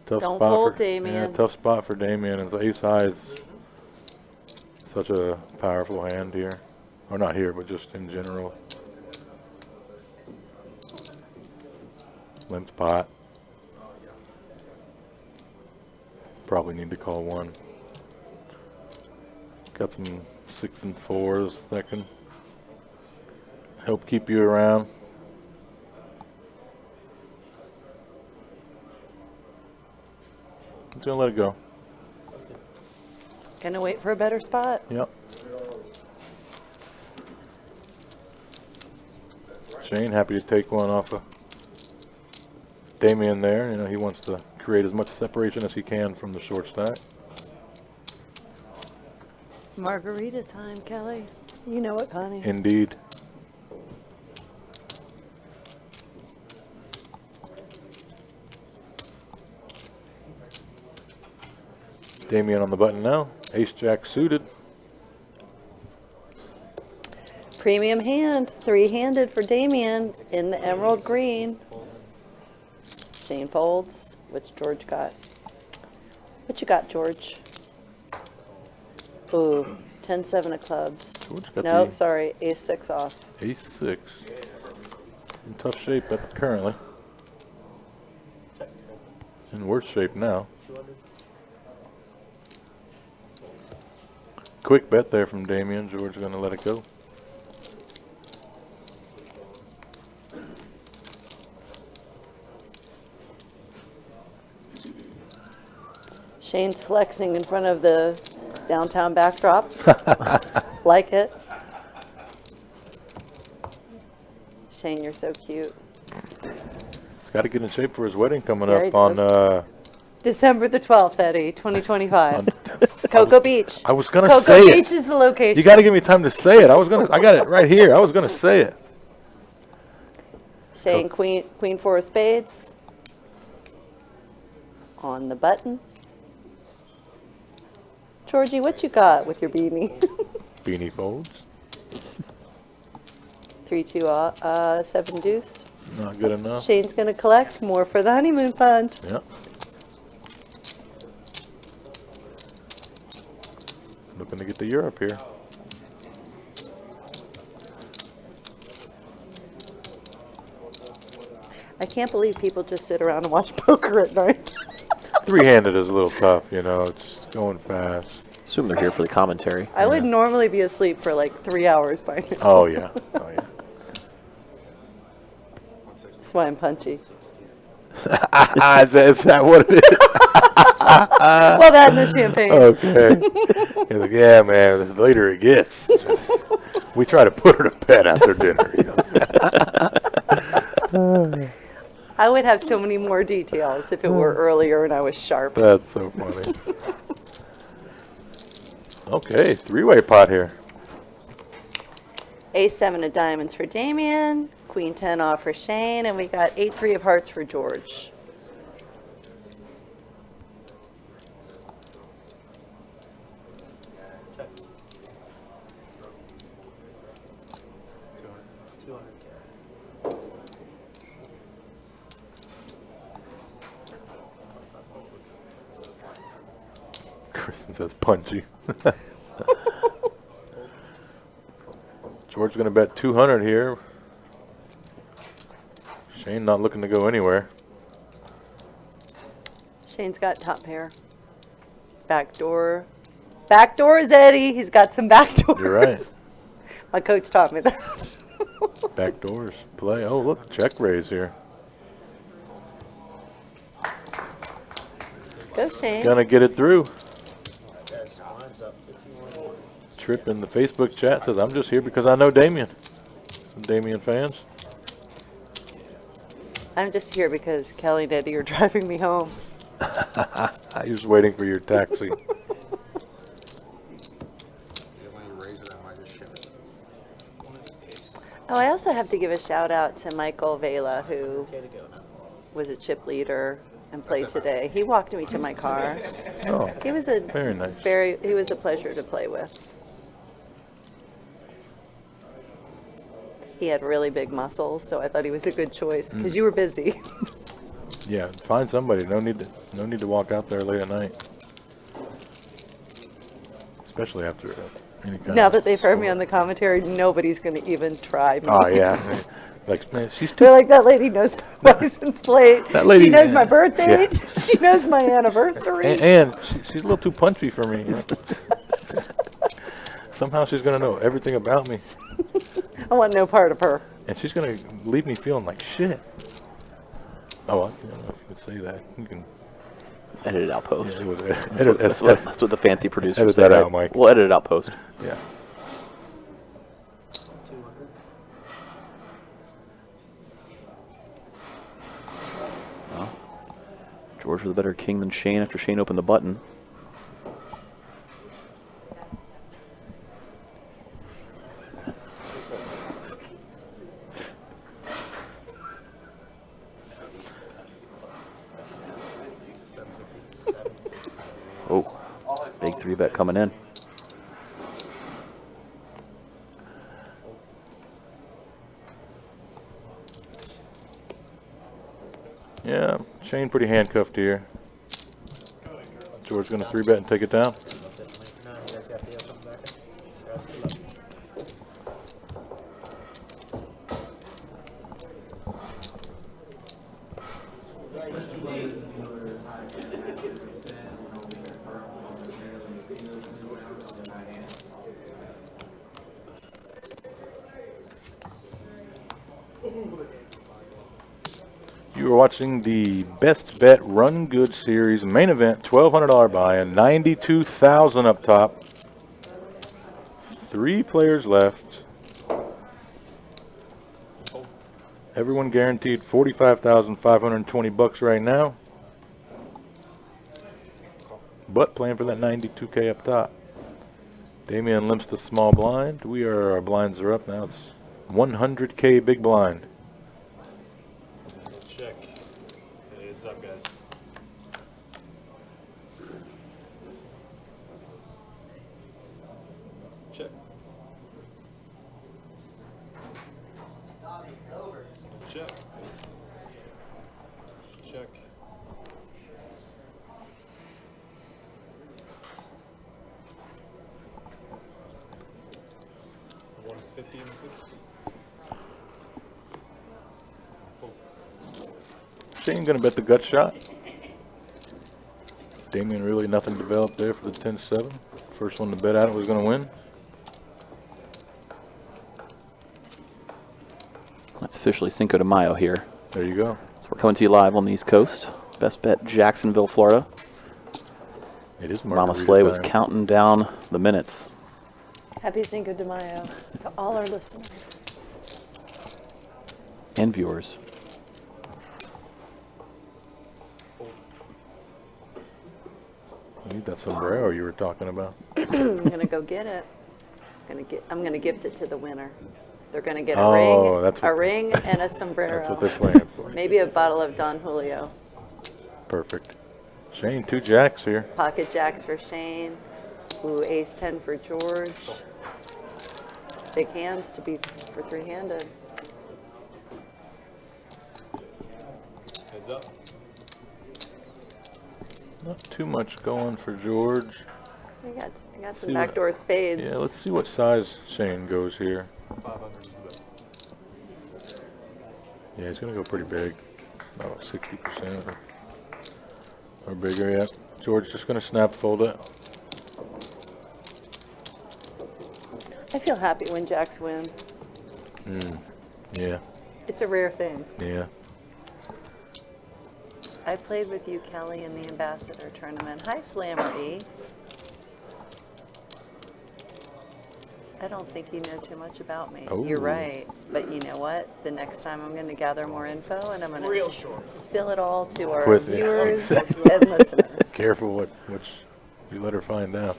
Tough Don't spot fold, for Damien. Yeah, tough spot for Damien. And ace high is such a powerful hand here, or not here, but just in general. Limp pot. Probably need to call one. Got some 6 and 4s that can help keep you around. He's gonna let it go. Gonna wait for a better spot. Yep. Shane happy to take one off of Damien there. You know, he wants to create as much separation as he can from the short stack. Margarita time, Kelly. You know it, Connie. Indeed. Damien on the button now. Ace Jack suited. Premium hand, three-handed for Damien in the emerald green. Shane folds, which George got. What you got, George? Ooh, 10-7 of clubs. George got No, the sorry, ace-6 off. Ace 6. In tough shape currently. In worse shape now. Quick bet there from Damien. George going to let it go. Shane's flexing in front of the downtown backdrop. Like it. Shane, you're so cute. He's got to get in shape for his wedding coming There he up on does. December the 12th, Eddie, 2025. on- Cocoa Beach. I was gonna Cocoa say it. Beach is the location. You got to give me time to say it. I got it right here. I was gonna say it. Shane, queen 4 of spades. On the button. Georgie, what you got with your beanie? Beanie folds. 3-2, 7 deuce. Not good enough. Shane's gonna collect more for the honeymoon fund. Yep. Looking to get to Europe here. I can't believe people just sit around and watch poker at night. Three-handed is a little tough, you know. It's going fast. Assume they're here for the commentary. I would normally be asleep for like 3 hours by now. Oh yeah. Oh yeah. That's why I'm punchy. Is that what it is? Well, that and the champagne. Okay. He's like, yeah, man, the later it gets, we try to put her to bed after dinner. I would have so many more details if it were earlier and I was sharp. That's so funny. Okay, three-way pot here. Ace-7 of diamonds for Damien, Queen-10 off for Shane, and we got 8-3 of hearts for George. Kristen says punchy. George's going to bet 200 here. Shane not looking to go anywhere. Shane's got top pair. Backdoor. Backdoors, Eddie. He's got some backdoors. You're right. My coach taught me that. Back doors play. Oh, look, check raise here. Go, Shane. Gonna get it through. Trip in the Facebook chat says, I'm just here because I know Damien. Some Damien fans. I'm just here because Kelly and Eddie are driving me home. You're just waiting for your taxi. Oh, I also have to give a shout out to Michael Vela, who was a chip leader and played today. He walked me to my car. Oh, He was a very nice. he was a pleasure to play with. He had really big muscles, so I thought he was a good choice because you were busy. Yeah, find somebody. No need to walk out there late at night. Especially after any kind Now of that they've heard me sport. on the commentary, nobody's going to even try me. Oh yeah. Like, man, she's too. They're like, that lady knows my license plate. That lady- she knows my birth Yeah. date. She knows my anniversary. And she's a little too punchy for me. Somehow she's gonna know everything about me, I want no part of her. and she's gonna leave me feeling like shit. Oh, I don't know if you could say that. You can Edit it out post. edit, That's what the fancy producers edit say. that right? out, Mike. We'll edit it out post. Yeah. Well, George with a better king than Shane after Shane opened the button. Oh, big 3-bet coming in. Yeah, Shane pretty handcuffed here. George's gonna 3-bet and take it down. You are watching the Best Bet Run Good Series main event, $1,200 buy-in, $92,000 up top. 3 players left. Everyone guaranteed $45,520 right now. But playing for that $92K up top. Damien limps the small blind. Our blinds are up now. It's $100K big blind. Check. Hey, what's up, guys? Check. Check. Check. $150 and 6. Shane gonna bet the gut shot. Damien really nothing developed there for the 10-7. First one to bet at it was gonna win. That's officially Cinco de Mayo here. There you go. So we're coming to you live on the East Coast. Best Bet, Jacksonville, Florida. It is Mama margarita Slay was time. counting down the minutes. Happy Cinco de Mayo to all our listeners. And viewers. I need that sombrero you were talking about. I'm gonna go get it. I'm gonna gift it to the winner. They're gonna get a Oh, that's ring, a what- ring, and a sombrero. That's what they're playing for. Maybe a bottle of Don Julio. Perfect. Shane, 2 jacks here. Pocket jacks for Shane. Ooh, ace 10 for George. Big hands to be for three-handed. Heads up. Not too much going for George. I got See some what- backdoor spades. Yeah, let's see what size Shane goes here. 500 is the bet. Yeah, he's going to go pretty big. About 60% or bigger yet. George just going to snap fold it. I feel happy when jacks win. Yeah, It's a rare thing. yeah. I played with you, Kelly, in the Ambassador Tournament. Hi, Slammer E. I don't think you know too much about me. You're Oh. right. But you know what? The next time I'm going to gather more info and I'm going Real to short. spill it all to our With- yeah. viewers and listeners. Careful which you let her find out.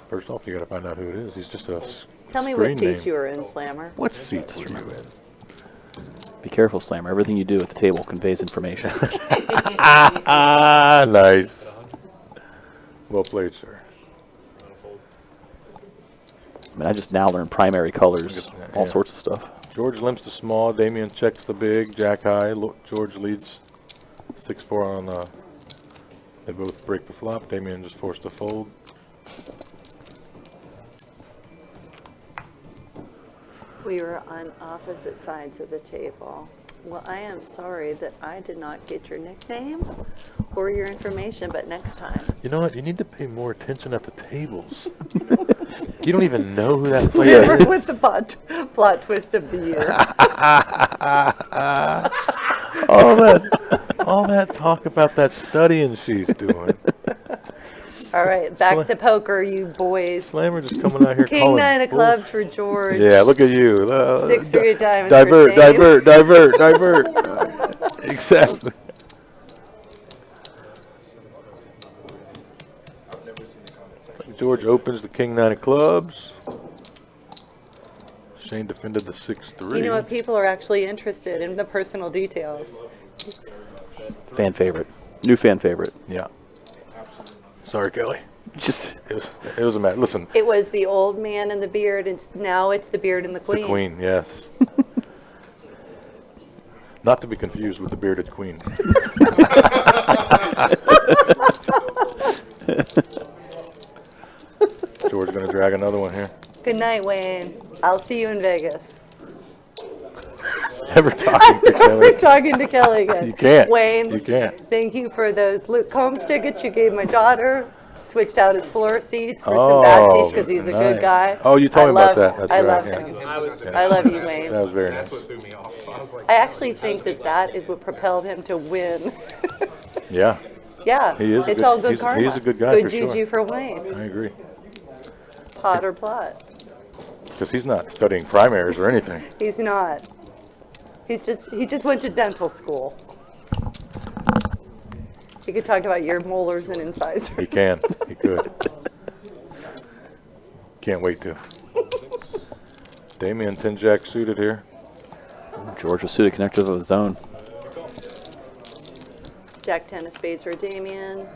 First off, you got to find out who it is. He's just a Tell me what screen seats name. you were in, Slammer. What seats were you in? Be careful, Slammer. Everything you do at the table conveys information. Ah, nice. Well played, sir. I mean, I just now learned primary colors, all Yeah. sorts of stuff. George limps the small. Damien checks the big. Jack high. George leads 6-4 on the. They both break the flop. Damien just forced to fold. We were on opposite sides of the table. Well, I am sorry that I did not get your nickname or your information, but next time. You know what? You need to pay more attention at the tables. You don't even know who that player is. With the plot twist of the year. All that talk about that studying she's doing. All right, back to poker, you boys. Slammer just coming out here King calling. 9 of clubs for George. Yeah, look at you. 6-3 of diamonds Divert, for Shane. divert. Exactly. George opens the King 9 of clubs. Shane defended the 6-3. You know what? People are actually interested in the personal details. Fan favorite. New fan favorite. Yeah. Sorry, Kelly. Just It was a match. Listen, It was the old man and the beard, and now it's the beard and the it's queen. the queen, yes. Not to be confused with the bearded queen. George going to drag another one here. Good night, Wayne. I'll see you in Vegas. Never talking to Kelly. We're talking to Kelly again. You can't. Wayne, You can't. thank you for those Luke Combs tickets you gave my daughter. Switched out his floor seats for some back seats because he's a nice. good guy. Oh, you told I me about love- that. That's I right. love yeah. him. I love you, Wayne. That was very That's nice. what threw me off. I was like, I actually think that is what propelled him to win. Yeah, Yeah, He is it's good. all good He's- karma. he's a good guy Good for sure. juju for Wayne. I agree. Hot or plot. Because he's not studying primaries or anything. He's not. He just went to dental school. He could talk about your molars and incisors. He can. He could. Can't wait to. Damien 10-jack suited here. George was suited connected of his own. Jack 10 of spades for Damien.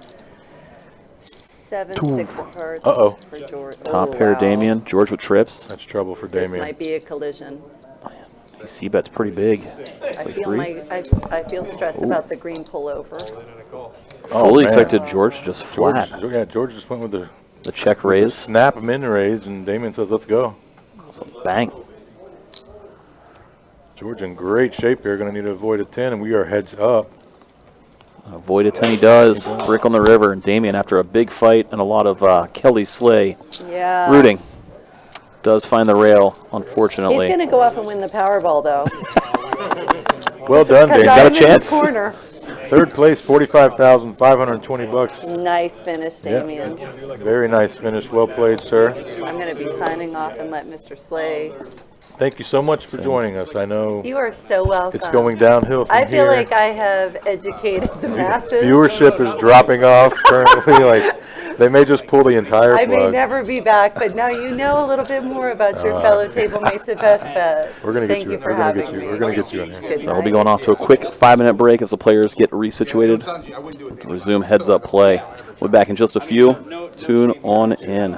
7-6 of hearts Uh-oh. for George. Top Oh, pair wow. Damien. George with trips. That's trouble for This Damien. might be a collision. He C-bet's pretty big. I like feel three. I feel stressed about the green pullover. Fully man. expected George just George, flat. yeah, George just went with the check raise. snap min raise, and Damien says, let's go. So bang. George in great shape here. Going to need to avoid a 10, and we are heads up. Avoid a 10 he does. Brick on the river. And Damien, after a big fight and a lot of Kelly Slay Yeah. rooting, does find the rail, He's unfortunately. going to go off and win the Powerball, though. Well done, He's Damien. got a I'm in the chance. corner. Third place, $45,520. Nice finish, Yeah. Damien. Very nice finish. Well played, sir. I'm going to be signing off and let Mr. Slay. Thank you so much for joining us. I know You are so welcome. it's going downhill from I feel here. like I have educated the masses. Viewership is dropping off currently. Like they may just pull the entire I plug. may never be back, but now you know a little bit more about your fellow table mates at Best Bet. We're gonna get Thank you. you for We're gonna having get you. me. We're gonna get you in here. Good So we'll be night. going off to a quick 5-minute break as the players get resituated to resume heads-up play. We'll be back in just a few. Tune on in.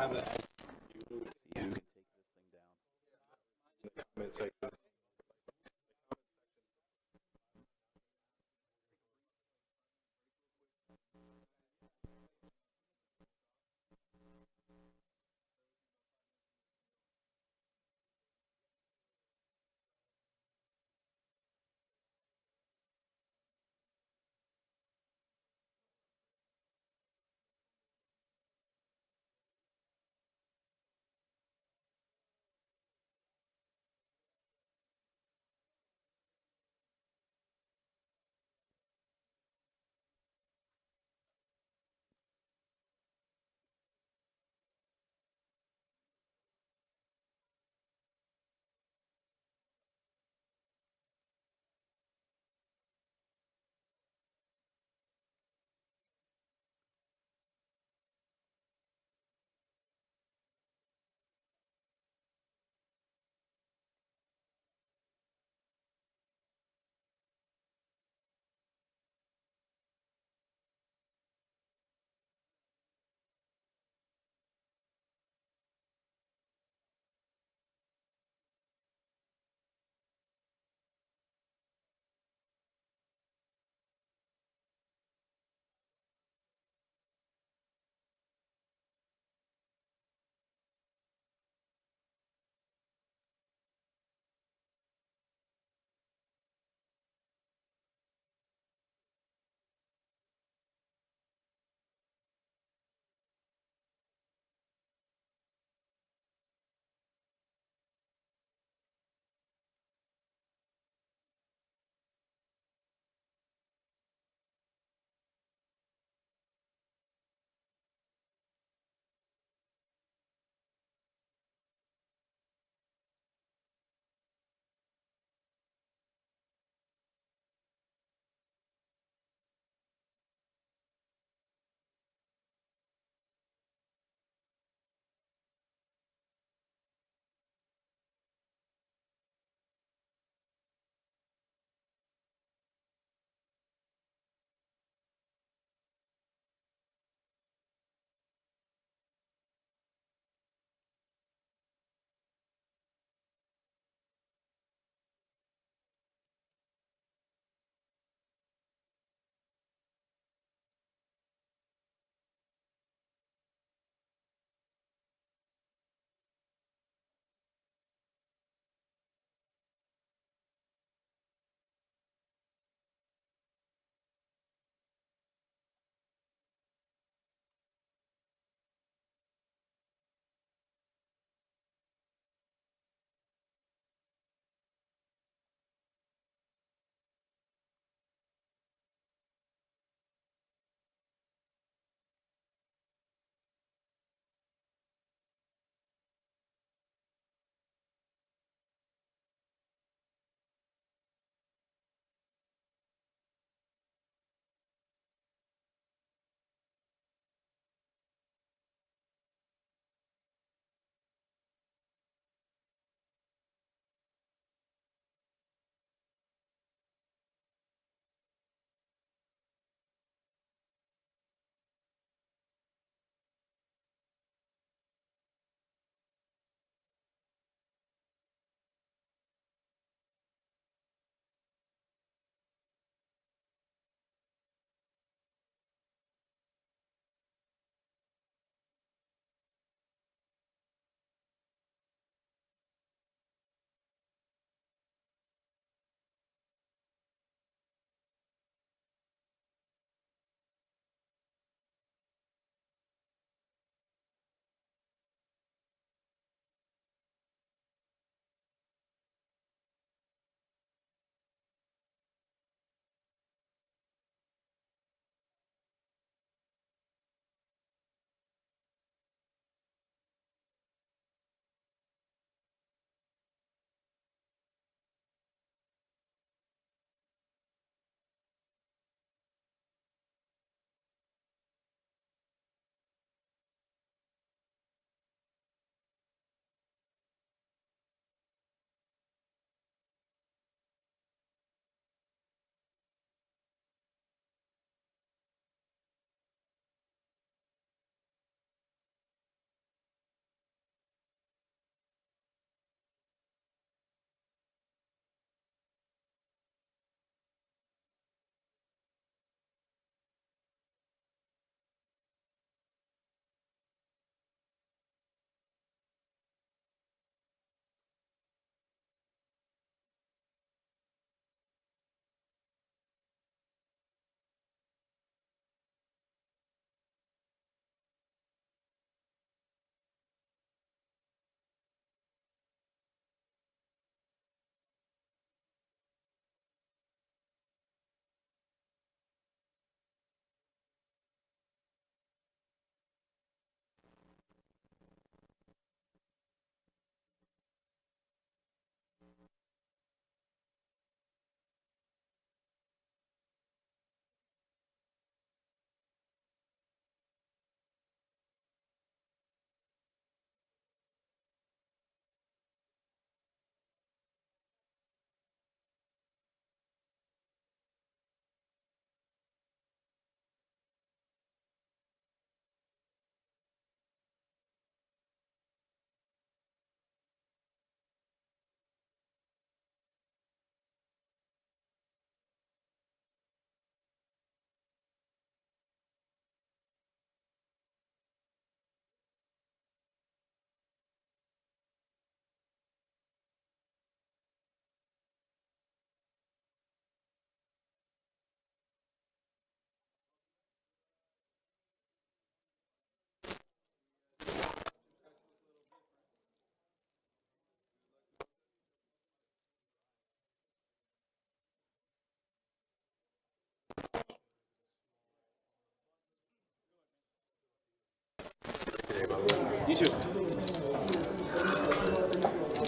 You too.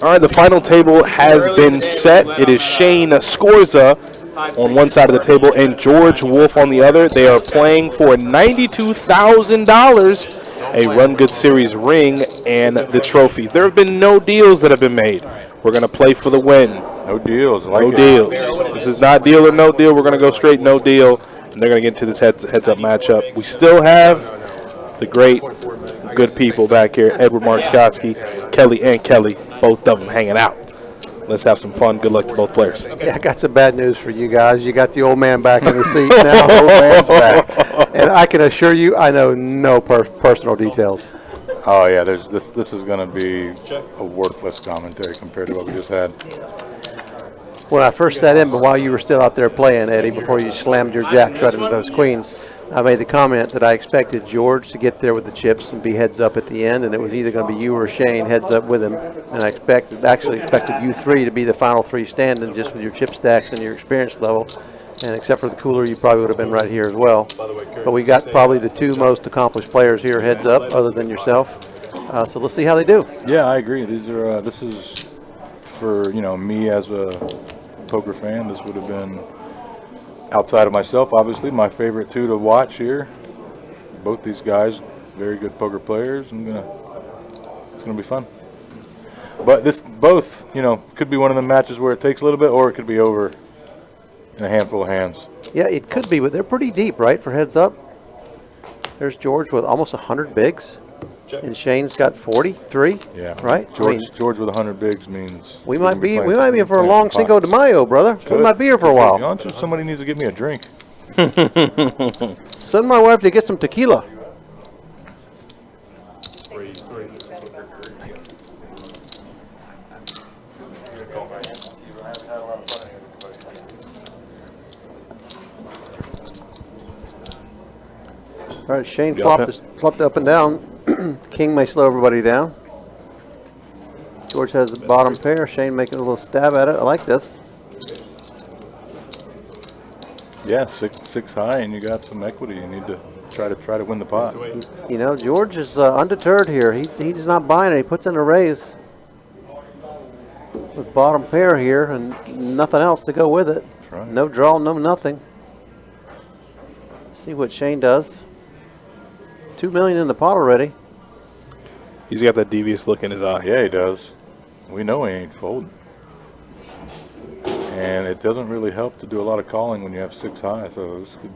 All right, the final table has been set. It is Shane Scorza on one side of the table and George Wolf on the other. They are playing for $92,000, a Run Good Series ring and the trophy. There have been no deals that have been made. We're going to play for the win. No deals. No deals. This is not deal or no deal. We're going to go straight no deal, and they're going to get into this heads-up matchup. We still have the great, good people back here, Edward Marcoski, Kelly and Kelly, both of them hanging out. Let's have some fun. Good luck to both players. Yeah, I got some bad news for you guys. You got the old man back in the seat now. Old man's back. And I can assure you, I know no personal details. Oh yeah, this is going to be a worthless commentary compared to what we just had. When I first sat in, but while you were still out there playing, Eddie, before you slammed your jacks right into those queens, I made the comment that I expected George to get there with the chips and be heads up at the end, and it was either going to be you or Shane heads up with him. And I actually expected you three to be the final three standing, just with your chip stacks and your experience level. And except for the cooler, you probably would have been right here as well. But we got probably the two most accomplished players here heads up, other than yourself. So let's see how they do. Yeah, I agree. This is for me as a poker fan. This would have been, outside of myself, obviously my favorite two to watch here. Both these guys, very good poker players. It's gonna be fun. But this both could be one of the matches where it takes a little bit, or it could be over in a handful of hands. Yeah, it could be, but they're pretty deep, right, for heads up. There's George with almost 100 bigs, and Shane's got 43. Yeah, right. George with 100 bigs means we might be in for a long Cinco de Mayo, brother. We might be here for a while. Somebody needs to get me a drink. Send my wife to get some tequila. All right, Shane flopped up and down. King may slow everybody down. George has the bottom pair. Shane making a little stab at it. I like this. Yeah, six high, and you got some equity. You need to try to win the pot. George is undeterred here. He's not buying it. He puts in a raise with bottom pair here, and nothing else to go with it. That's right. No draw, no nothing. See what Shane does. $2 million in the pot already. He's got that devious look in his eye. Yeah, he does. We know he ain't folding. And it doesn't really help to do a lot of calling when you have six high. So this could,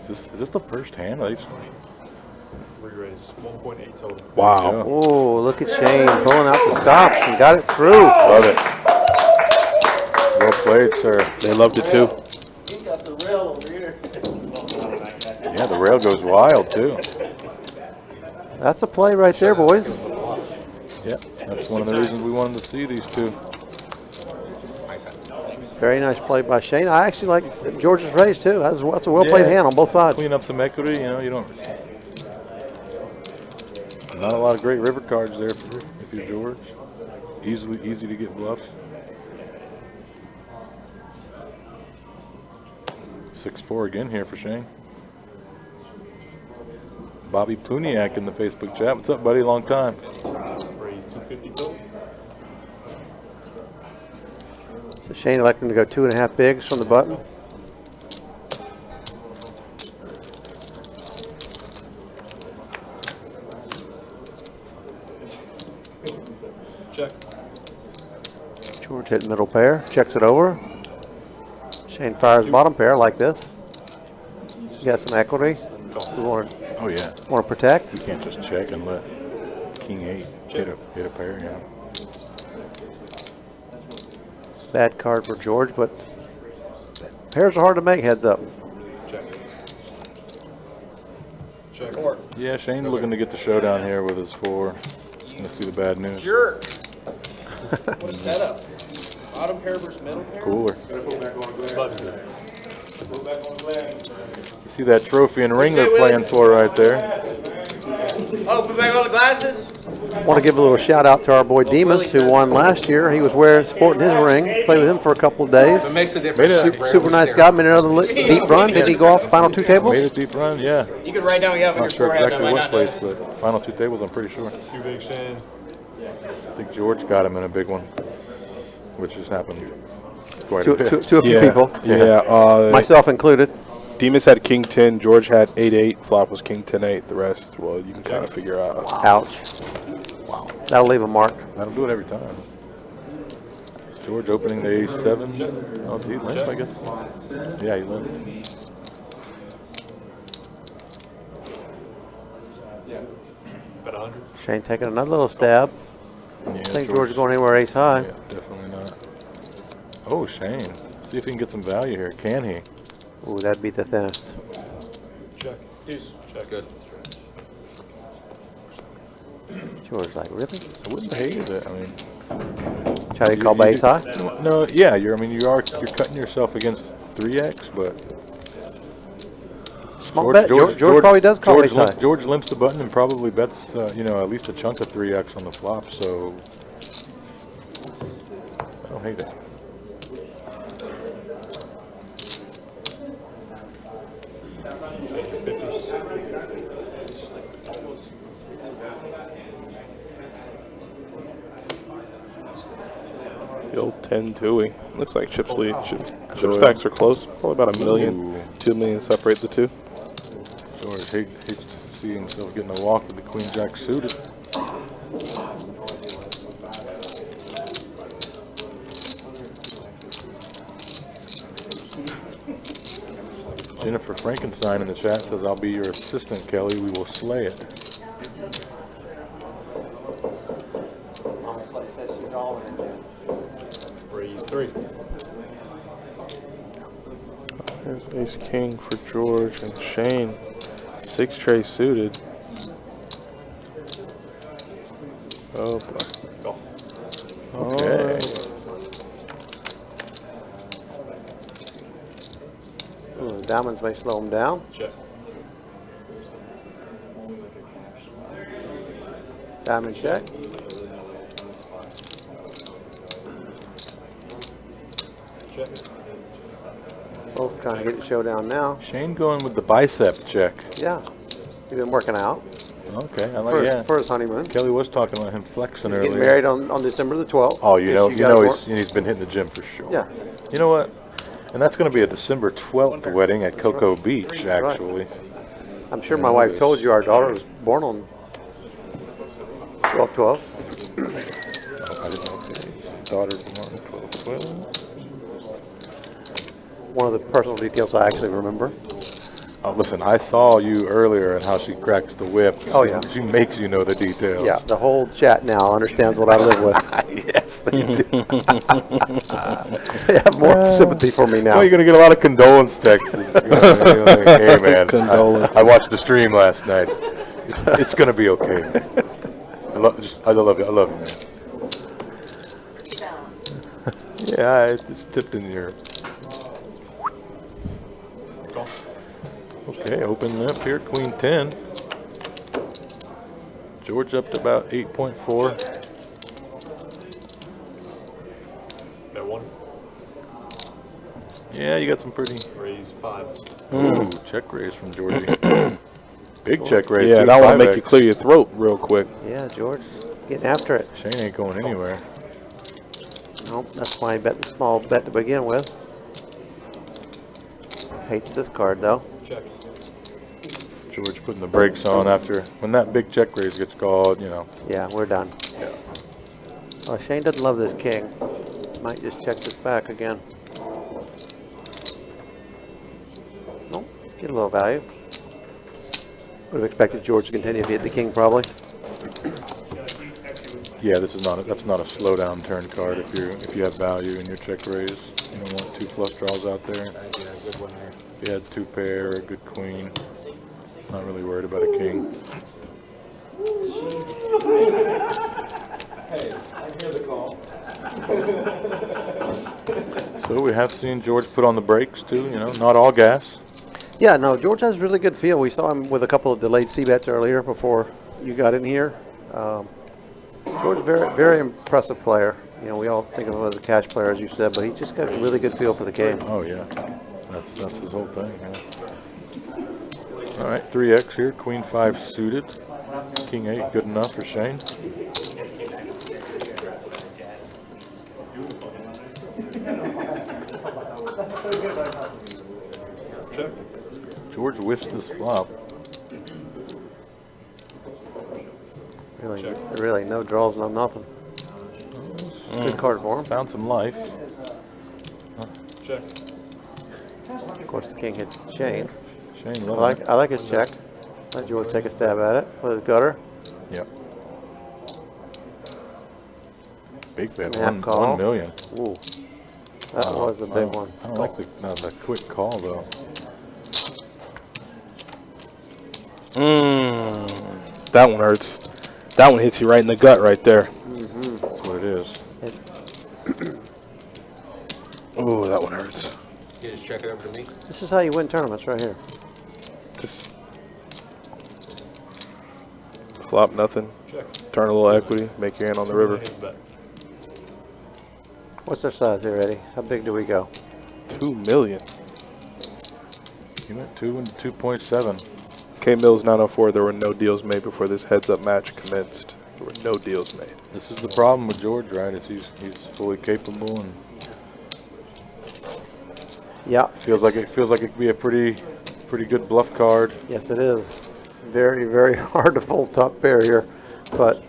is this the first hand? Re-raise 1.8 total. Wow. Oh, look at Shane pulling out the stops and got it through. Love it. Well played, sir. They loved it too. He got the rail over here. Yeah, the rail goes wild too. That's a play right there, boys. Yeah, that's one of the reasons we wanted to see these two. Very nice play by Shane. I actually like George's raise too. That's a well-played hand on both sides. Clean up some equity, you don't. Not a lot of great river cards there if you're George. Easy to get bluffs. 6-4 again here for Shane. Bobby Pluniak in the Facebook chat. What's up, buddy? Long time. Raise 250 total. So Shane electing to go 2.5 bigs from the button. Check. George hit middle pair, checks it over. Shane fires bottom pair like this. You got some equity. We want Oh yeah. to protect. You can't just check and let King 8 hit a pair. Yeah. Bad card for George, but pairs are hard to make heads up. Check. Check. Yeah, Shane looking to get the showdown here with his 4. Just gonna see the bad news. Jerk. What a setup. Bottom pair versus middle pair. Cooler. You see that trophy and ring they're playing for right there. Oh, put back on the glasses. Want to give a little shout out to our boy Demas, who won last year. He was sporting his ring. Played with him for a couple of days. It makes a difference. Super nice guy. Made another deep run. Did he go off final 2 tables? Made a deep run, yeah. You could write down what you have on your Not sure forehead. exactly what place, but final 2 tables, I'm pretty sure. Too big, Shane. I think George got him in a big one, which has happened quite To a bit. a few people. Yeah. Myself included. Demas had King 10. George had 8-8. Flop was King 10-8. The rest, well, you can kind of figure out. Ouch. Wow. That'll leave a mark. That'll do it every time. George opening the A7. Oh, did he limp, I guess? Yeah, he limped. About 100. Shane taking another little stab. Yeah, I think George is going anywhere ace high. Yeah, definitely not. Oh, Shane. See if he can get some value here. Can he? Ooh, that'd be the thinnest. Check. Deuce. Check. Good. George's like, really? I wouldn't hate it. I mean, Try to call by ace high? no, yeah, you're cutting yourself against 3x, but Small bet. George probably does call ace high. George limps the button and probably bets, at least a chunk of 3x on the flop. So I don't hate it. The old 10-2. Looks like chip stacks are close. Probably about $1 million, Ooh. $2 million separate the two. George hates to see himself getting a walk with the queen jack suited. Jennifer Frankenstein in the chat says, "I'll be your assistant, Kelly. We will slay it." Raise 3. There's ace king for George and Shane. 6 tray suited. Oh boy. Go. Okay. Ooh, the diamonds may slow him down. Check. Diamond check. Check. Both trying to get the showdown now. Shane going with the bicep check. Yeah. He's been working out Okay, I like yeah. for his honeymoon. Kelly was talking about him flexing He's earlier. getting married on December the 12th. Oh, Guess guys he's been hitting the gym for sure. Yeah. You know what? And that's going to be a December 12th wedding at Cocoa Beach, actually. I'm sure my wife told you our daughter was born on 12/12. Oh, I didn't know. Okay. Daughter born 12/12. One of the personal details I actually remember. Oh, listen, I saw you earlier and how she cracks the whip. Oh, yeah. She makes you know the details. Yeah, the whole chat now understands what I live with. Yes, they do. They have more sympathy for me now. Well, you're going to get a lot of condolence texts. Hey, man, I watched the stream last night. It's going to be okay. I love you. I love you, man. Yeah, I just tipped in your... Okay, open up here, Queen 10. George up to about 8.4. Bet 1. Yeah, you got some pretty... Raise 5. Ooh, check raise from Georgie. Big check raise. Yeah, too, that one make 5x. you clear your throat real quick. Yeah, George, getting after it. Shane ain't going anywhere. Nope, that's why he bet the small bet to begin with. Hates this card though. Check. George putting the brakes on after when that big check raise gets called, you know. Yeah, we're done. Yeah. Oh, Shane doesn't love this king. Might just check this back again. Nope, get a little value. Would have expected George to continue to hit the king probably. Yeah, that's not a slow down turn card if you have value in your check raise. You don't want 2 flush draws out there. If you had 2 pair, a good queen. Not really worried about a king. Hey, I hear the call. So we have seen George put on the brakes too, you know, not all gas. Yeah, no, George has really good feel. We saw him with a couple of delayed C-bets earlier before you got in here. George, very, very impressive player. You know, we all think of him as a cash player, as you said, but he's just got a really good feel for the game. Oh, yeah. That's his whole thing. Yeah. All right, 3X here. Queen 5 suited. King 8, good enough for Shane. Check. George whiffs this flop. Really, no draws, no nothing. Good card for him. Found some life. Check. Of course, the king hits Shane. Shane, I loving it. like his check. Let George take a stab at it with his gutter. Yep. Big bet, Snap call. 1 million. Ooh, that was a big one. I don't like the quick call though. That one hurts. That one hits you right in the gut right there. That's what it is. Oh, that one hurts. You just check it over to me. This is how you win tournaments right here. Just flop nothing. Check. Turn a little equity. Make your hand on the river. Bet. What's their size here, Eddie? How big do we go? 2 million. You went 2 and 2.7. K Mills 904. There were no deals made before this heads-up match commenced. There were no deals made. This is the problem with George, right? Is he's fully capable and Yeah. feels like it could be a pretty good bluff card. Yes, it is. It's very, very hard to fold top pair here, but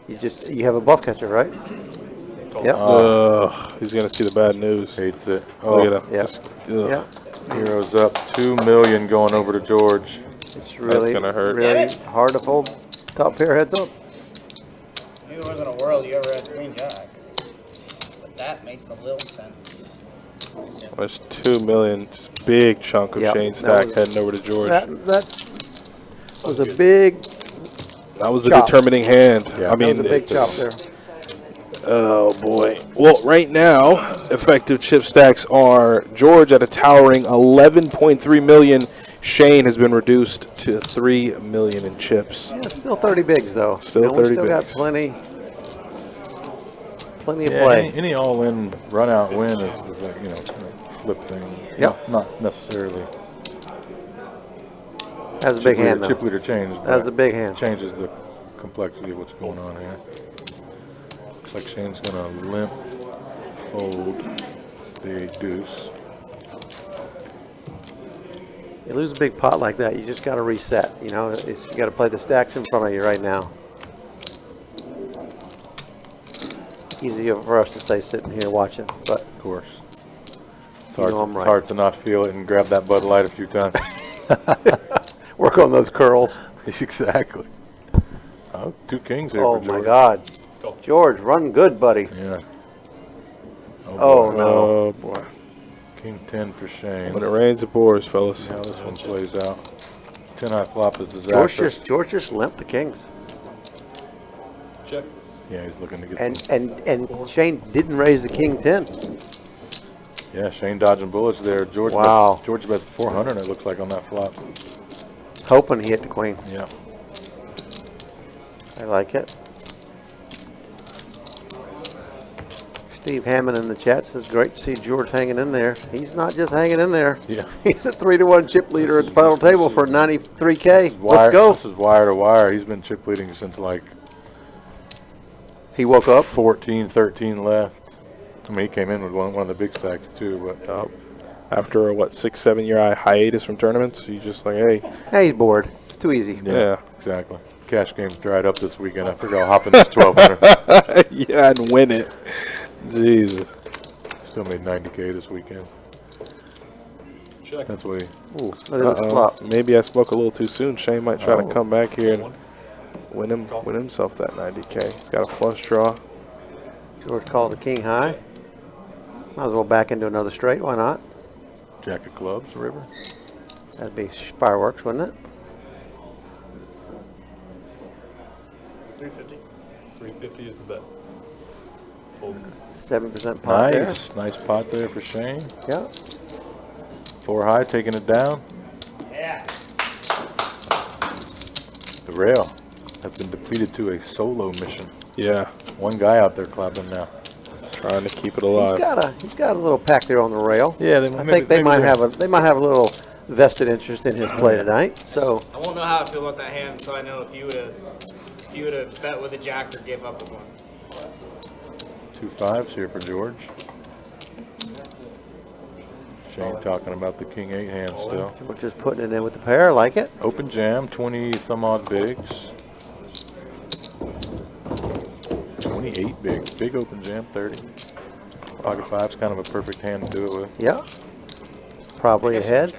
you have a bluff catcher, right? Yep. He's gonna see the bad news. Hates it. Look at him. Yeah. Just, ugh. Yeah. Heroes up 2 million going over to George. It's really, gonna hurt. really hard to fold top pair heads up. Knew there wasn't a world you ever had Queen Jack. But that makes a little sense. That's 2 million. Just big chunk of Yep, Shane that stack was- heading over to George. That was a big, That was the chop. determining hand. Yeah. I mean, that was a big chop there. oh boy. Well, right now, effective chip stacks are George at a towering 11.3 million. Shane has been reduced to 3 million in chips. Yeah, still 30 bigs though. Still we 30 still got bigs. plenty of Yeah, play. any all-in run-out win is like, you know, flip thing. Yep. Not necessarily. That's a big hand though. Chip leader change. That's a big hand. Changes the complexity of what's going on here. Looks like Shane's gonna limp fold the deuce. You lose a big pot like that, you just got to reset. You know, you got to play the stacks in front of you right now. Easier for us to stay sitting here watching, but Of course. It's You know I'm it's right. hard to not feel it and grab that Bud Light a few times. work on those curls. Exactly. Oh, 2 kings here Oh for my George. God, George, run good, buddy. Yeah. Oh, boy. no. Oh boy. King 10 for Shane. When it rains, it pours, fellas. See how this one plays out. 10 high flop is disastrous. George just limped the kings, Check. Yeah, he's looking to get and Shane didn't raise the king 10. Yeah, Shane dodging bullets there. George Wow. George bet 400 it looks like on that flop. Hoping he hit the queen. Yeah. I like it. Steve Hammond in the chat says, great to see George hanging in there. He's not just hanging in there. Yeah. He's a 3-1 chip leader at the final table for 93K. Wire, Let's go. This is wire to wire. He's been chip leading since like He woke up. 14, 13 left. I mean, he came in with one of the big stacks too, but After a, what, 6-7 year hiatus from tournaments, he's just like, hey, Hey, he's bored. It's too easy. yeah. exactly. Cash game's dried up this weekend. I figure I'll hop in this 1200. Yeah, and win it. Jesus. Still made 90K this weekend. Check. That's what he. Ooh, look at this flop. Maybe I spoke a little too soon. Shane might try Oh. to come back here and win himself that 90K. He's got a flush draw. George called the king high. Might as well back into another straight. Why not? Jack of clubs, river. That'd be fireworks, wouldn't it? 350. 350 is the bet. Fold. 7% pot there. Nice pot there for Shane. Yeah. 4 high, taking it down. Yeah. The rail. has been depleted to a solo mission. Yeah, One guy out there clapping now. trying to keep it alive. He's got a little pack there on the rail. Yeah, I think they might have a little vested interest in his play tonight. So I won't know how I feel about that hand until I know if you would have bet with a jack or gave up with one. 2 5s here for George. Shane talking about the king 8 hand still. we're just putting it in with the pair. I like it. Open jam, 20 some odd bigs. 28 bigs. Big open jam, 30. Pocket 5's kind of a perfect hand to do it with. Yeah. Probably ahead.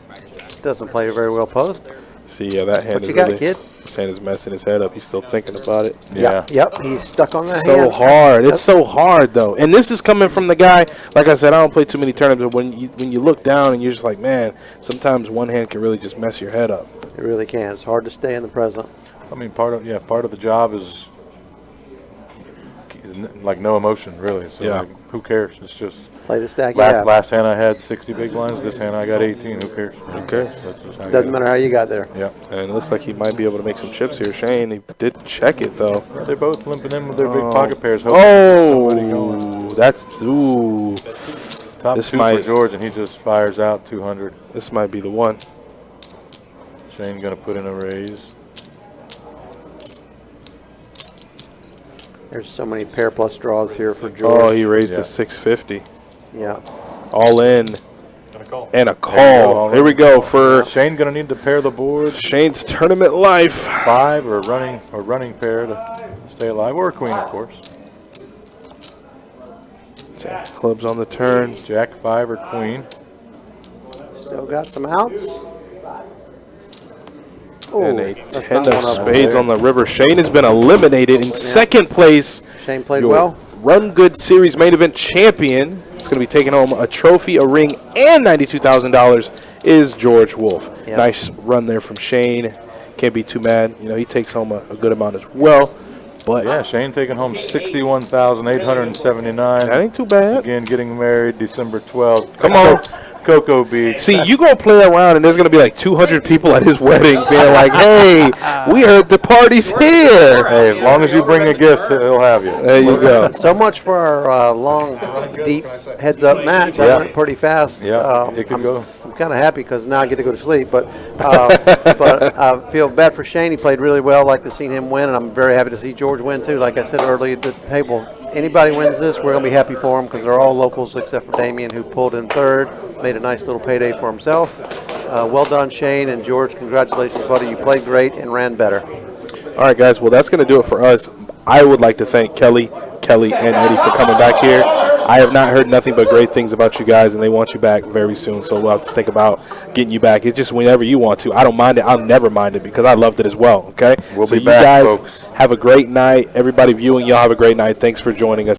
Doesn't play very well post. See, yeah, that hand What is you got, really, kid? his hand is messing his head up. He's still thinking about it. Yeah. Yep. He's stuck on that So hand. hard. It's so hard, though. And this is coming from the guy, like I said, I don't play too many tournaments, but when you look down and you're just like, man, sometimes one hand can really just mess your head up. It really can. It's hard to stay in the present. I mean, part of the job is like no emotion, really. So Yeah. like, who cares? It's just Play the stack you have. last hand I had 60 big blinds. This hand I got 18. Who cares? Who cares? That's just how you Doesn't get it. matter how you got there. Yeah. And it looks like he might be able to make some chips here. Shane, he did check it, though. They're both limping in with their big pocket pairs. hoping to get somebody going. Oh, that's, ooh. Top This 2 might- for George, and he just fires out 200. This might be the one. Shane gonna put in a raise. There's so many pair plus draws here for George. Oh, he raised Yeah. to 650. Yeah. All in. And a call. And a There you call. go. Here we go for Shane gonna need to pair the board. Shane's tournament life. 5 or running pair to stay alive, or a queen, of course. Jack clubs on the turn. Jack 5 or queen. Still got some outs. And Ooh, a that's 10 not of one of them spades there. on the river. Shane has been eliminated in second place. Shane played Your well. Rungood Series main event champion. It's going to be taking home a trophy, a ring, and $92,000 is George Wolf. Yep. Nice run there from Shane. Can't be too mad. You know, he takes home a good amount as well. But Yeah, Shane taking home 61,879. that ain't too bad. Again, getting married December 12th. Come on. Cocoa Beach. See, you go play around, and there's going to be like 200 people at his wedding being like, hey, we heard the party's here. Hey, as long as you bring a gift, he'll have you. There you go. So much for our long, deep heads-up match. I Yeah. went pretty fast. Yeah, it could go. I'm kind of happy because now I get to go to sleep. But I feel bad for Shane. He played really well. Like to see him win, and I'm very happy to see George win too. Like I said earlier at the table, anybody wins this, we're gonna be happy for them because they're all locals except for Damien, who pulled in third, made a nice little payday for himself. Well done, Shane and George. Congratulations, buddy. You played great and ran better. All right, guys. Well, that's going to do it for us. I would like to thank Kelly, and Eddie for coming back here. I have not heard nothing but great things about you guys, and they want you back very soon. So we'll have to think about getting you back. It's just whenever you want to. I don't mind it. I'll never mind it because I loved it as well. Okay. We'll so be you back, guys folks. have a great night. Everybody viewing, y'all have a great night. Thanks for joining us.